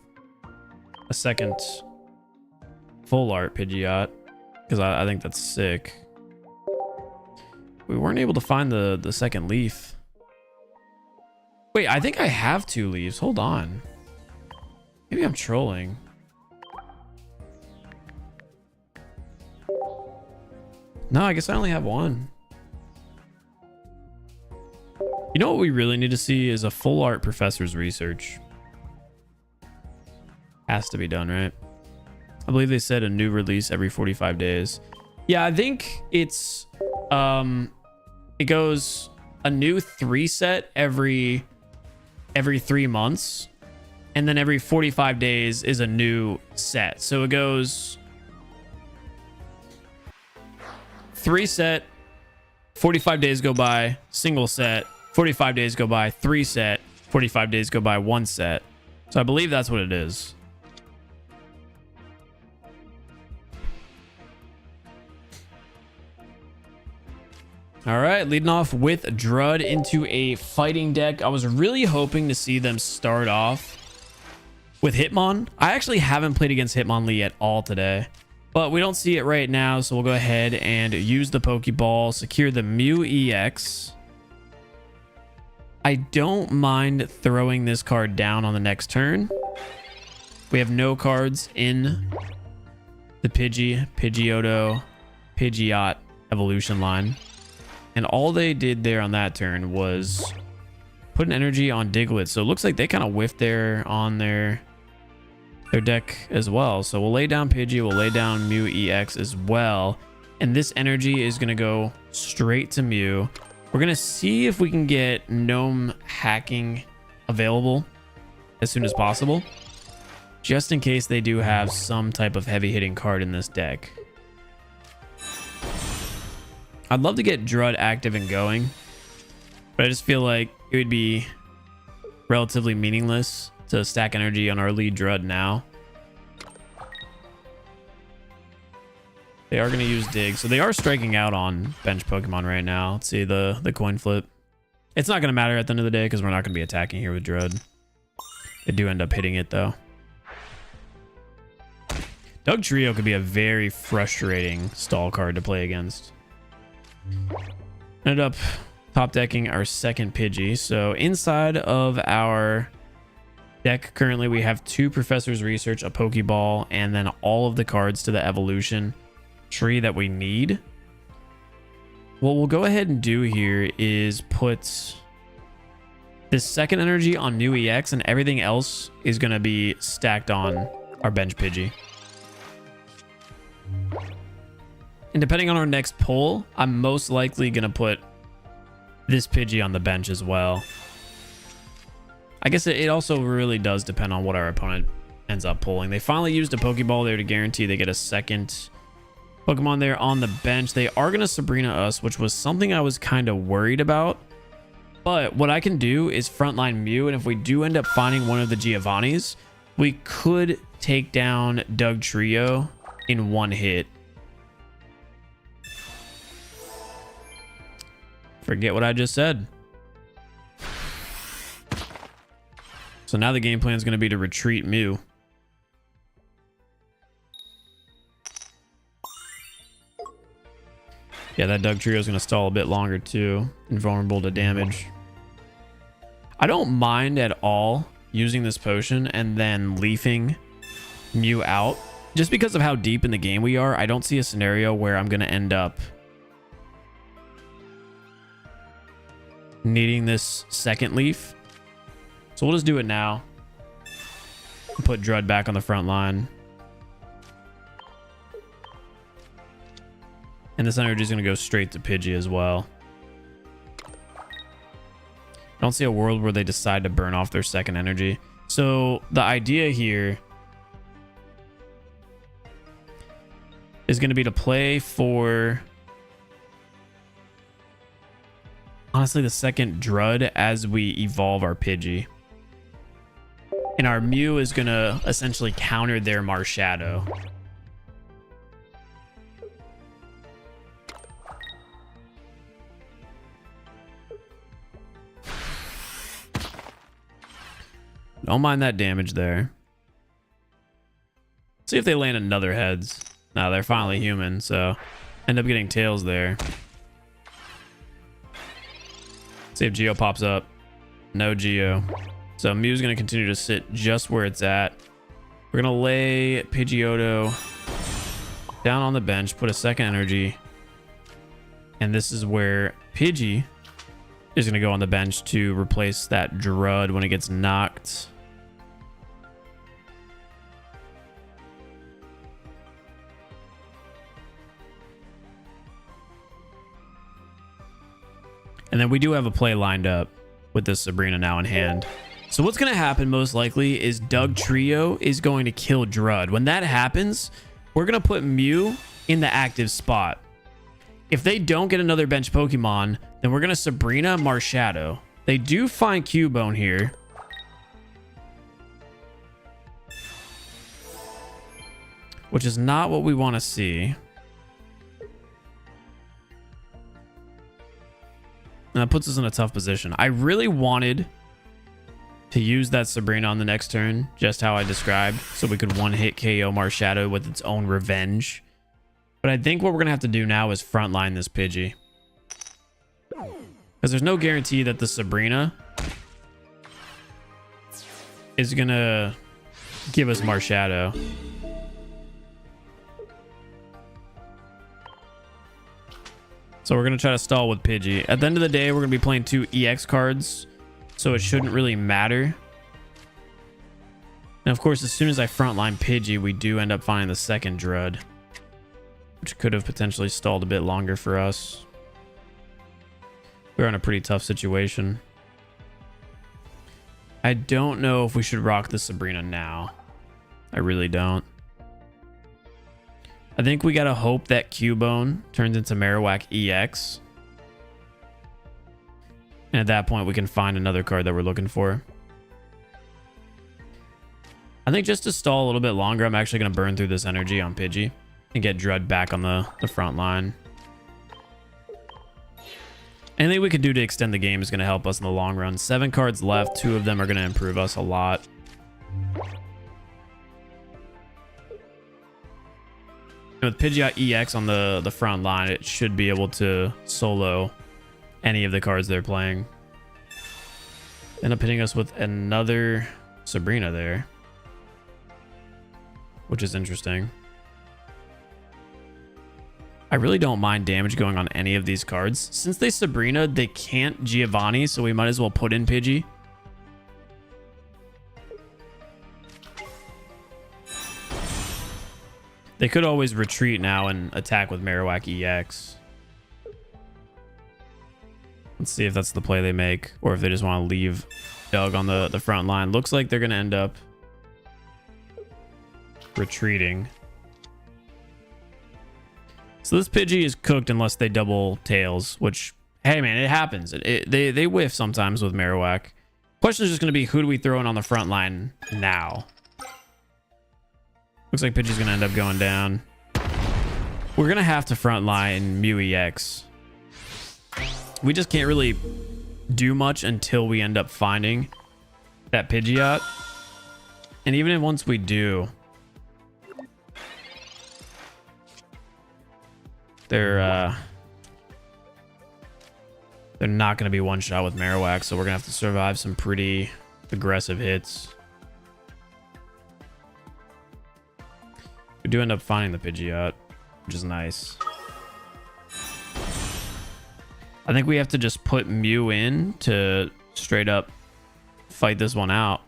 a second full art Pidgeot, because I think that's sick. We weren't able to find the second leaf. Wait, I think I have 2 leaves. Hold on. Maybe I'm trolling. No, I guess I only have 1. You know what we really need to see is a full art Professor's Research. Has to be done, right? I believe they said a new release every 45 days. Yeah, I think it's it goes a new 3 set every 3 months, and then every 45 days is a new set. So it goes 3 set, 45 days go by, single set, 45 days go by, 3 set, 45 days go by, 1 set. So I believe that's what it is. All right, leading off with Drud into a fighting deck. I was really hoping to see them start off with Hitmon. I actually haven't played against Hitmonlee at all today, but we don't see it right now, so we'll go ahead and use the Pokeball, secure the Mew EX. I don't mind throwing this card down on the next turn. We have no cards in the Pidgeotto, Pidgeot evolution line. And all they did there on that turn was put an energy on Diglett. So it looks like they kind of whiffed there on their deck as well. So we'll lay down Pidgey. We'll lay down Mew EX as well. And this energy is going to go straight to Mew. We're going to see if we can get Gnome hacking available as soon as possible, just in case they do have some type of heavy hitting card in this deck. I'd love to get Drud active and going, but I just feel like it would be relatively meaningless to stack energy on our lead Drud now. They are going to use Dig, so they are striking out on bench Pokemon right now. Let's see the coin flip. It's not going to matter at the end of the day because we're not going to be attacking here with Drud. They do end up hitting it though. Dugtrio could be a very frustrating stall card to play against. Ended up top decking our second Pidgey. So inside of our deck currently we have 2 Professor's Research, a Pokeball, and then all of the cards to the evolution tree that we need. What we'll go ahead and do here is put this second energy on New EX, and everything else is going to be stacked on our bench Pidgey. And depending on our next pull, I'm most likely going to put this Pidgey on the bench as well. I guess it also really does depend on what our opponent ends up pulling. They finally used a Pokeball there to guarantee they get a second Pokemon there on the bench. They are going to Sabrina us, which was something I was kind of worried about. But what I can do is frontline Mew, and if we do end up finding one of the Giovannis, we could take down Dugtrio in one hit. Forget what I just said. So now the game plan is going to be to retreat Mew. Yeah, that Dugtrio is going to stall a bit longer too. Invulnerable to damage. I don't mind at all using this potion and then leafing Mew out. Just because of how deep in the game we are, I don't see a scenario where I'm going to end up needing this second leaf. So we'll just do it now. Put Drud back on the front line. And this energy is going to go straight to Pidgey as well. I don't see a world where they decide to burn off their second energy. So the idea here is going to be to play for, honestly, the second Drud as we evolve our Pidgey. And our Mew is going to essentially counter their Marshadow. Don't mind that damage there. See if they land another heads. No, they're finally human, so end up getting tails there. See if Geo pops up. No Geo. So Mew's going to continue to sit just where it's at. We're going to lay Pidgeotto down on the bench, put a second energy. And this is where Pidgey is going to go on the bench to replace that Drud when it gets knocked. And then we do have a play lined up with this Sabrina now in hand. So what's going to happen most likely is Dugtrio is going to kill Drud. When that happens, we're going to put Mew in the active spot. If they don't get another bench Pokemon, then we're going to Sabrina Marshadow. They do find Cubone here. Which is not what we want to see. And that puts us in a tough position. I really wanted to use that Sabrina on the next turn, just how I described, so we could one-hit KO Marshadow with its own revenge. But I think what we're going to have to do now is frontline this Pidgey. Because there's no guarantee that the Sabrina is going to give us Marshadow. So So we're going to try to stall with Pidgey. At the end of the day, we're going to be playing 2 EX cards, so it shouldn't really matter. And of course, as soon as I frontline Pidgey, we do end up finding the second Dread, which could have potentially stalled a bit longer for us. We're in a pretty tough situation. I don't know if we should rock the Sabrina now. I really don't. I think we gotta hope that Cubone turns into Marowak EX. And at that point, we can find another card that we're looking for. I think just to stall a little bit longer, I'm actually going to burn through this energy on Pidgey and get Dread back on the front line. Anything we could do to extend the game is going to help us in the long run. 7 cards left. 2 of them are going to improve us a lot. With Pidgeot EX on the front line, it should be able to solo any of the cards they're playing. End up hitting us with another Sabrina there, which is interesting. I really don't mind damage going on any of these cards. Since they Sabrina, they can't Giovanni, so we might as well put in Pidgey. They could always retreat now and attack with Marowak EX. Let's see if that's the play they make, or if they just want to leave Doug on the front line. Looks like they're going to end up retreating. So this Pidgey is cooked unless they double tails, which, hey man, it happens. They whiff sometimes with Marowak. Question is just going to be, who do we throw in on the front line now? Looks like Pidgey's going to end up going down. We're going to have to front line Mew EX. We just can't really do much until we end up finding that Pidgeot. And even once we do, they're not going to be one shot with Marowak, so we're going to have to survive some pretty aggressive hits. We do end up finding the Pidgeot, which is nice. I think we have to just put Mew in to straight up fight this one out.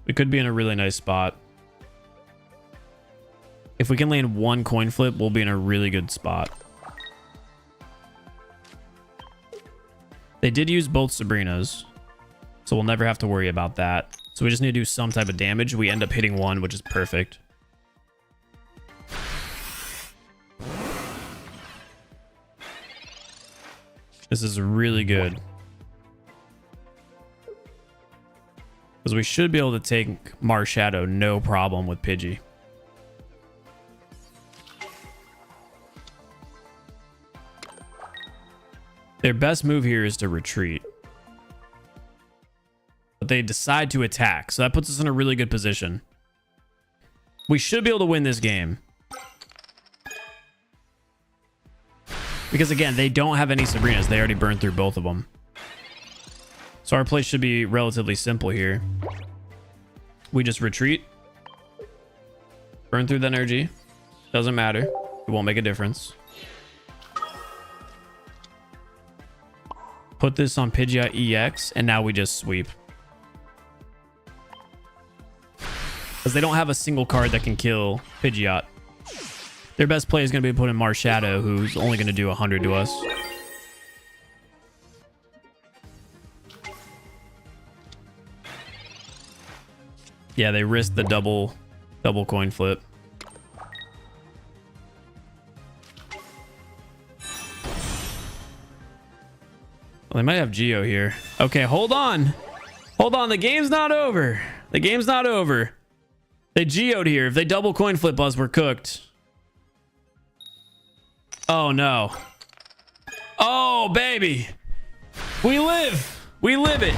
We could be in a really nice spot. If we can land 1 coin flip, we'll be in a really good spot. They did use both Sabrinas, so we'll never have to worry about that. So we just need to do some type of damage. We end up hitting 1, which is perfect. This is really good, because we should be able to take Marshadow no problem with Pidgey. Their best move here is to retreat, but they decide to attack, so that puts us in a really good position. We should be able to win this game, because again, they don't have any Sabrinas. They already burned through both of them. So our play should be relatively simple here. We just retreat. Burn through the energy. Doesn't matter. It won't make a difference. Put this on Pidgeot EX, and now we just sweep. Because they don't have a single card that can kill Pidgeot. Their best play is going to be put in Marshadow, who's only going to do 100 to us. Yeah, they risked the double coin flip. Well, they might have Geo here. Okay, hold on. Hold on, the game's not over. The game's not over. They Geo'd here. If they double coin flip us, we're cooked. Oh, no. Oh, baby. We live. We live it.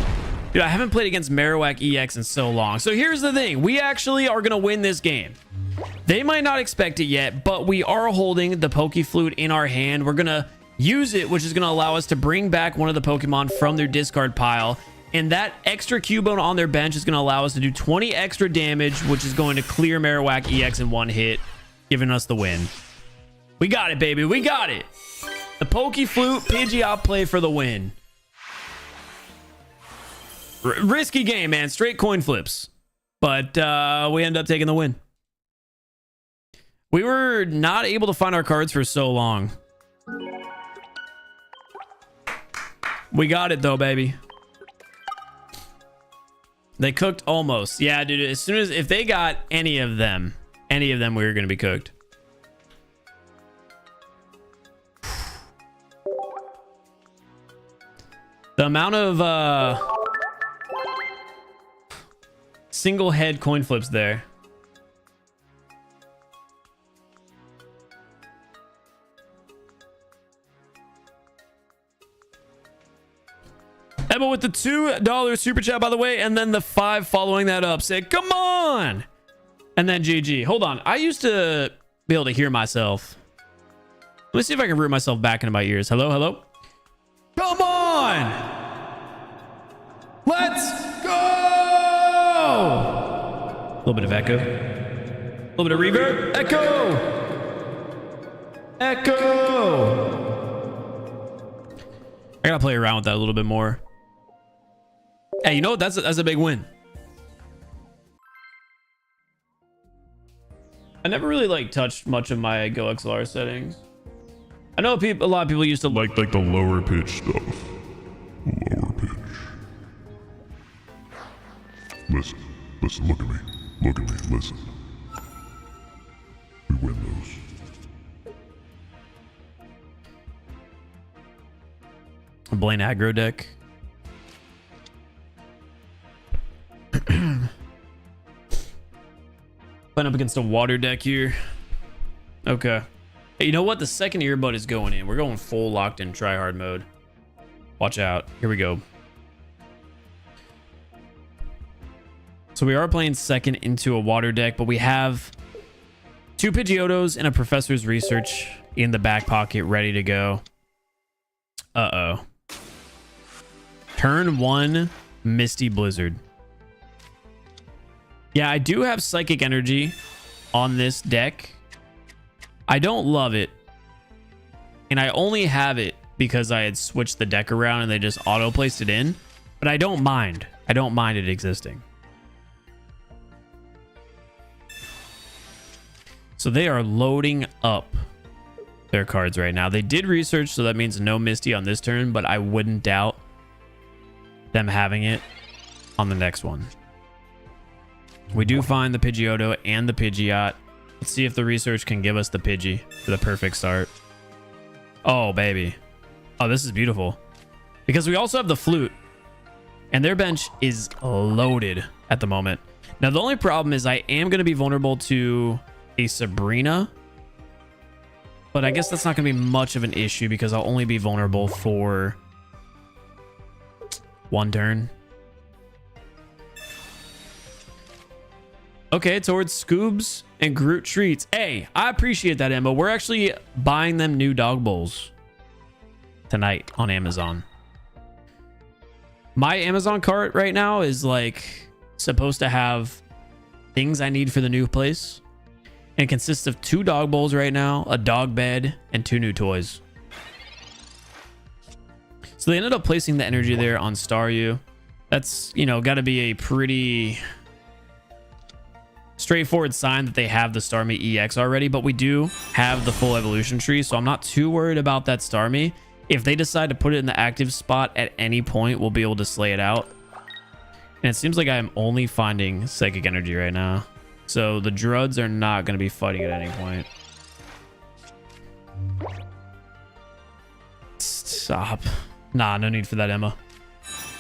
Dude, I haven't played against Marowak EX in so long. So here's the thing. We actually are going to win this game. They might not expect it yet, but we are holding the Pokeflute in our hand. We're going to use it, which is going to allow us to bring back one of the Pokemon from their discard pile And that extra Cubone on their bench is going to allow us to do 20 extra damage, which is going to clear Marowak EX in one hit, giving us the win. We got it, baby. We got it. The Pokey Flute Pidgeot play for the win. Risky game, man. Straight coin flips. But we end up taking the win. We were not able to find our cards for so long. We got it, though, baby. They cooked almost. Yeah, dude. As soon as... If they got any of them, we were going to be cooked. The amount of... single head coin flips there. Emma with the $2 super chat, by the way, and then the 5 following that up. Say, come on! And then GG. Hold on. I used to be able to hear myself. Let me see if I can root myself back into my ears. Hello, hello? Come on! Let's go! A little bit of echo. A little bit of reverb. Echo! Echo! I gotta play around with that a little bit more. Hey, you know what? That's a big win. I never really like touched much of my Go XLR settings. I know a lot of people used to like the lower pitch stuff. Lower pitch. Listen, look at me. Look at me, listen. We win those. Blaine aggro deck. Playing up against a water deck here. Okay. Hey, you know what? The second earbud is going in. We're going full locked in tryhard mode. Watch out. Here we go. So we are playing second into a water deck, but we have 2 Pidgeotos and a Professor's Research in the back pocket ready to go. Uh-oh. Turn 1, Misty Blizzard. Yeah, I do have Psychic Energy on this deck. I don't love it. And I only have it because I had switched the deck around and they just auto-placed it in. But I don't mind. I don't mind it existing. So they are loading up their cards right now. They did research, so that means no Misty on this turn, but I wouldn't doubt them having it on the next one. We do find the Pidgeotto and the Pidgeot. Let's see if the research can give us the Pidgey for the perfect start. Oh, baby. Oh, this is beautiful. Because we also have the Flute. And their bench is loaded at the moment. Now, the only problem is I am going to be vulnerable to a Sabrina. But I guess that's not going to be much of an issue because I'll only be vulnerable for 1 turn. Okay, towards Scoobs and Groot treats. Hey, I appreciate that, Emma. We're actually buying them new dog bowls tonight on Amazon. My Amazon cart right now is like supposed to have things I need for the new place. And it consists of 2 dog bowls right now, a dog bed, and 2 new toys. So they ended up placing the energy there on Staryu. That's, you know, got to be a pretty straightforward sign that they have the Starmie EX already, but we do have the full evolution tree, so I'm not too worried about that Starmie. If they decide to put it in the active spot at any point, we'll be able to slay it out. And it seems like I'm only finding Psychic Energy right now. So the Druds are not going to be fighting at any point. Stop. Nah, no need for that, Emma.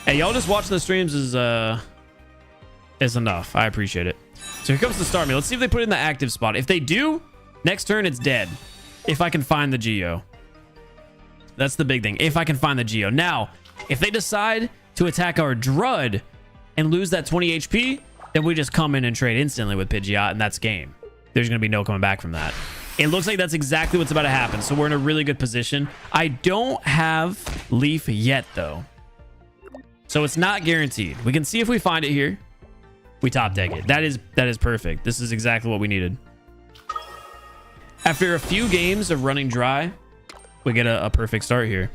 Hey, y'all just watching the streams is enough. I appreciate it. So here comes the Starmie. Let's see if they put it in the active spot. If they do, next turn it's dead. If I can find the Geo. That's the big thing. If I can find the Geo. Now, if they decide to attack our Drud and lose that 20 HP, then we just come in and trade instantly with Pidgeot, and that's game. There's going to be no coming back from that. It looks like that's exactly what's about to happen, so we're in a really good position. I don't have Leaf yet, though. So it's not guaranteed. We can see if we find it here. We top deck it. That is perfect. This is exactly what we needed. After a few games of running dry, we get a perfect start here.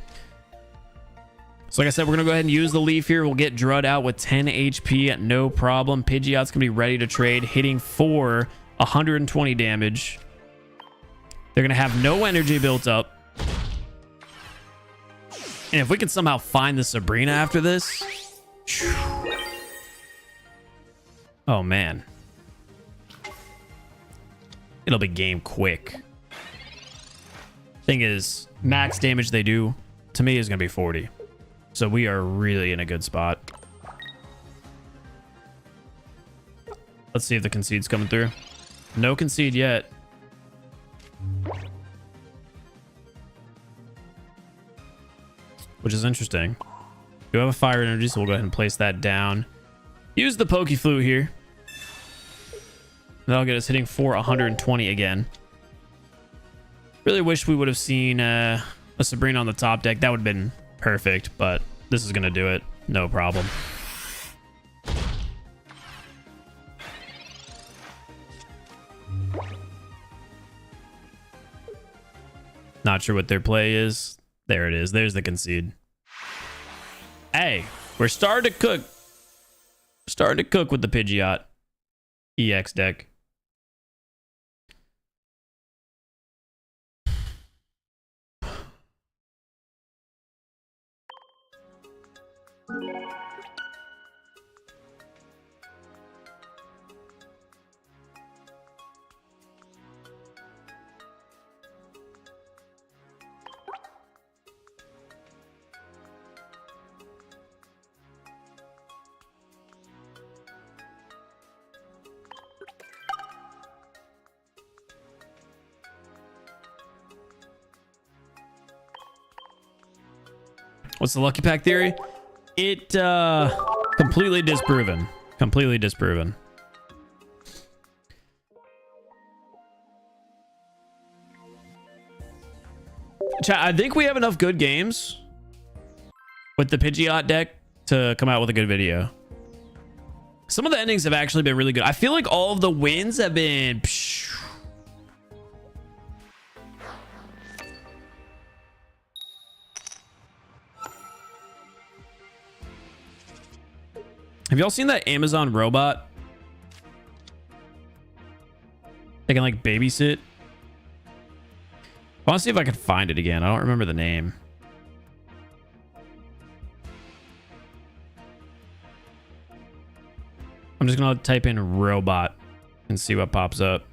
So like I said, we're going to go ahead and use the leaf here. We'll get Drud out with 10 HP at no problem. Pidgeot's going to be ready to trade, hitting for 120 damage. They're going to have no energy built up. And if we can somehow find the Sabrina after this... Oh, man. It'll be game quick. Thing is, max damage they do to me is going to be 40. So we are really in a good spot. Let's see if the concede's coming through. No concede yet. Which is interesting. We have a fire energy, so we'll go ahead and place that down. Use the Pokeflute here. That'll get us hitting for 120 again. Really wish we would have seen a Sabrina on the top deck. That would have been perfect, but this is going to do it. No problem. Not sure what their play is. There it is. There's the concede. Hey, we're starting to cook. Starting to cook with the Pidgeot EX deck. What's the lucky pack theory? It completely disproven. Completely disproven. Chat, I think we have enough good games with the Pidgeot deck to come out with a good video. Some of the endings have actually been really good. I feel like all of the wins have been... Have y'all seen that Amazon robot? They can like babysit. I want to see if I can find it again. I don't remember the name. I'm just gonna type in robot and see what pops up.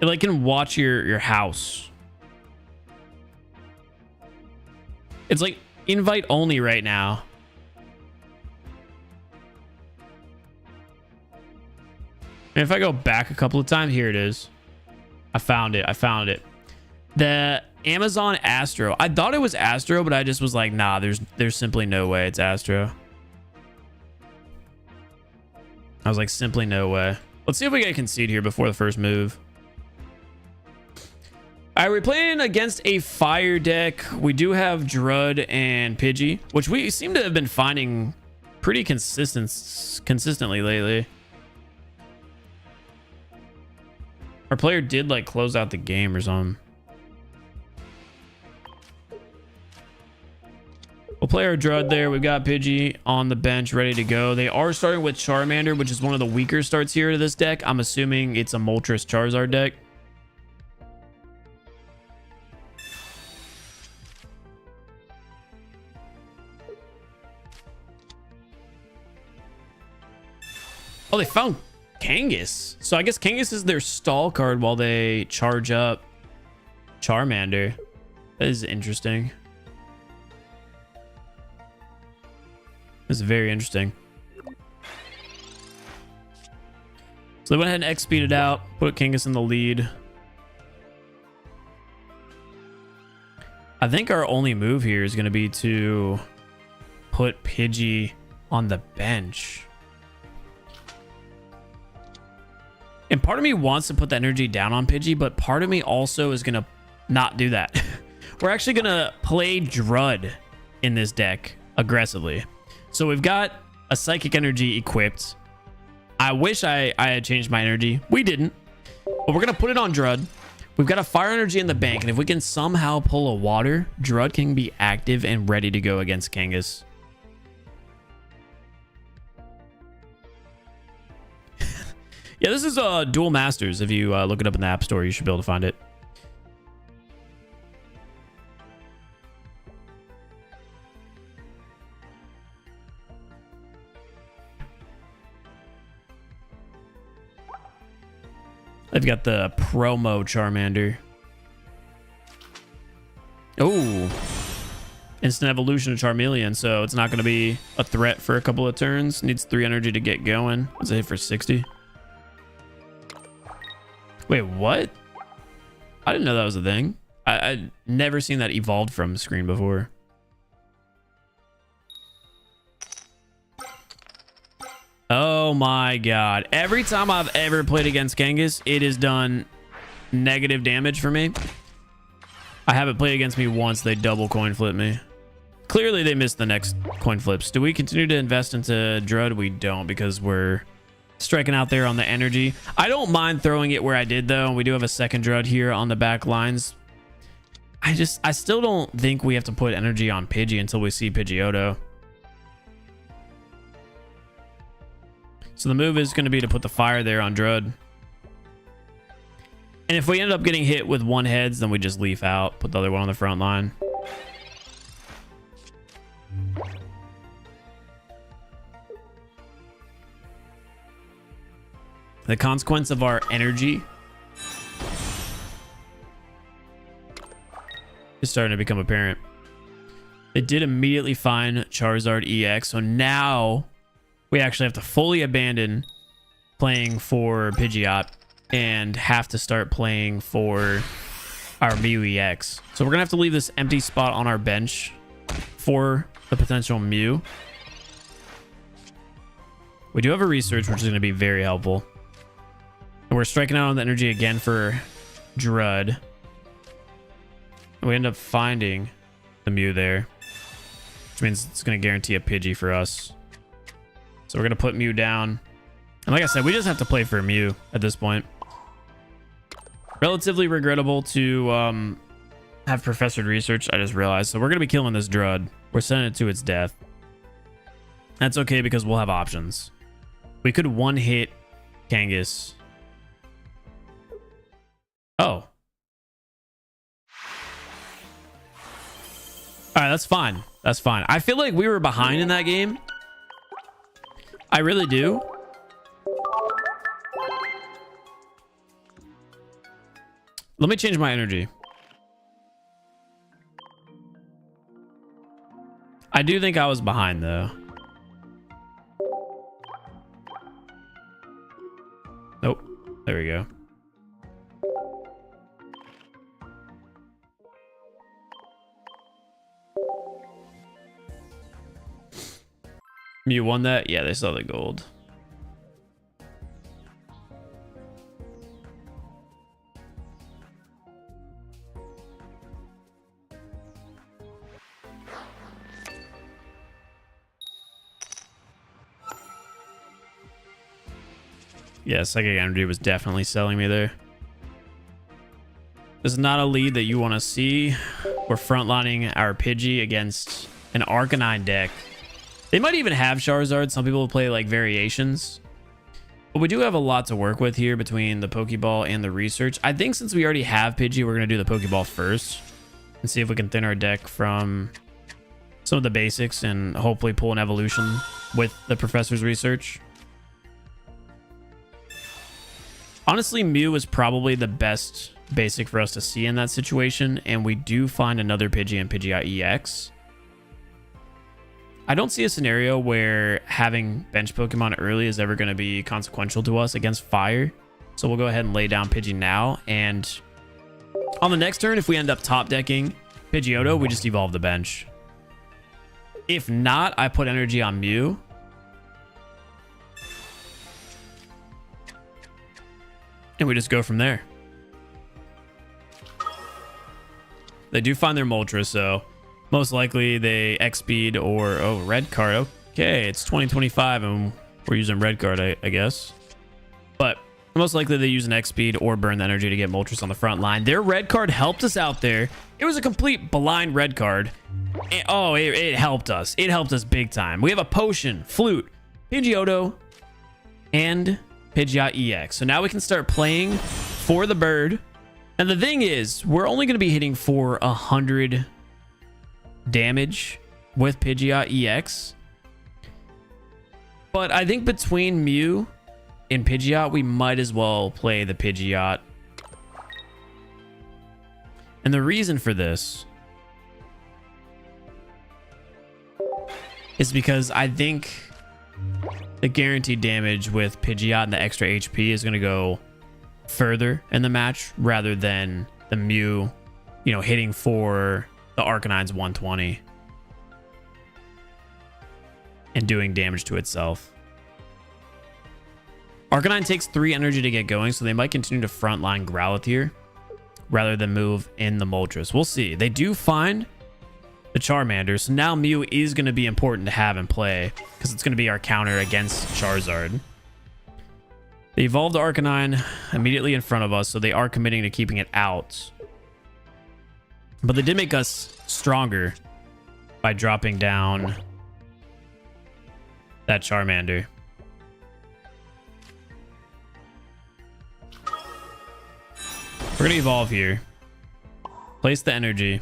It like can watch your house. It's like invite only right now. And if I go back a couple of times, here it is. I found it. I found it. The Amazon Astro. I thought it was Astro, but I just was like, nah, there's simply no way it's Astro. I was like, simply no way. Let's see if we get a concede here before the first move. All right, we're playing against a fire deck. We do have Drud and Pidgey, which we seem to have been finding pretty consistently lately. Our player did like close out the game or something. We'll play our Drud there. We've got Pidgey on the bench ready to go. They are starting with Charmander, which is one of the weaker starts here to this deck. I'm assuming it's a Moltres Charizard deck. Oh, they found Kangas. So I guess Kangas is their stall card while they charge up Charmander. That is interesting. That's very interesting. So they went ahead and X-speeded out, put Kangas in the lead. I think our only move here is going to be to put Pidgey on the bench. And part of me wants to put the energy down on Pidgey, but part of me also is going to not do that. We're actually going to play Drud in this deck aggressively. So we've got a Psychic Energy equipped. I wish I had changed my energy. We didn't. But we're going to put it on Drud. We've got a Fire Energy in the bank. And if we can somehow pull a Water, Drud can be active and ready to go against Kangas. Yeah, this is Duel Masters. If you look it up in the App Store, you should be able to find it. They've got the promo Charmander. Oh, instant evolution of Charmeleon, so it's not going to be a threat for a couple of turns. Needs 3 energy to get going. What's it hit for 60? Wait, what? I didn't know that was a thing. I'd never seen that evolved from screen before. Oh my god. Every time I've ever played against Kangas, it has done negative damage for me. I haven't played against me once. They double coin flip me. Clearly they missed the next coin flips. Do we continue to invest into Drud? We don't, because we're striking out there on the energy. I don't mind throwing it where I did though. We do have a second Drud here on the back lines. I still don't think we have to put energy on Pidgey until we see Pidgeotto. So the move is going to be to put the fire there on Drud. And if we end up getting hit with one heads, then we just leaf out, put the other one on the front line. The consequence of our energy is starting to become apparent. They did immediately find Charizard EX, so now we actually have to fully abandon playing for Pidgeot and have to start playing for our Mew EX. So we're gonna have to leave this empty spot on our bench for the potential Mew. We do have a research, which is going to be very helpful. And we're striking out on the energy again for Drud. We end up finding the Mew there, which means it's going to guarantee a Pidgey for us. So we're going to put Mew down. And like I said, we just have to play for a Mew at this point. Relatively regrettable to have Professored Research, I just realized. So we're going to be killing this Drud. We're sending it to its death. That's okay because we'll have options. We could one-hit Kangas. Oh. All right, that's fine. That's fine. I feel like we were behind in that game. I really do. Let me change my energy. I do think I was behind, though. Nope. There we go. Mew won that? Yeah, they saw the gold. Yeah, Psychic Energy was definitely selling me there. This is not a lead that you want to see. We're frontlining our Pidgey against an Arcanine deck. They might even have Charizard. Some people play like variations. But we do have a lot to work with here between the Pokeball and the research. I think since we already have Pidgey, we're going to do the Pokeball first. And see if we can thin our deck from some of the basics and hopefully pull an evolution with the Professor's Research. Honestly, Mew is probably the best basic for us to see in that situation, and we do find another Pidgey and Pidgeot EX. I don't see a scenario where having bench Pokemon early is ever going to be consequential to us against fire, so we'll go ahead and lay down Pidgey now, and on the next turn, if we end up top decking Pidgeotto, we just evolve the bench. If not, I put energy on Mew. And we just go from there. They do find their Moltres, so Most likely they X speed or red card. Okay, it's 2025 and we're using red card, I guess. But most likely they use an X speed or burn the energy to get Moltres on the front line. Their red card helped us out there. It was a complete blind red card. It helped us. It helped us big time. We have a potion, flute, Pidgeotto, and Pidgeot EX. So now we can start playing for the bird. And the thing is, we're only going to be hitting for 100 damage with Pidgeot EX. But I think between Mew and Pidgeot, we might as well play the Pidgeot. And the reason for this is because I think the guaranteed damage with Pidgeot and the extra HP is going to go further in the match rather than the Mew, you know, hitting for the Arcanine's 120 and doing damage to itself. Arcanine takes 3 energy to get going, so they might continue to frontline Growlithe here rather than move in the Moltres. We'll see. They do find the Charmander, so now Mew is going to be important to have in play because it's going to be our counter against Charizard. They evolved Arcanine immediately in front of us, so they are committing to keeping it out. But they did make us stronger by dropping down that Charmander. We're going to evolve here. Place the energy.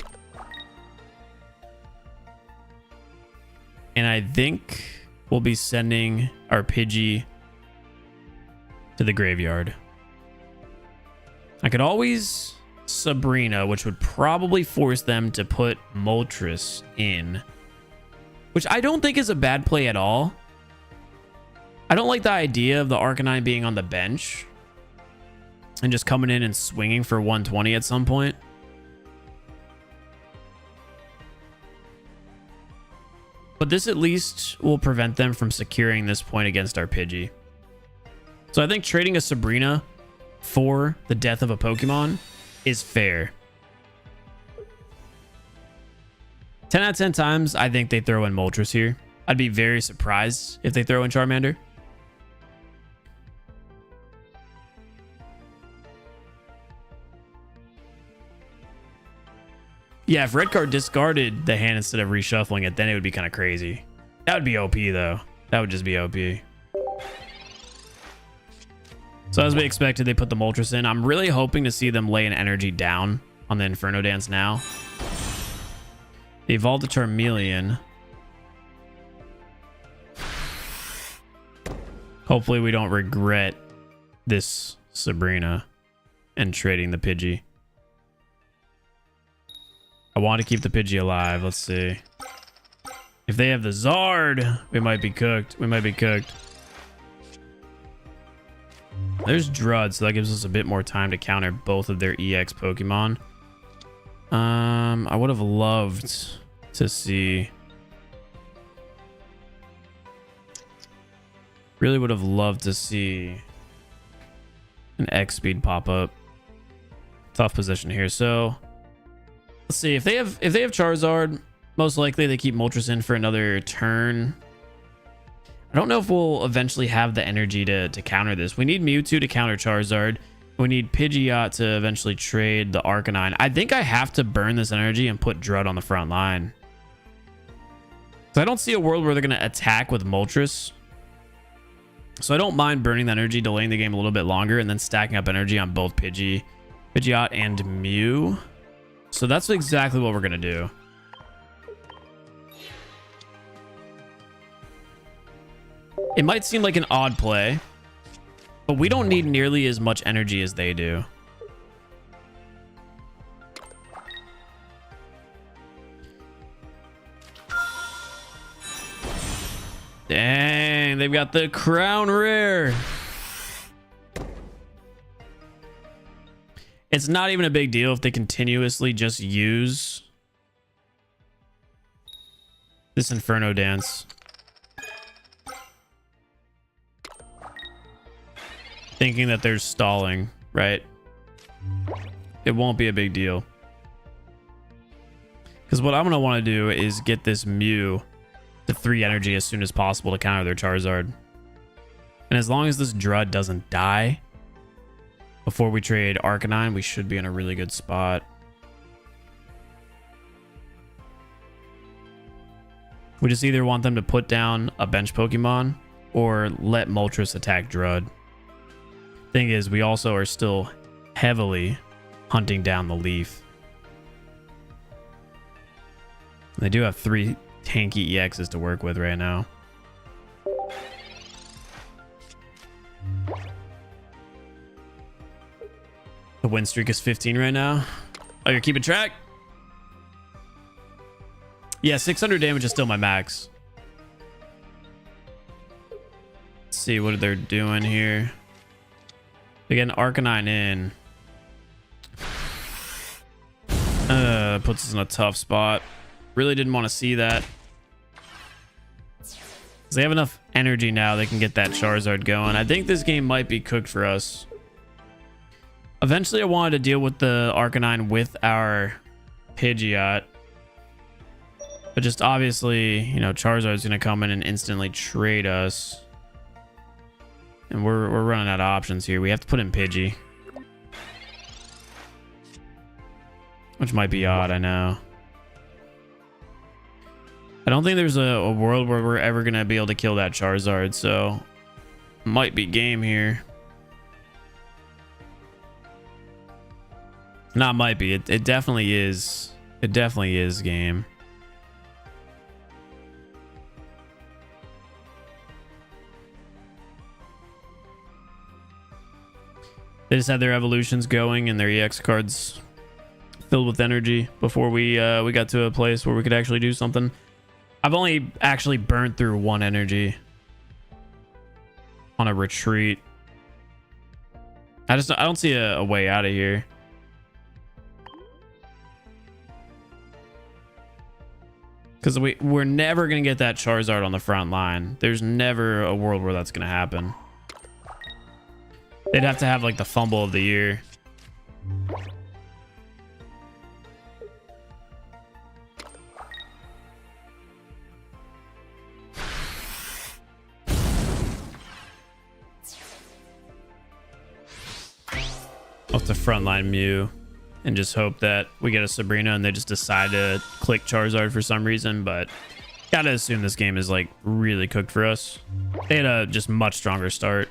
And I think we'll be sending our Pidgey to the graveyard. I could always Sabrina, which would probably force them to put Moltres in, which I don't think is a bad play at all. I don't like the idea of the Arcanine being on the bench and just coming in and swinging for 120 at some point. But this at least will prevent them from securing this point against our Pidgey. So I think trading a Sabrina for the death of a Pokemon is fair. 10 out of 10 times, I think they throw in Moltres here. I'd be very surprised if they throw in Charmander. Yeah, if red card discarded the hand instead of reshuffling it, then it would be kind of crazy. That would be OP, though. That would just be OP. So as we expected, they put the Moltres in. I'm really hoping to see them lay an energy down on the Inferno Dance now. They evolved a Charmeleon. Hopefully we don't regret this Sabrina and trading the Pidgey. I want to keep the Pidgey alive. Let's see. If they have the Zard, we might be cooked. We might be cooked. There's Drud, so that gives us a bit more time to counter both of their EX Pokemon. I would have loved to see... Really would have loved to see an X speed pop up. Tough position here. So let's see if they have Charizard. Most likely they keep Moltres in for another turn. I don't know if we'll eventually have the energy to counter this. We need Mewtwo to counter Charizard. We need Pidgeot to eventually trade the Arcanine. I think I have to burn this energy and put Drud on the front line. So I don't see a world where they're going to attack with Moltres. So I don't mind burning the energy, delaying the game a little bit longer, and then stacking up energy on both Pidgeot and Mew. So that's exactly what we're going to do. It might seem like an odd play, but we don't need nearly as much energy as they do. Dang, they've got the Crown Rare. It's not even a big deal if they continuously just use this Inferno Dance. Thinking that they're stalling, right? It won't be a big deal. Because what I'm going to want to do is get this Mew to 3 energy as soon as possible to counter their Charizard. And as long as this Drud doesn't die before we trade Arcanine, we should be in a really good spot. We just either want them to put down a bench Pokemon or let Moltres attack Drud. Thing is, we also are still heavily hunting down the Leaf. They do have 3 tanky EXs to work with right now. The win streak is 15 right now. Oh, you're keeping track? Yeah, 600 damage is still my max. Let's see what they're doing here. They get an Arcanine in. Puts us in a tough spot. Really didn't want to see that. They have enough energy now. They can get that Charizard going. I think this game might be cooked for us. Eventually, I wanted to deal with the Arcanine with our Pidgeot. But just obviously, you know, Charizard's going to come in and instantly trade us. And we're running out of options here. We have to put in Pidgey. Which might be odd, I know. I don't think there's a world where we're ever going to be able to kill that Charizard, so might be game here. Not might be. It definitely is. It definitely is game. They just had their evolutions going and their EX cards filled with energy before we got to a place where we could actually do something. I've only actually burnt through 1 energy on a retreat. I don't see a way out of here. Because we're never going to get that Charizard on the front line. There's never a world where that's going to happen. They'd have to have like the fumble of the year. Off the frontline Mew and just hope that we get a Sabrina and they just decide to click Charizard for some reason, but gotta assume this game is like really cooked for us. They had a just much stronger start.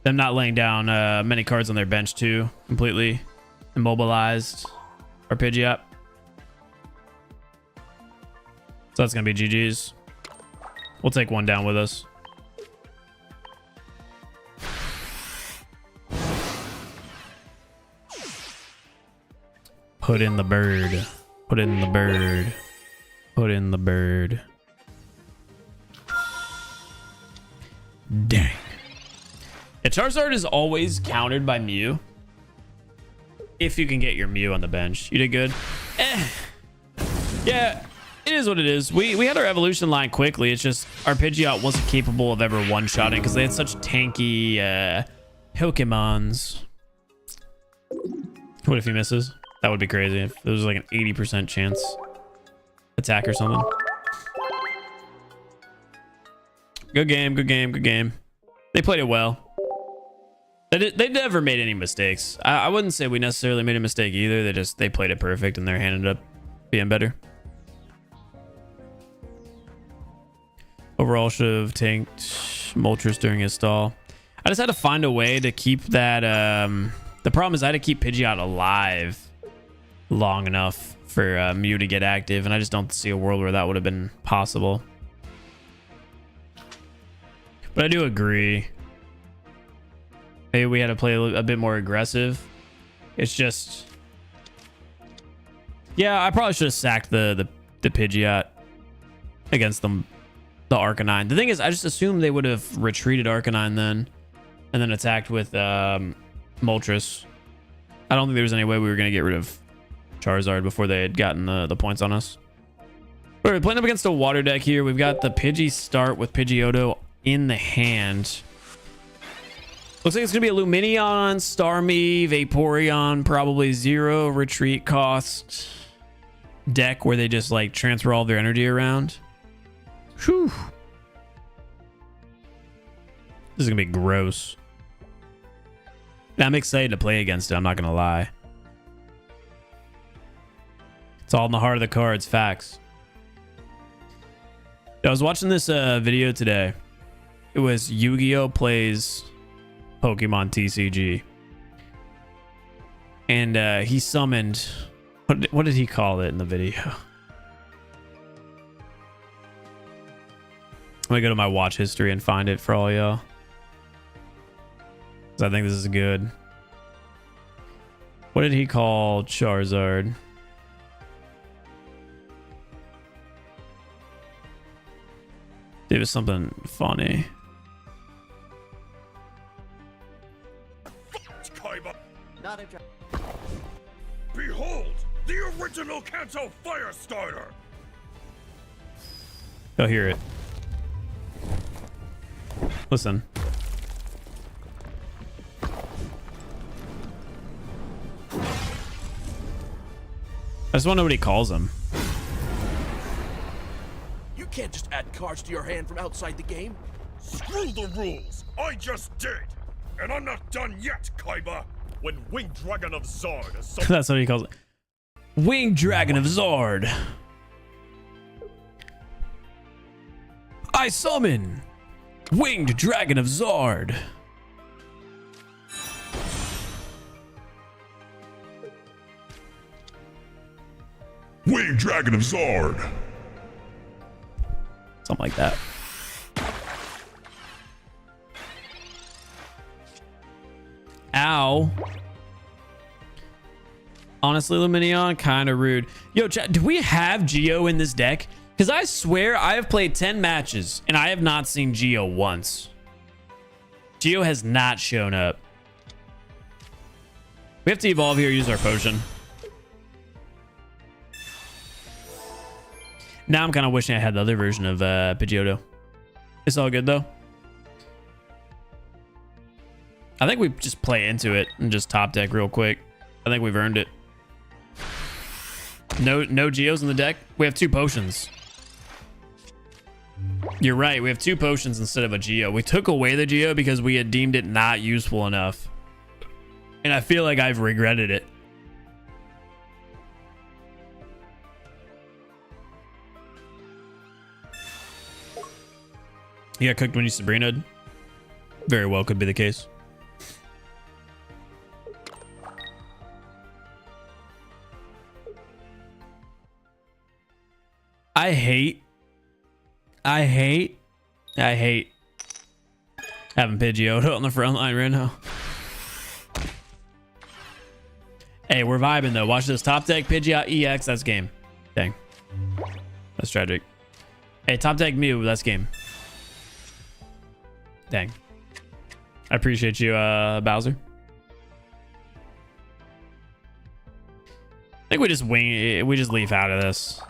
Them not laying down many cards on their bench too, completely immobilized our Pidgeot. So that's gonna be GG's. We'll take 1 down with us. Put in the bird. Put in the bird. Put in the bird. Dang. Yeah, Charizard is always countered by Mew. If you can get your Mew on the bench. You did good. Yeah, it is what it is. We had our evolution line quickly. It's just our Pidgeot wasn't capable of ever one-shotting because they had such tanky Pokemons. What if he misses? That would be crazy if there was like an 80% chance attack or something. Good game, good game, good game. They played it well. They never made any mistakes. I wouldn't say we necessarily made a mistake either. They played it perfect and their hand ended up being better. Overall, should have tanked Moltres during his stall. I just had to find a way to keep that. The problem is I had to keep Pidgeot alive long enough for Mew to get active, and I just don't see a world where that would have been possible. But I do agree. Maybe we had to play a bit more aggressive. It's just, yeah, I probably should have sacked the Pidgeot against the Arcanine. The thing is, I just assumed they would have retreated Arcanine then, and then attacked with Moltres. I don't think there was any way we were going to get rid of Charizard before they had gotten the points on us. All right, playing up against a water deck here. We've got the Pidgey start with Pidgeotto in the hand. Looks like it's going to be a Lumineon, Starmie, Vaporeon, probably 0 retreat cost deck where they just like transfer all their energy around. Whew. This is going to be gross. I'm excited to play against it, I'm not going to lie. It's all in the heart of the cards, facts. I was watching this video today. It was Yu-Gi-Oh! Plays Pokemon TCG. And he summoned... What did he call it in the video? I'm gonna go to my watch history and find it for all y'all. I think this is good. What did he call Charizard? It was something funny. Not a Behold, the original Kanto Firestarter! Go hear it. Listen. I just want to know what he calls him. You can't just add cards to your hand from outside the game. Screw the rules! I just did! And I'm not done yet, Kaiba! When Winged Dragon of Zard is summoned... That's what he calls it. Winged Dragon of Zard. I summon Winged Dragon of Zard. Winged Dragon of Zard. Something like that. Ow. Honestly, Lumineon, kind of rude. Yo, chat, do we have Geo in this deck? Because I swear I have played 10 matches and I have not seen Geo once. Geo has not shown up. We have to evolve here, use our potion. Now I'm kind of wishing I had the other version of Pidgeotto. It's all good though. I think we just play into it and just top deck real quick. I think we've earned it. No Geos in the deck. We have 2 potions. You're right. We have 2 potions instead of a Geo. We took away the Geo because we had deemed it not useful enough. And I feel like I've regretted it. You got cooked when you Sabrina'd? Very well could be the case. I hate having Pidgeotto on the front line right now. Hey, we're vibing though. Watch this. Top deck Pidgeot EX. That's game. Dang. That's tragic. Hey, top deck Mew. That's game. Dang. I appreciate you, Bowser. I think we just wing it. We just leave out of this.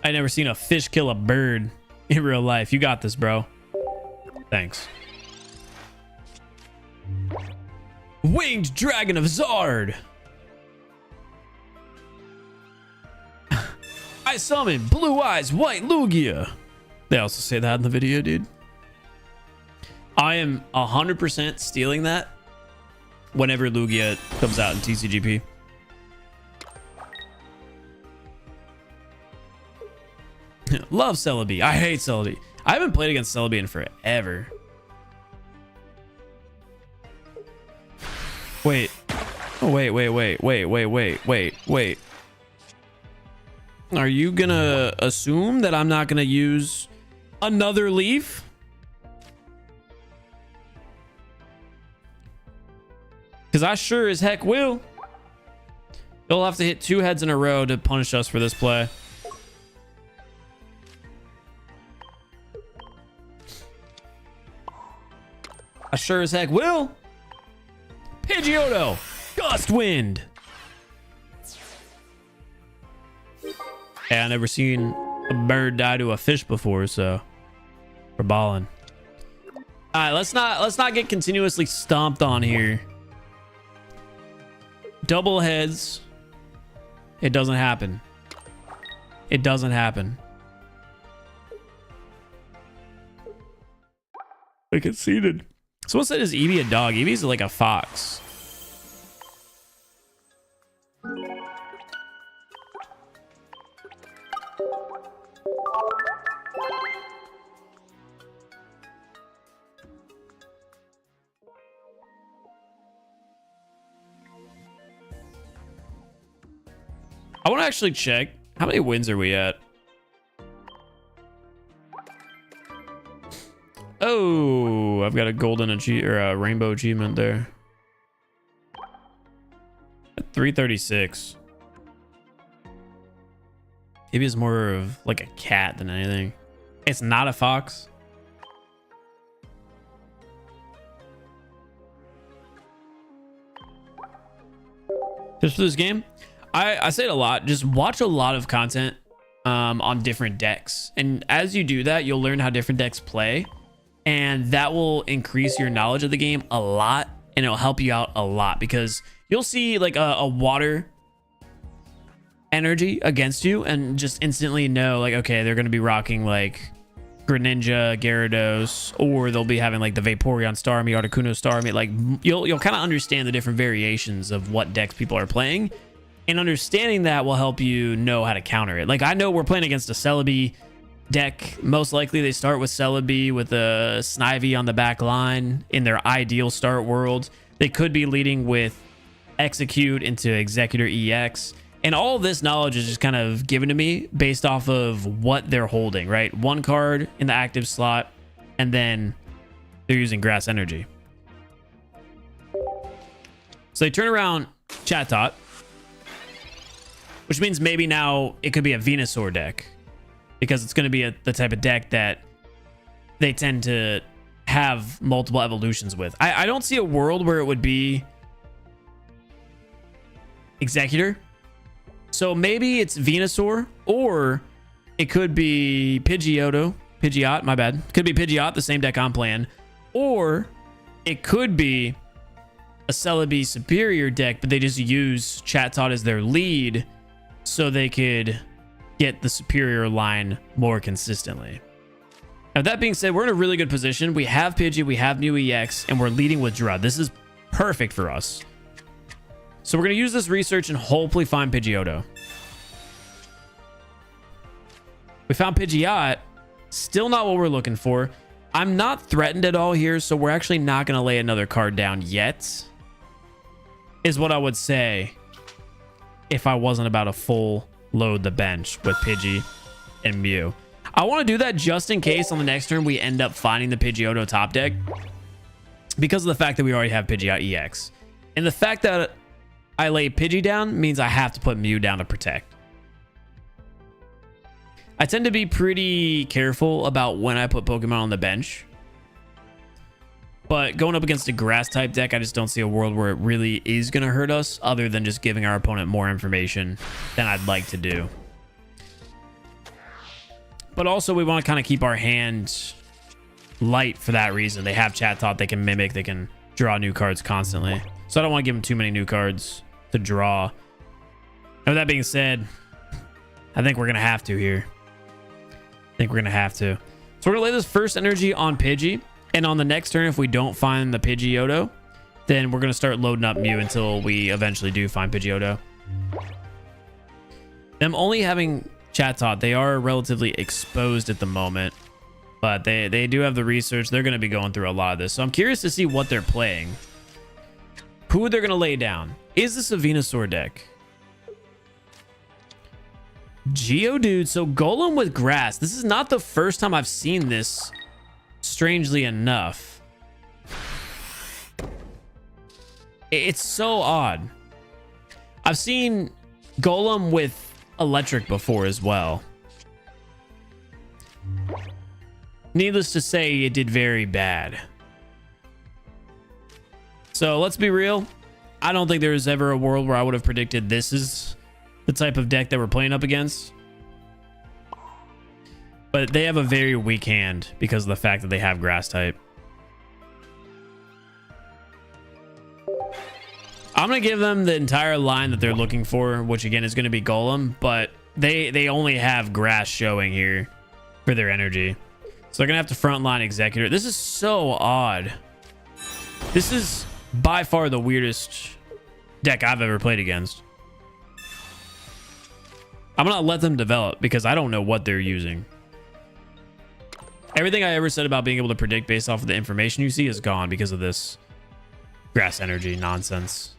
I never seen a fish kill a bird in real life. You got this, bro. Thanks. Winged Dragon of Zard. I summon Blue Eyes White Lugia. They also say that in the video, dude. I am 100% stealing that whenever Lugia comes out in TCGP. Love Celebi. I hate Celebi. I haven't played against Celebi in forever. Wait. Oh, wait. Are you gonna assume that I'm not gonna use another leaf? Because I sure as heck will. You'll have to hit 2 heads in a row to punish us for this play. I sure as heck will. Pidgeotto, Gust wind. Yeah, I never seen a bird die to a fish before, so we're balling. All right, let's not get continuously stomped on here. Double heads. It doesn't happen. It doesn't happen. I conceded. Someone said, is Eevee a dog? Eevee's like a fox. I want to actually check. How many wins are we at? Oh, I've got a golden or a rainbow achievement there. At 336. Maybe it's more of like a cat than anything. It's not a fox. Just for this game, I say it a lot. Just watch a lot of content on different decks. And as you do that, you'll learn how different decks play. And that will increase your knowledge of the game a lot. And it'll help you out a lot. Because you'll see like a water energy against you. And just instantly know like, okay, they're going to be rocking like Greninja, Gyarados. Or they'll be having like the Vaporeon Starmie, Articuno Starmie. Like you'll kind of understand the different variations of what decks people are playing. And understanding that will help you know how to counter it. Like, I know we're playing against a Celebi deck. Most likely they start with Celebi with a Snivy on the back line in their ideal start world. They could be leading with Execute into Executor EX. And all of this knowledge is just kind of given to me based off of what they're holding, right? One card in the active slot, and then they're using Grass Energy. So they turn around Chatot, which means maybe now it could be a Venusaur deck, because it's going to be the type of deck that they tend to have multiple evolutions with. I don't see a world where it would be Executor. So maybe it's Venusaur, or it could be Pidgeot, my bad. Could be Pidgeot, the same deck I'm playing. Or it could be a Celebi superior deck, but they just use Chatot as their lead so they could get the superior line more consistently. Now, that being said, we're in a really good position. We have Pidgey, we have new EX, and we're leading with Drought. This is perfect for us. So we're going to use this research and hopefully find Pidgeotto. We found Pidgeot. Still not what we're looking for. I'm not threatened at all here, so we're actually not going to lay another card down yet, is what I would say if I wasn't about to full load the bench with Pidgey and Mew. I want to do that just in case on the next turn we end up finding the Pidgeotto top deck, because of the fact that we already have Pidgeot EX. And the fact that I lay Pidgey down means I have to put Mew down to protect. I tend to be pretty careful about when I put Pokemon on the bench. But going up against a grass type deck, I just don't see a world where it really is going to hurt us, other than just giving our opponent more information than I'd like to do. But also we want to kind of keep our hand light for that reason. They have Chatot, they can mimic, they can draw new cards constantly. So I don't want to give them too many new cards to draw. And with that being said, I think we're going to have to here. I think we're going to have to. So we're going to lay this first energy on Pidgey. And on the next turn, if we don't find the Pidgeotto, then we're going to start loading up Mew until we eventually do find Pidgeotto. Them only having Chatot, they are relatively exposed at the moment. But they do have the research. They're going to be going through a lot of this. So I'm curious to see what they're playing. Who they're going to lay down. Is this a Venusaur deck? Geodude. So Golem with Grass. This is not the first time I've seen this, strangely enough. It's so odd. I've seen Golem with Electric before as well. Needless to say, it did very bad. So let's be real. I don't think there was ever a world where I would have predicted this is the type of deck that we're playing up against. But they have a very weak hand because of the fact that they have grass type. I'm going to give them the entire line that they're looking for, which again is going to be Golem, but they only have grass showing here for their energy. So they're going to have to frontline Executor. This is so odd. This is by far the weirdest deck I've ever played against. I'm going to let them develop because I don't know what they're using. Everything I ever said about being able to predict based off of the information you see is gone because of this grass energy nonsense.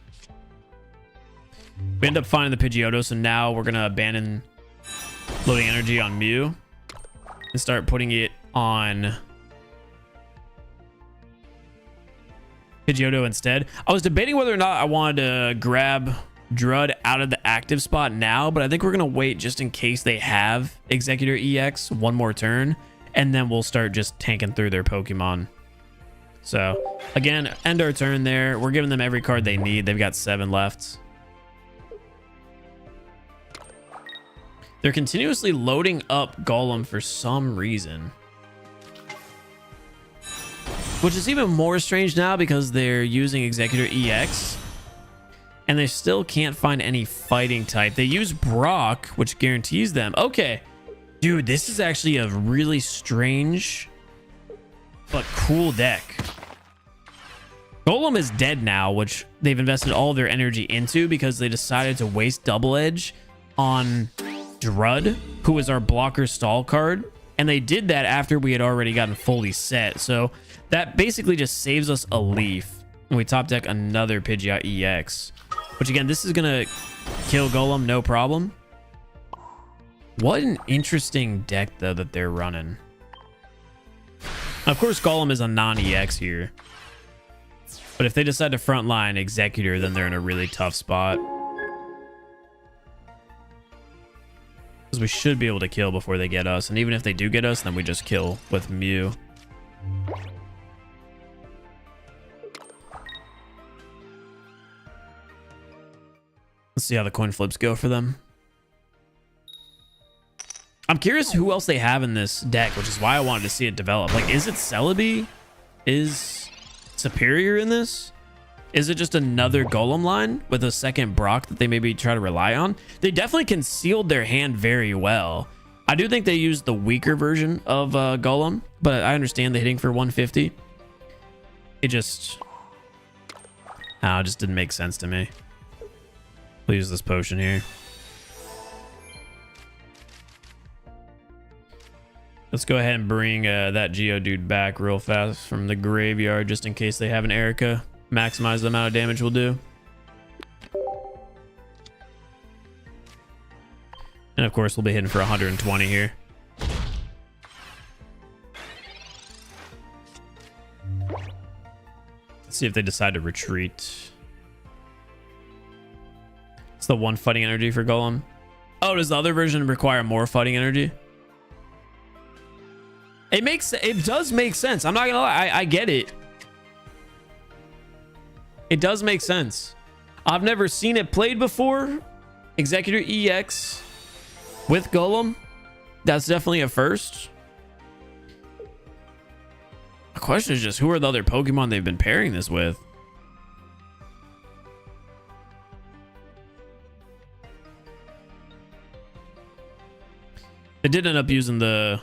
We end up finding the Pidgeotto, so now we're going to abandon loading energy on Mew and start putting it on Pidgeotto instead. I was debating whether or not I wanted to grab Drud out of the active spot now, but I think we're going to wait just in case they have Executor EX one more turn, and then we'll start just tanking through their Pokemon. So, again, end our turn there. We're giving them every card they need. They've got 7 left. They're continuously loading up Golem for some reason. Which is even more strange now because they're using Executor EX. And they still can't find any fighting type. They use Brock, which guarantees them. Okay. Dude, this is actually a really strange but cool deck. Golem is dead now, which they've invested all their energy into because they decided to waste Double Edge on Drud, who is our blocker stall card. And they did that after we had already gotten fully set. So that basically just saves us a leaf. And we top deck another Pidgeot EX. Which again, this is going to kill Golem, no problem. What an interesting deck, though, that they're running. Of course, Golem is a non-EX here. But if they decide to frontline Executor, then they're in a really tough spot. Because we should be able to kill before they get us. And even if they do get us, then we just kill with Mew. Let's see how the coin flips go for them. I'm curious who else they have in this deck, which is why I wanted to see it develop. Like, is it Celebi? Is Superior in this? Is it just another Golem line with a second Brock that they maybe try to rely on? They definitely concealed their hand very well. I do think they used the weaker version of Golem, but I understand the hitting for 150. It just didn't make sense to me. We'll use this potion here. Let's go ahead and bring that Geodude back real fast from the graveyard just in case they have an Erica. Maximize the amount of damage we'll do. And of course, we'll be hitting for 120 here. Let's see if they decide to retreat. It's the 1 fighting energy for Golem. Oh, does the other version require more fighting energy? It does make sense. I'm not gonna lie, I get it. It does make sense. I've never seen it played before. Executor EX with Golem. That's definitely a first. The question is just, who are the other Pokemon they've been pairing this with? They did end up using the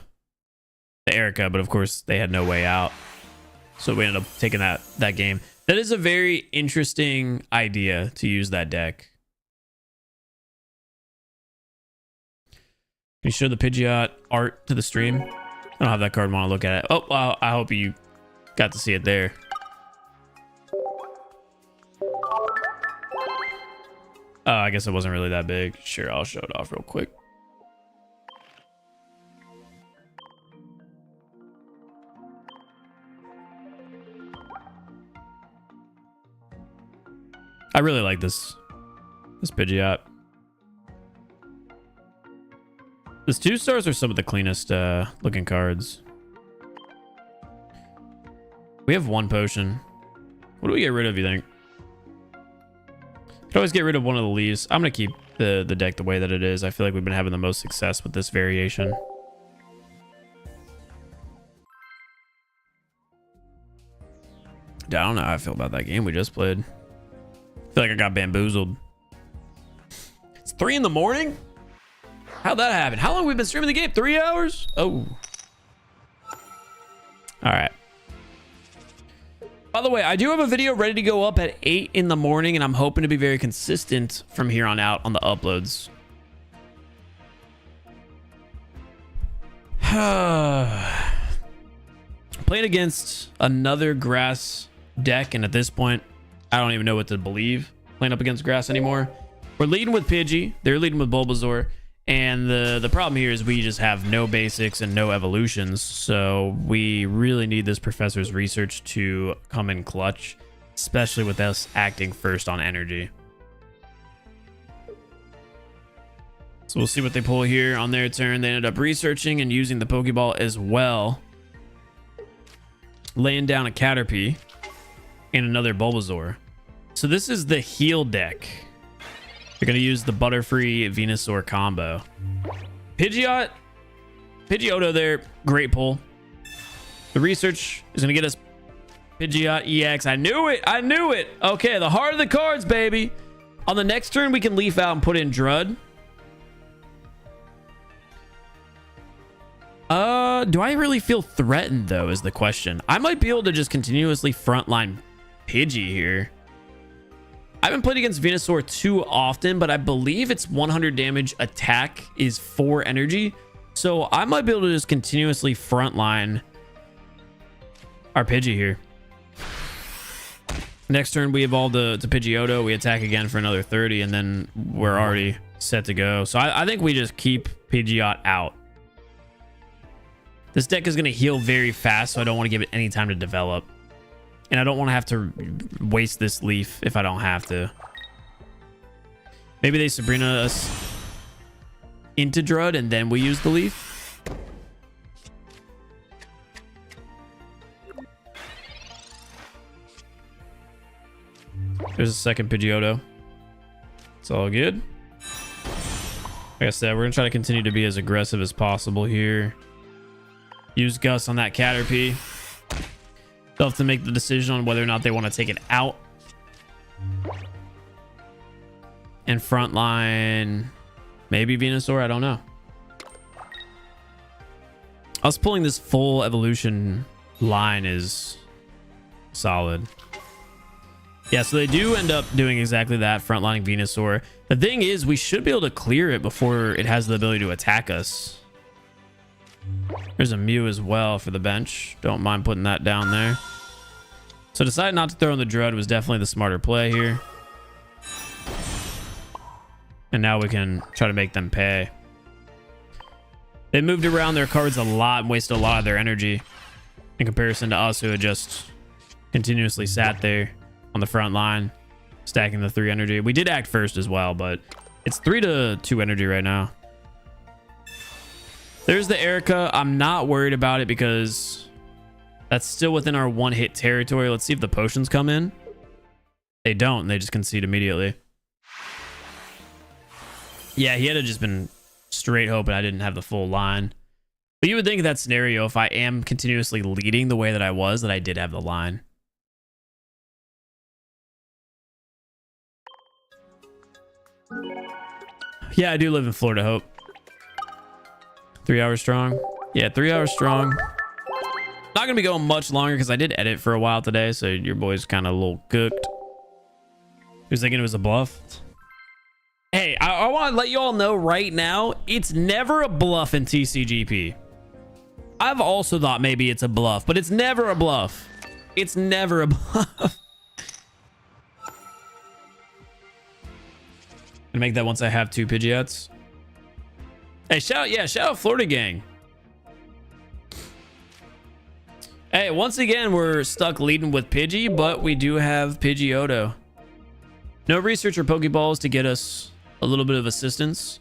Erica, but of course they had no way out. So we ended up taking that game. That is a very interesting idea to use that deck. Can you show the Pidgeot art to the stream? I don't have that card. I want to look at it. Oh, well, I hope you got to see it there. Oh, I guess it wasn't really that big. Sure, I'll show it off real quick. I really like this Pidgeot. These 2 stars are some of the cleanest looking cards. We have 1 potion. What do we get rid of, you think? Could always get rid of one of the leaves. I'm gonna keep the deck the way that it is. I feel like we've been having the most success with this variation. I don't know how I feel about that game we just played. I feel like I got bamboozled. It's 3 in the morning? How'd that happen? How long have we been streaming the game? 3 hours? Oh. All right. By the way, I do have a video ready to go up at 8 in the morning, and I'm hoping to be very consistent from here on out on the uploads. Playing against another grass deck, and at this point, I don't even know what to believe playing up against grass anymore. We're leading with Pidgey. They're leading with Bulbasaur. And the problem here is we just have no basics and no evolutions. So we really need this professor's research to come in clutch, especially with us acting first on energy. So we'll see what they pull here on their turn. They ended up researching and using the Pokeball as well. Laying down a Caterpie and another Bulbasaur. So this is the heal deck. They're going to use the Butterfree Venusaur combo. Pidgeotto there. Great pull. The research is going to get us Pidgeot EX. I knew it. I knew it. Okay, the heart of the cards, baby. On the next turn, we can leaf out and put in Drud. Do I really feel threatened, though, is the question. I might be able to just continuously frontline Pidgey here. I haven't played against Venusaur too often, but I believe its 100 damage attack is 4 energy. So I might be able to just continuously frontline our Pidgey here. Next turn, we evolve to Pidgeotto. We attack again for another 30, and then we're already set to go. So I think we just keep Pidgeot out. This deck is going to heal very fast, so I don't want to give it any time to develop. And I don't want to have to waste this leaf if I don't have to. Maybe they Sabrina us into Drud and then we use the leaf. There's a second Pidgeotto. It's all good. Like I said, we're going to try to continue to be as aggressive as possible here. Use Gus on that Caterpie. They'll have to make the decision on whether or not they want to take it out. And frontline maybe Venusaur, I don't know. Us pulling this full evolution line is solid. Yeah, so they do end up doing exactly that, frontlining Venusaur. The thing is, we should be able to clear it before it has the ability to attack us. There's a Mew as well for the bench. Don't mind putting that down there. So deciding not to throw in the Drud was definitely the smarter play here. And now we can try to make them pay. They moved around their cards a lot and wasted a lot of their energy in comparison to us, who had just continuously sat there on the front line, stacking the 3 energy. We did act first as well, but it's 3 to 2 energy right now. There's the Erica. I'm not worried about it because that's still within our 1-hit territory. Let's see if the potions come in. They don't. They just concede immediately. Yeah, he had to just been straight hoping I didn't have the full line. But you would think in that scenario, if I am continuously leading the way that I was, that I did have the line. Yeah, I do live in Florida, Hope. 3 hours strong. Yeah, 3 hours strong. Not gonna be going much longer because I did edit for a while today, so your boy's kind of a little cooked. He was thinking it was a bluff. Hey, I want to let you all know right now, it's never a bluff in TCGP. I've also thought maybe it's a bluff, but it's never a bluff. It's never a bluff. Gonna make that once I have 2 Pidgeots. Hey, shout out Florida gang. Hey, once again, we're stuck leading with Pidgey, but we do have Pidgeotto. No research or Pokeballs to get us a little bit of assistance.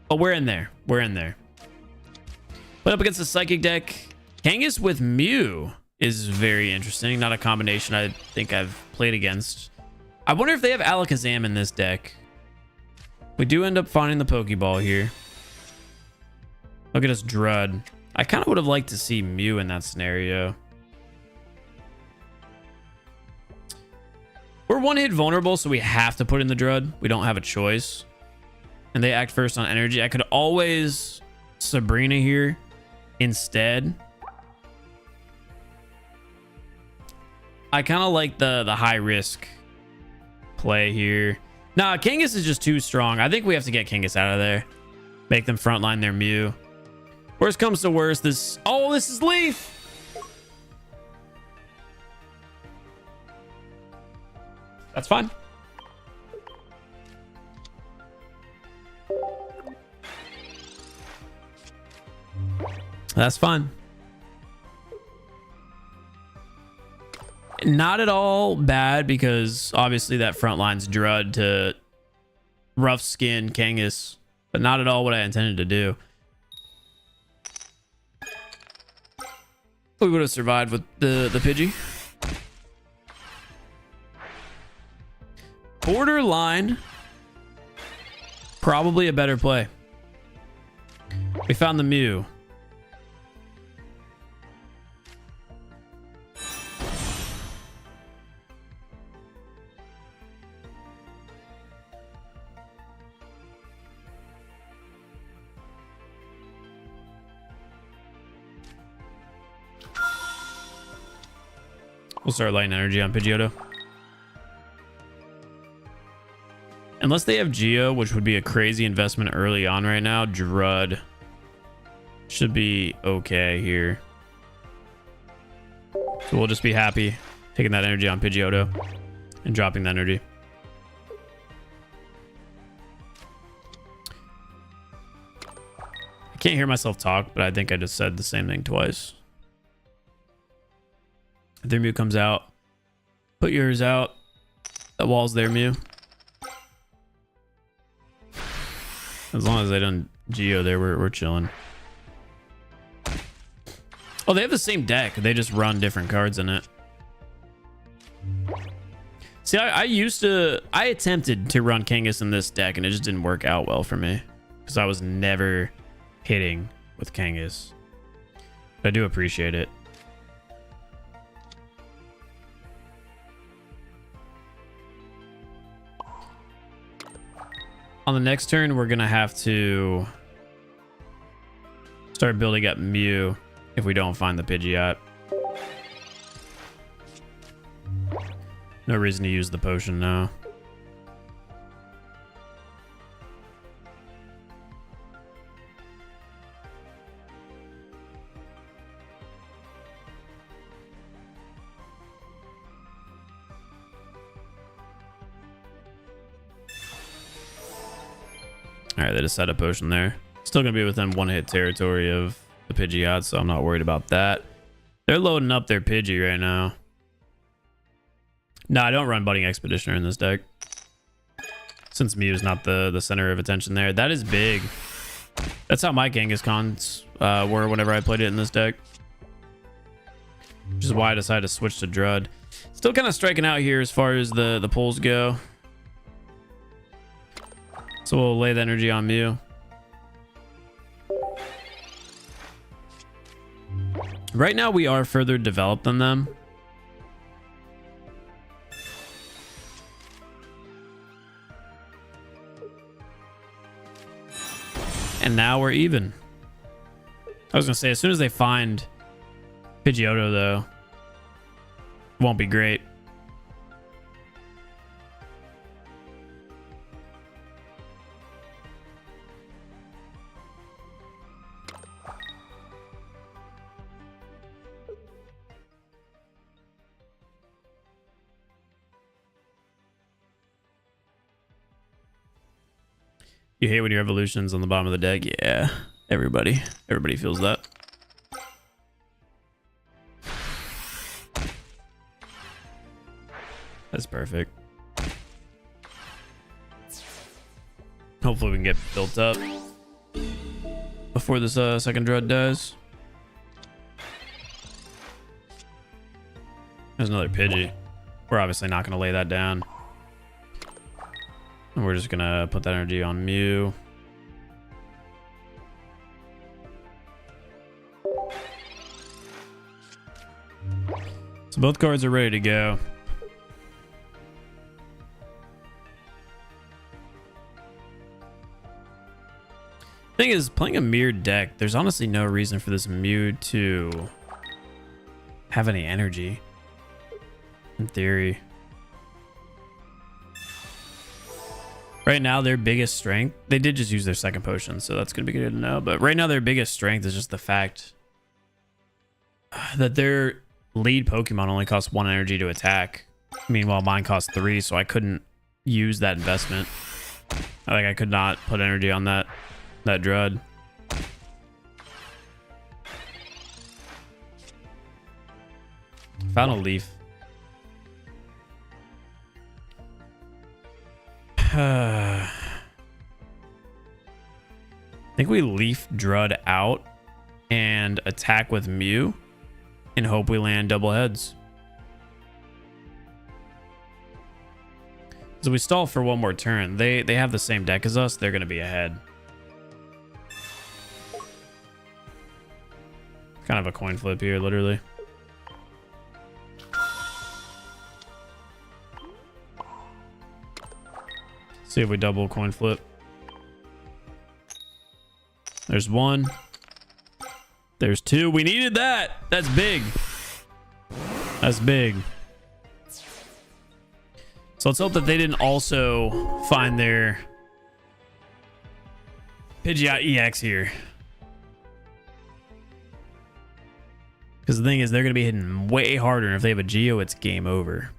But we're in there. We're in there. But up against the Psychic deck, Kangas with Mew is very interesting. Not a combination I think I've played against. I wonder if they have Alakazam in this deck. We do end up finding the Pokeball here. Look at us, Drud. I kind of would have liked to see Mew in that scenario. We're one hit vulnerable, so we have to put in the Drud. We don't have a choice. And they act first on energy. I could always Sabrina here instead. I kind of like the high risk play here. Nah, Kangas is just too strong. I think we have to get Kangas out of there. Make them frontline their Mew. Worst comes to worst, this... Oh, this is Leaf! That's fine. That's fine. Not at all bad, because obviously that front line's Drud to rough skin Kangas, but not at all what I intended to do. We would have survived with the Pidgey. Borderline, probably a better play. We found the Mew. We'll start lighting energy on Pidgeotto. Unless they have Geo, which would be a crazy investment early on right now, Drud should be okay here. So we'll just be happy taking that energy on Pidgeotto and dropping the energy. I can't hear myself talk, but I think I just said the same thing twice. If their Mew comes out, put yours out. That wall's their Mew. As long as they don't Geo there, we're chilling. Oh, they have the same deck. They just run different cards in it. See, I attempted to run Kangas in this deck, and it just didn't work out well for me. Because I was never hitting with Kangas. But I do appreciate it. On the next turn, we're going to have to start building up Mew if we don't find the Pidgeot. No reason to use the potion now. All right, they just set a potion there. Still gonna be within one hit territory of the Pidgeot, so I'm not worried about that. They're loading up their Pidgey right now. No, I don't run Budding Expeditioner in this deck, since Mew's not the center of attention there. That is big. That's how my Kangaskhan's were whenever I played it in this deck. Which is why I decided to switch to Drud. Still kind of striking out here as far as the pulls go. So we'll lay the energy on Mew. Right now we are further developed than them. And now we're even. I was gonna say, as soon as they find Pidgeotto though, it won't be great. You hate when your evolution's on the bottom of the deck? Yeah, everybody feels that. That's perfect. Hopefully we can get built up before this second Drud dies. There's another Pidgey. We're obviously not going to lay that down. We're just gonna put that energy on Mew. So both cards are ready to go. Thing is, playing a mirrored deck, there's honestly no reason for this Mew to have any energy. In theory. Right now, their biggest strength, they did just use their second potion, so that's going to be good to know. But right now, their biggest strength is just the fact that their lead Pokemon only costs 1 energy to attack. Meanwhile, mine costs 3, so I couldn't use that investment. Like, I could not put energy on that Drud. Found a leaf. I think we leaf Drud out and attack with Mew and hope we land double heads. So we stall for one more turn. They have the same deck as us. They're going to be ahead. Kind of a coin flip here, literally. See if we double coin flip. There's 1. There's 2. We needed that. That's big. That's big. So let's hope that they didn't also find their Pidgeot EX here. Because the thing is, they're going to be hitting way harder. And if they have a Geo, it's game over.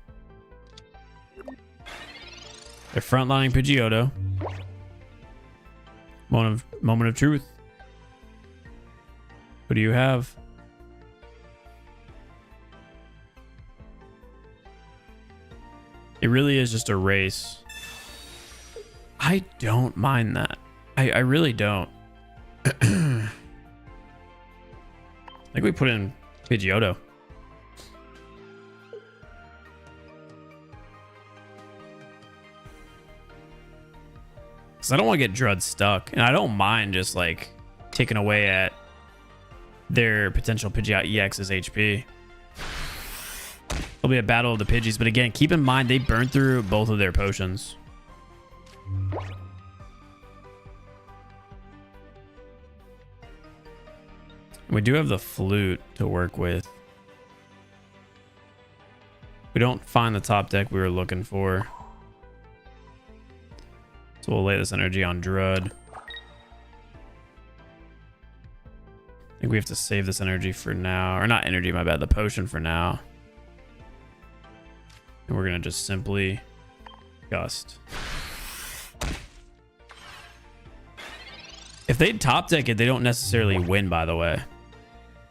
They're frontlining Pidgeotto. Moment of truth. What do you have? It really is just a race. I don't mind that. I really don't. I think we put in Pidgeotto. Because I don't want to get Drud stuck. And I don't mind just like taking away at their potential Pidgeot EX's HP. It'll be a battle of the Pidgeys. But again, keep in mind they burned through both of their potions. We do have the flute to work with. We don't find the top deck we were looking for. So we'll lay this energy on Drud. I think we have to save this energy for now. Or not energy, my bad. The potion for now. And we're going to just simply Gust. If they top deck it, they don't necessarily win, by the way.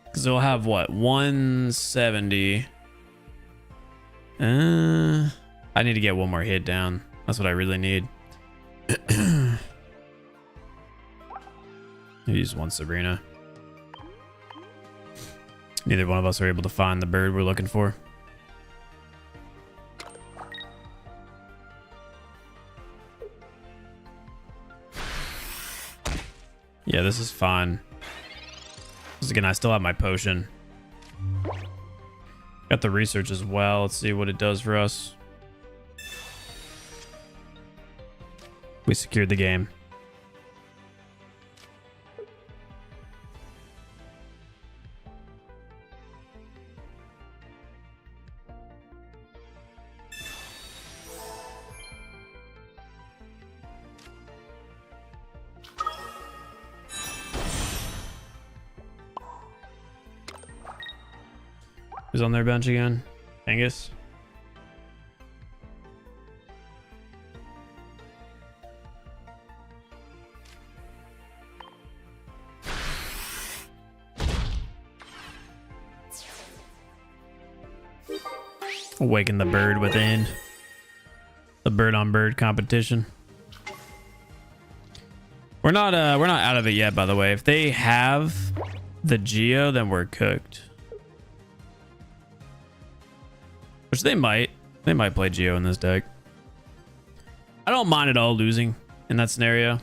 Because they'll have, what, 170. I need to get one more hit down. That's what I really need. Use one Sabrina. Neither one of us are able to find the bird we're looking for. Yeah, this is fine. Because again, I still have my potion. Got the research as well. Let's see what it does for us. We secured the game. Who's on their bench again? Angus? Awaken the bird within. The bird on bird competition. We're not out of it yet, by the way. If they have the Geo, then we're cooked. Which they might. They might play Geo in this deck. I don't mind at all losing in that scenario.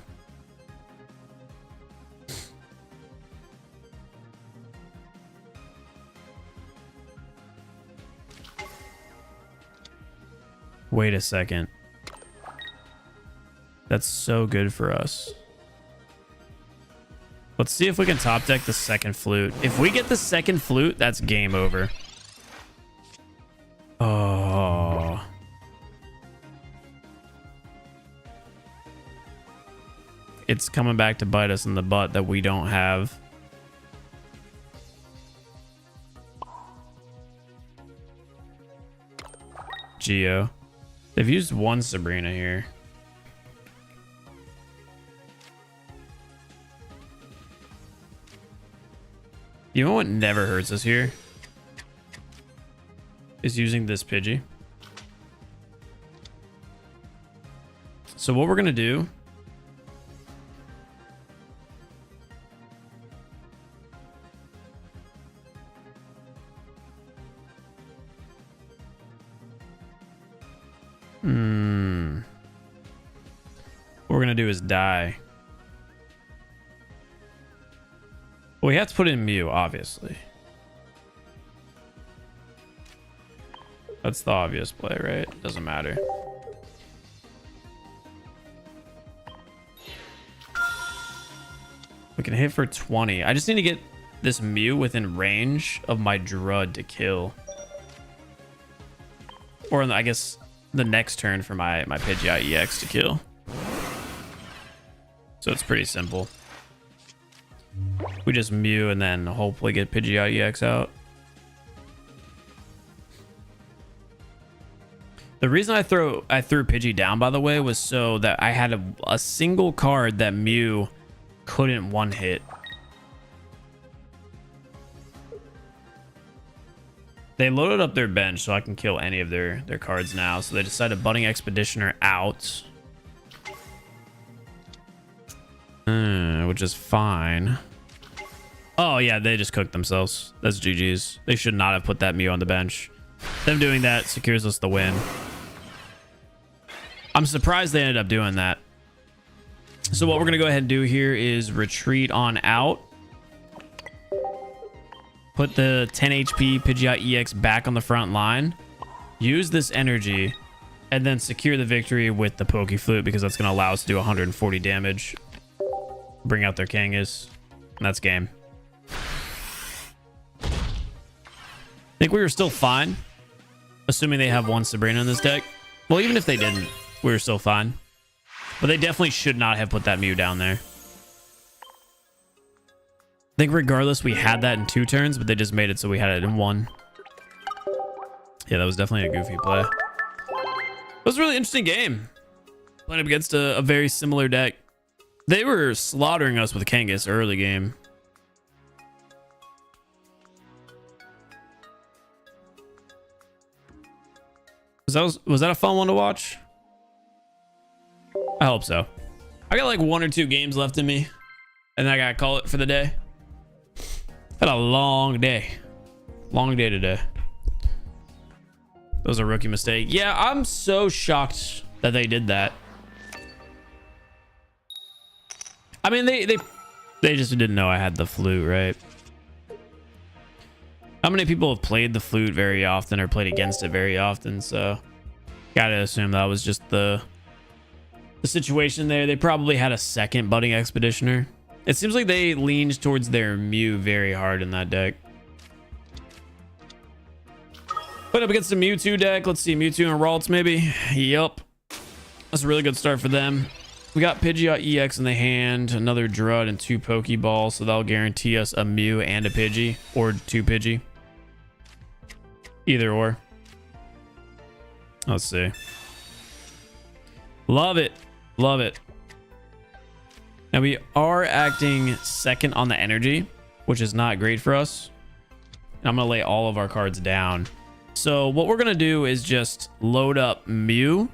Wait a second. That's so good for us. Let's see if we can top deck the second flute. If we get the second flute, that's game over. Oh. It's coming back to bite us in the butt that we don't have. Geo. They've used one Sabrina here. You know what never hurts us here? Is using this Pidgey. So what we're gonna do what we're gonna do is die. Well, we have to put in Mew, obviously. That's the obvious play, right? Doesn't matter. We can hit for 20. I just need to get this Mew within range of my Drud to kill. Or I guess the next turn for my Pidgeot EX to kill. So it's pretty simple. We just Mew and then hopefully get Pidgeot EX out. The reason I threw Pidgey down, by the way, was so that I had a single card that Mew couldn't one hit. They loaded up their bench so I can kill any of their cards now. So they decided Budding Expeditioner out. Which is fine. Oh, yeah, they just cooked themselves. That's GG's. They should not have put that Mew on the bench. Them doing that secures us the win. I'm surprised they ended up doing that. So what we're going to go ahead and do here is retreat on out. Put the 10 HP Pidgeot EX back on the front line. Use this energy. And then secure the victory with the Poke Flute because that's going to allow us to do 140 damage. Bring out their Kangas. And that's game. I think we were still fine. Assuming they have one Sabrina in this deck. Well, even if they didn't, we were still fine. But they definitely should not have put that Mew down there. I think regardless, we had that in 2 turns, but they just made it so we had it in 1. Yeah, that was definitely a goofy play. It was a really interesting game. Playing up against a very similar deck. They were slaughtering us with Kangas early game. Was that a fun one to watch? I hope so. I got like 1 or 2 games left in me, and then I gotta call it for the day. Had a long day. Long day today. That was a rookie mistake. Yeah, I'm so shocked that they did that. I mean, they just didn't know I had the flute, right? How many people have played the flute very often or played against it very often? So gotta assume that was just the situation there. They probably had a second Budding Expeditioner. It seems like they leaned towards their Mew very hard in that deck. Put up against the Mewtwo deck. Let's see, Mewtwo and Ralts maybe. Yup. That's a really good start for them. We got Pidgeot EX in the hand, another Drud and 2 Pokeballs, so that'll guarantee us a Mew and a Pidgey, or 2 Pidgey. Either or. Let's see. Love it. Love it. Now we are acting second on the energy, which is not great for us. And I'm going to lay all of our cards down. So what we're going to do is just load up Mew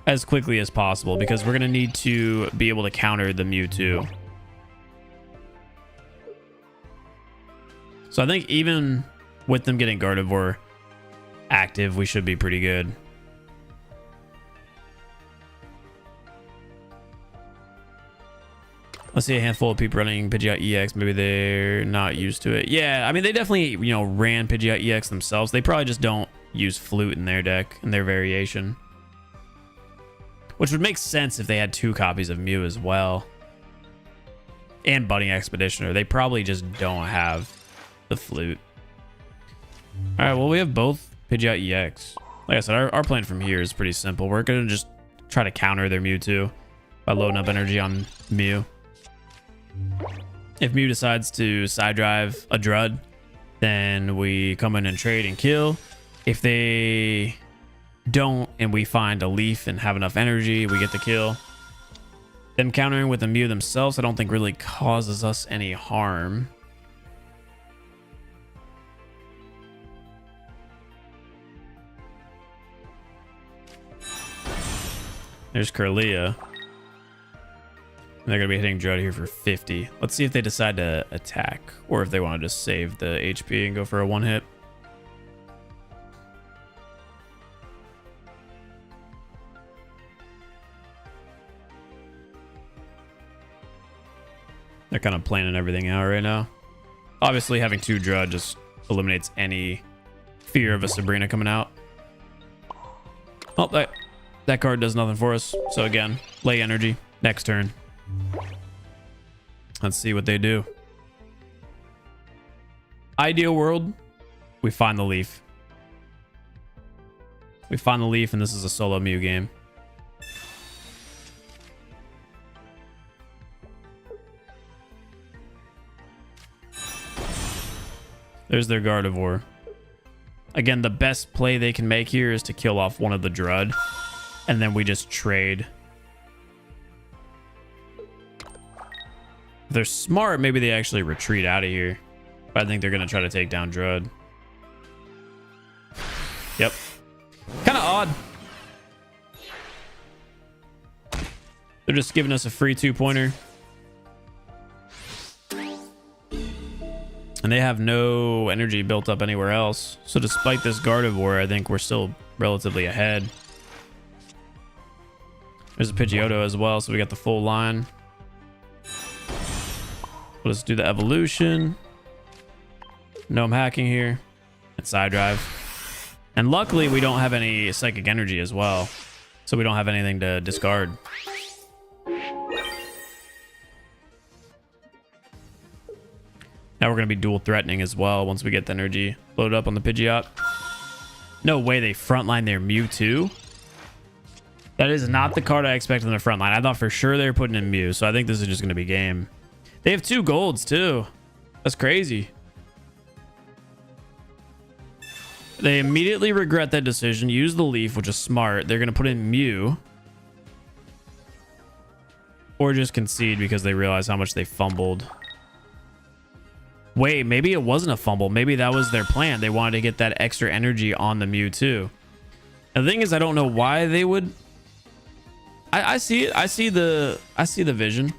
as quickly as possible because we're going to need to be able to counter the Mewtwo. So I think even with them getting Gardevoir active, we should be pretty good. Let's see a handful of people running Pidgeot EX. Maybe they're not used to it. Yeah, I mean, they definitely, you know, ran Pidgeot EX themselves. They probably just don't use Flute in their deck, in their variation. Which would make sense if they had 2 copies of Mew as well. And Budding Expeditioner. They probably just don't have the Flute. Alright, well, we have both Pidgeot EX. Like I said, our plan from here is pretty simple. We're going to just try to counter their Mewtwo by loading up energy on Mew. If Mew decides to side drive a Drud, then we come in and trade and kill. If they don't and we find a Leaf and have enough energy, we get the kill. Them countering with the Mew themselves, I don't think really causes us any harm. There's Kirlia. They're going to be hitting Drud here for 50. Let's see if they decide to attack or if they want to just save the HP and go for a one hit. They're kind of planning everything out right now. Obviously, having 2 Drud just eliminates any fear of a Sabrina coming out. Oh, that card does nothing for us. So again, lay energy. Next turn. Let's see what they do. Ideal world, we find the Leaf. We find the Leaf, and this is a solo Mew game. There's their Gardevoir. Again, the best play they can make here is to kill off one of the Drud, and then we just trade. If they're smart, maybe they actually retreat out of here. But I think they're going to try to take down Drud. Yep. Kind of odd. They're just giving us a free 2-pointer. And they have no energy built up anywhere else. So despite this Gardevoir, I think we're still relatively ahead. There's a Pidgeotto as well, so we got the full line. Let's do the evolution. No, I'm hacking here. And side drive. And luckily, we don't have any psychic energy as well. So we don't have anything to discard. Now we're going to be dual threatening as well once we get the energy loaded up on the Pidgeot. No way they frontline their Mewtwo. That is not the card I expected in the frontline. I thought for sure they were putting in Mew, so I think this is just going to be game. They have 2 golds too. That's crazy. They immediately regret that decision. Use the Leaf, which is smart. They're going to put in Mew. Or just concede because they realize how much they fumbled. Wait, maybe it wasn't a fumble. Maybe that was their plan. They wanted to get that extra energy on the Mewtwo. The thing is, I don't know why they would. I see it. I see the vision.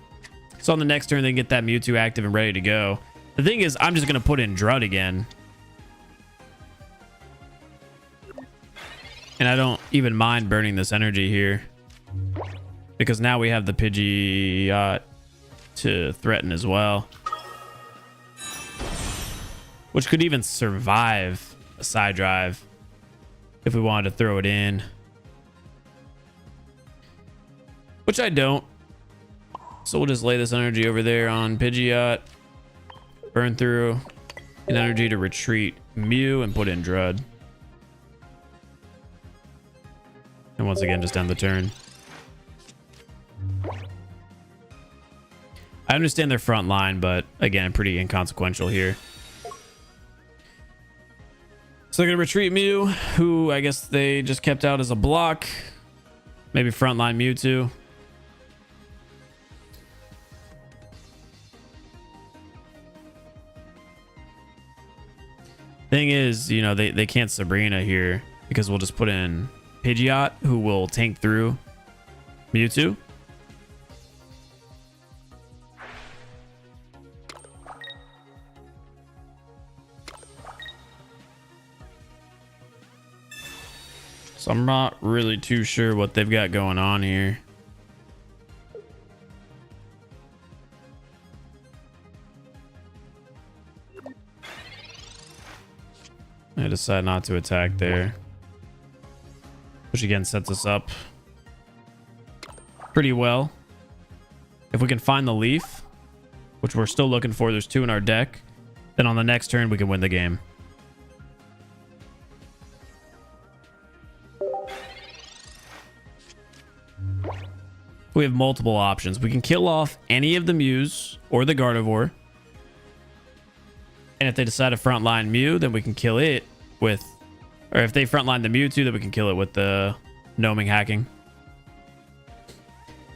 So on the next turn, they get that Mewtwo active and ready to go. The thing is, I'm just going to put in Drud again. And I don't even mind burning this energy here. Because now we have the Pidgeot to threaten as well. Which could even survive a side drive if we wanted to throw it in. Which I don't. So we'll just lay this energy over there on Pidgeot. Burn through an energy to retreat Mew and put in Drud. And once again, just end the turn. I understand their front line, but again, pretty inconsequential here. So they're going to retreat Mew, who I guess they just kept out as a block. Maybe frontline Mewtwo. Thing is, you know, they can't Sabrina here because we'll just put in Pidgeot, who will tank through Mewtwo. So I'm not really too sure what they've got going on here. I decide not to attack there, which again sets us up pretty well. If we can find the leaf, which we're still looking for, there's 2 in our deck, then on the next turn we can win the game. We have multiple options. We can kill off any of the Mews or the Gardevoir. And if they decide to frontline Mew, then we can kill it with... Or if they frontline the Mewtwo, then we can kill it with the Gnoming Hacking.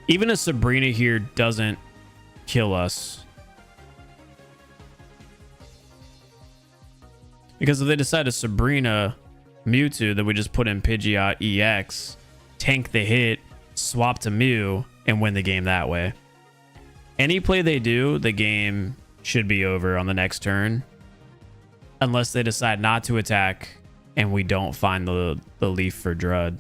Even a Sabrina here doesn't kill us. Because if they decide to Sabrina Mewtwo, then we just put in Pidgeot EX, tank the hit, swap to Mew, and win the game that way. Any play they do, the game should be over on the next turn. Unless they decide not to attack and we don't find the leaf for Drud.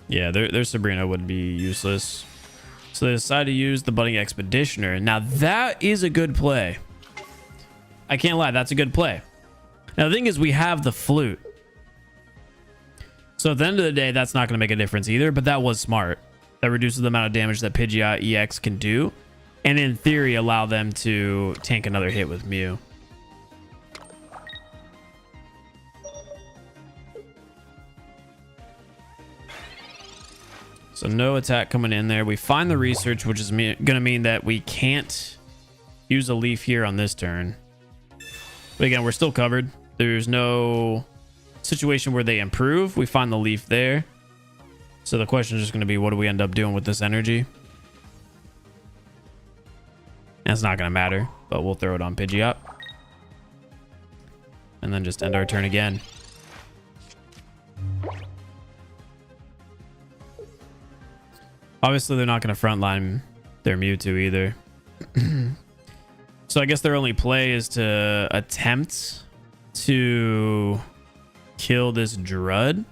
Yeah, their Sabrina would be useless. So they decide to use the Budding Expeditioner. Now that is a good play. I can't lie, that's a good play. Now the thing is, we have the Flute. So at the end of the day, that's not going to make a difference either, but that was smart. That reduces the amount of damage that Pidgeot EX can do, and in theory allow them to tank another hit with Mew. So no attack coming in there. We find the research, which is going to mean that we can't use a leaf here on this turn. But again, we're still covered. There's no situation where they improve. We find the leaf there. So the question is just going to be, what do we end up doing with this energy? And it's not going to matter, but we'll throw it on Pidgeot. And then just end our turn again. Obviously, they're not going to frontline their Mewtwo either. So I guess their only play is to attempt to kill this Drud.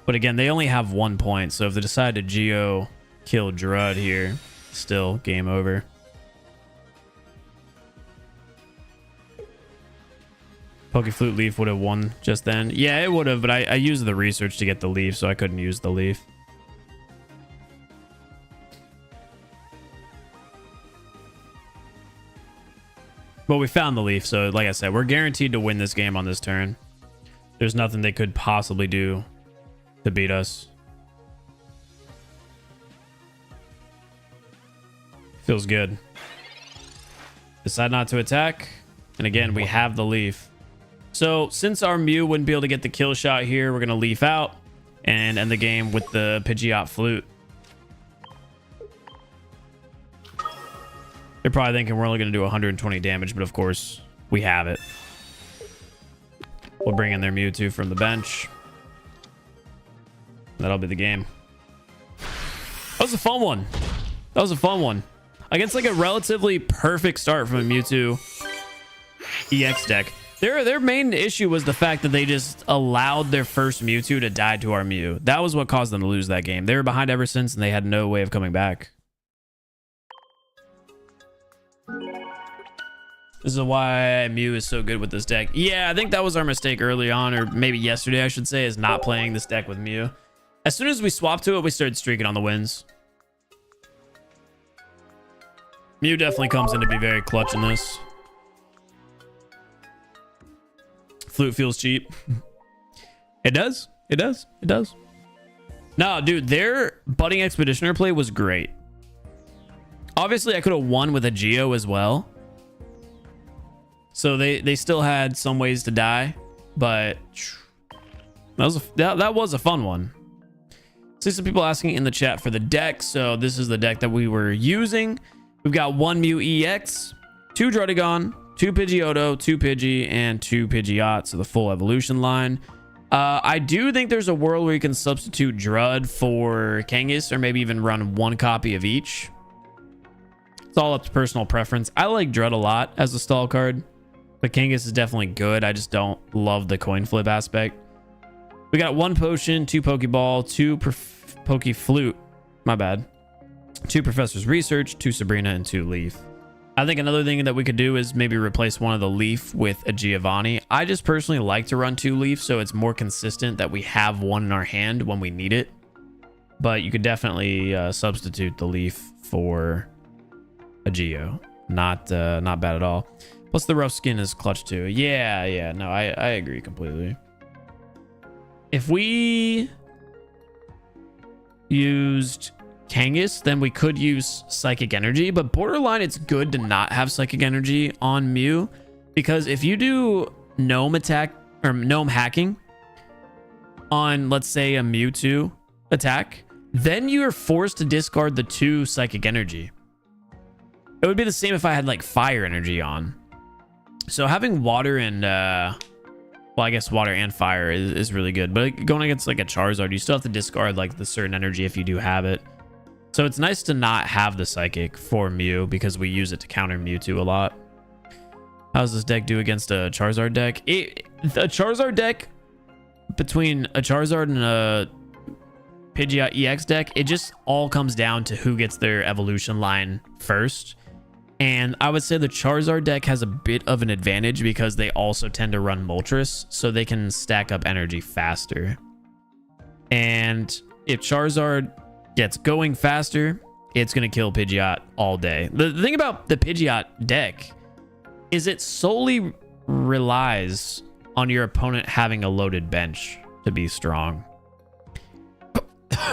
But again, they only have 1 point. So if they decide to Geo kill Drud here, still game over. Pokeflute Leaf would have won just then. Yeah, it would have, but I used the research to get the leaf, so I couldn't use the leaf. But we found the leaf, so like I said, we're guaranteed to win this game on this turn. There's nothing they could possibly do to beat us. Feels good. Decide not to attack. And again, we have the leaf. So since our Mew wouldn't be able to get the kill shot here, we're going to leaf out and end the game with the Pidgeot Flute. They're probably thinking we're only going to do 120 damage, but of course, we have it. We'll bring in their Mewtwo from the bench. That'll be the game. That was a fun one. That was a fun one. Against like a relatively perfect start from a Mewtwo EX deck. Their main issue was the fact that they just allowed their first Mewtwo to die to our Mew. That was what caused them to lose that game. They were behind ever since, and they had no way of coming back. This is why Mew is so good with this deck. Yeah, I think that was our mistake early on, or maybe yesterday, I should say, is not playing this deck with Mew. As soon as we swapped to it, we started streaking on the wins. Mew definitely comes in to be very clutch in this. Flute feels cheap. It does. It does. It does. No, dude, their Budding Expeditioner play was great. Obviously, I could have won with a Geo as well. So they still had some ways to die, but that was a fun one. See some people asking in the chat for the deck. So this is the deck that we were using. We've got 1 Mew EX, 2 Druddigon, 2 Pidgeotto, 2 Pidgey, and 2 Pidgeot. So the full evolution line. I do think there's a world where you can substitute Drud for Kangas, or maybe even run 1 copy of each. It's all up to personal preference. I like Drud a lot as a stall card, but Kangas is definitely good. I just don't love the coin flip aspect. We got 1 potion, 2 Pokeball, 2 Pokeflute. My bad. 2 Professor's Research, 2 Sabrina, and 2 Leaf. I think another thing that we could do is maybe replace one of the Leaf with a Giovanni. I just personally like to run 2 Leaf, so it's more consistent that we have one in our hand when we need it. But you could definitely substitute the Leaf for a Geo. Not bad at all. Plus the rough skin is clutch too. Yeah, no, I agree completely. If we used Kangas, then we could use Psychic Energy, but borderline it's good to not have Psychic Energy on Mew, because if you do Gnome attack or Gnome hacking on, let's say, a Mewtwo attack, then you are forced to discard the 2 Psychic Energy. It would be the same if I had like Fire Energy on. So having water and well, I guess water and fire is really good, but going against like a Charizard, you still have to discard like the certain energy if you do have it. So it's nice to not have the Psychic for Mew because we use it to counter Mewtwo a lot. How does this deck do against a Charizard deck? A Charizard deck, between a Charizard and a Pidgeot EX deck, it just all comes down to who gets their evolution line first. And I would say the Charizard deck has a bit of an advantage because they also tend to run Moltres, so they can stack up energy faster. And if Charizard gets going faster, it's going to kill Pidgeot all day. The thing about the Pidgeot deck is it solely relies on your opponent having a loaded bench to be strong.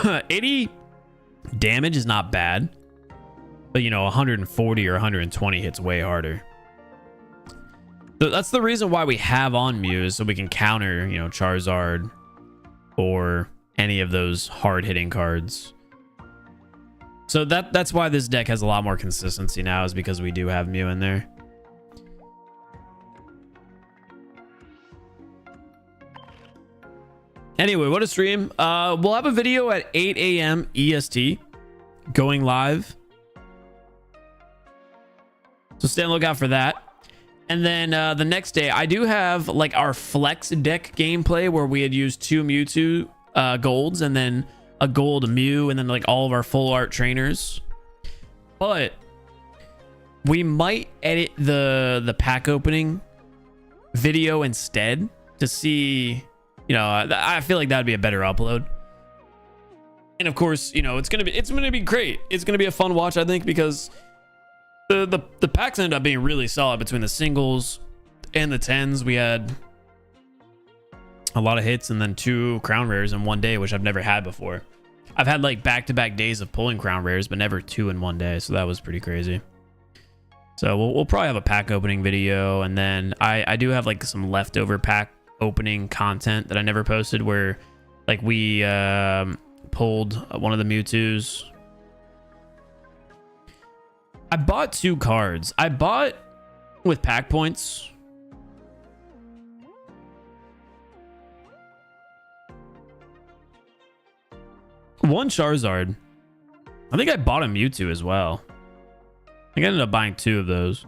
80 damage is not bad, but you know, 140 or 120 hits way harder. So that's the reason why we have on Mew, so we can counter, you know, Charizard or any of those hard hitting cards. So that's why this deck has a lot more consistency now, is because we do have Mew in there. Anyway, what a stream. We'll have a video at 8 a.m. EST going live. So stay on the lookout for that. And then the next day, I do have like our flex deck gameplay where we had used 2 Mewtwo golds and then a gold Mew and then like all of our full art trainers. But we might edit the pack opening video instead to see, you know, I feel like that'd be a better upload. And of course, you know, it's gonna be great. It's gonna be a fun watch, I think, because the packs ended up being really solid between the singles and the 10s. We had a lot of hits and then 2 crown rares in one day, which I've never had before. I've had like back-to-back days of pulling crown rares, but never 2 in one day, so that was pretty crazy. So we'll probably have a pack opening video, and then I do have like some leftover pack opening content that I never posted, where like we pulled one of the Mewtwo's. I bought 2 cards. I bought with pack points. One Charizard. I think I bought a Mewtwo as well. I think I ended up buying 2 of those.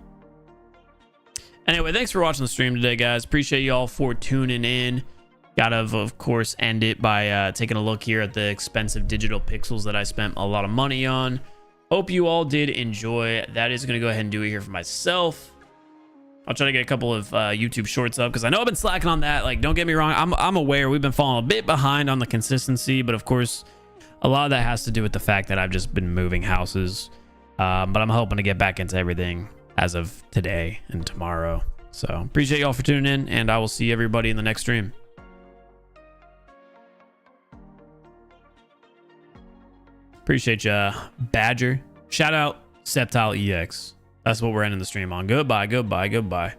Anyway, thanks for watching the stream today, guys. Appreciate you all for tuning in. Gotta, of course, end it by taking a look here at the expensive digital pixels that I spent a lot of money on. Hope you all did enjoy. That is going to go ahead and do it here for myself. I'll try to get a couple of YouTube shorts up because I know I've been slacking on that. Like, don't get me wrong. I'm aware we've been falling a bit behind on the consistency, but of course, a lot of that has to do with the fact that I've just been moving houses. But I'm hoping to get back into everything as of today and tomorrow. So appreciate y'all for tuning in, and I will see everybody in the next stream. Appreciate ya, Badger. Shout out Sceptile EX. That's what we're ending the stream on. Goodbye, goodbye, goodbye.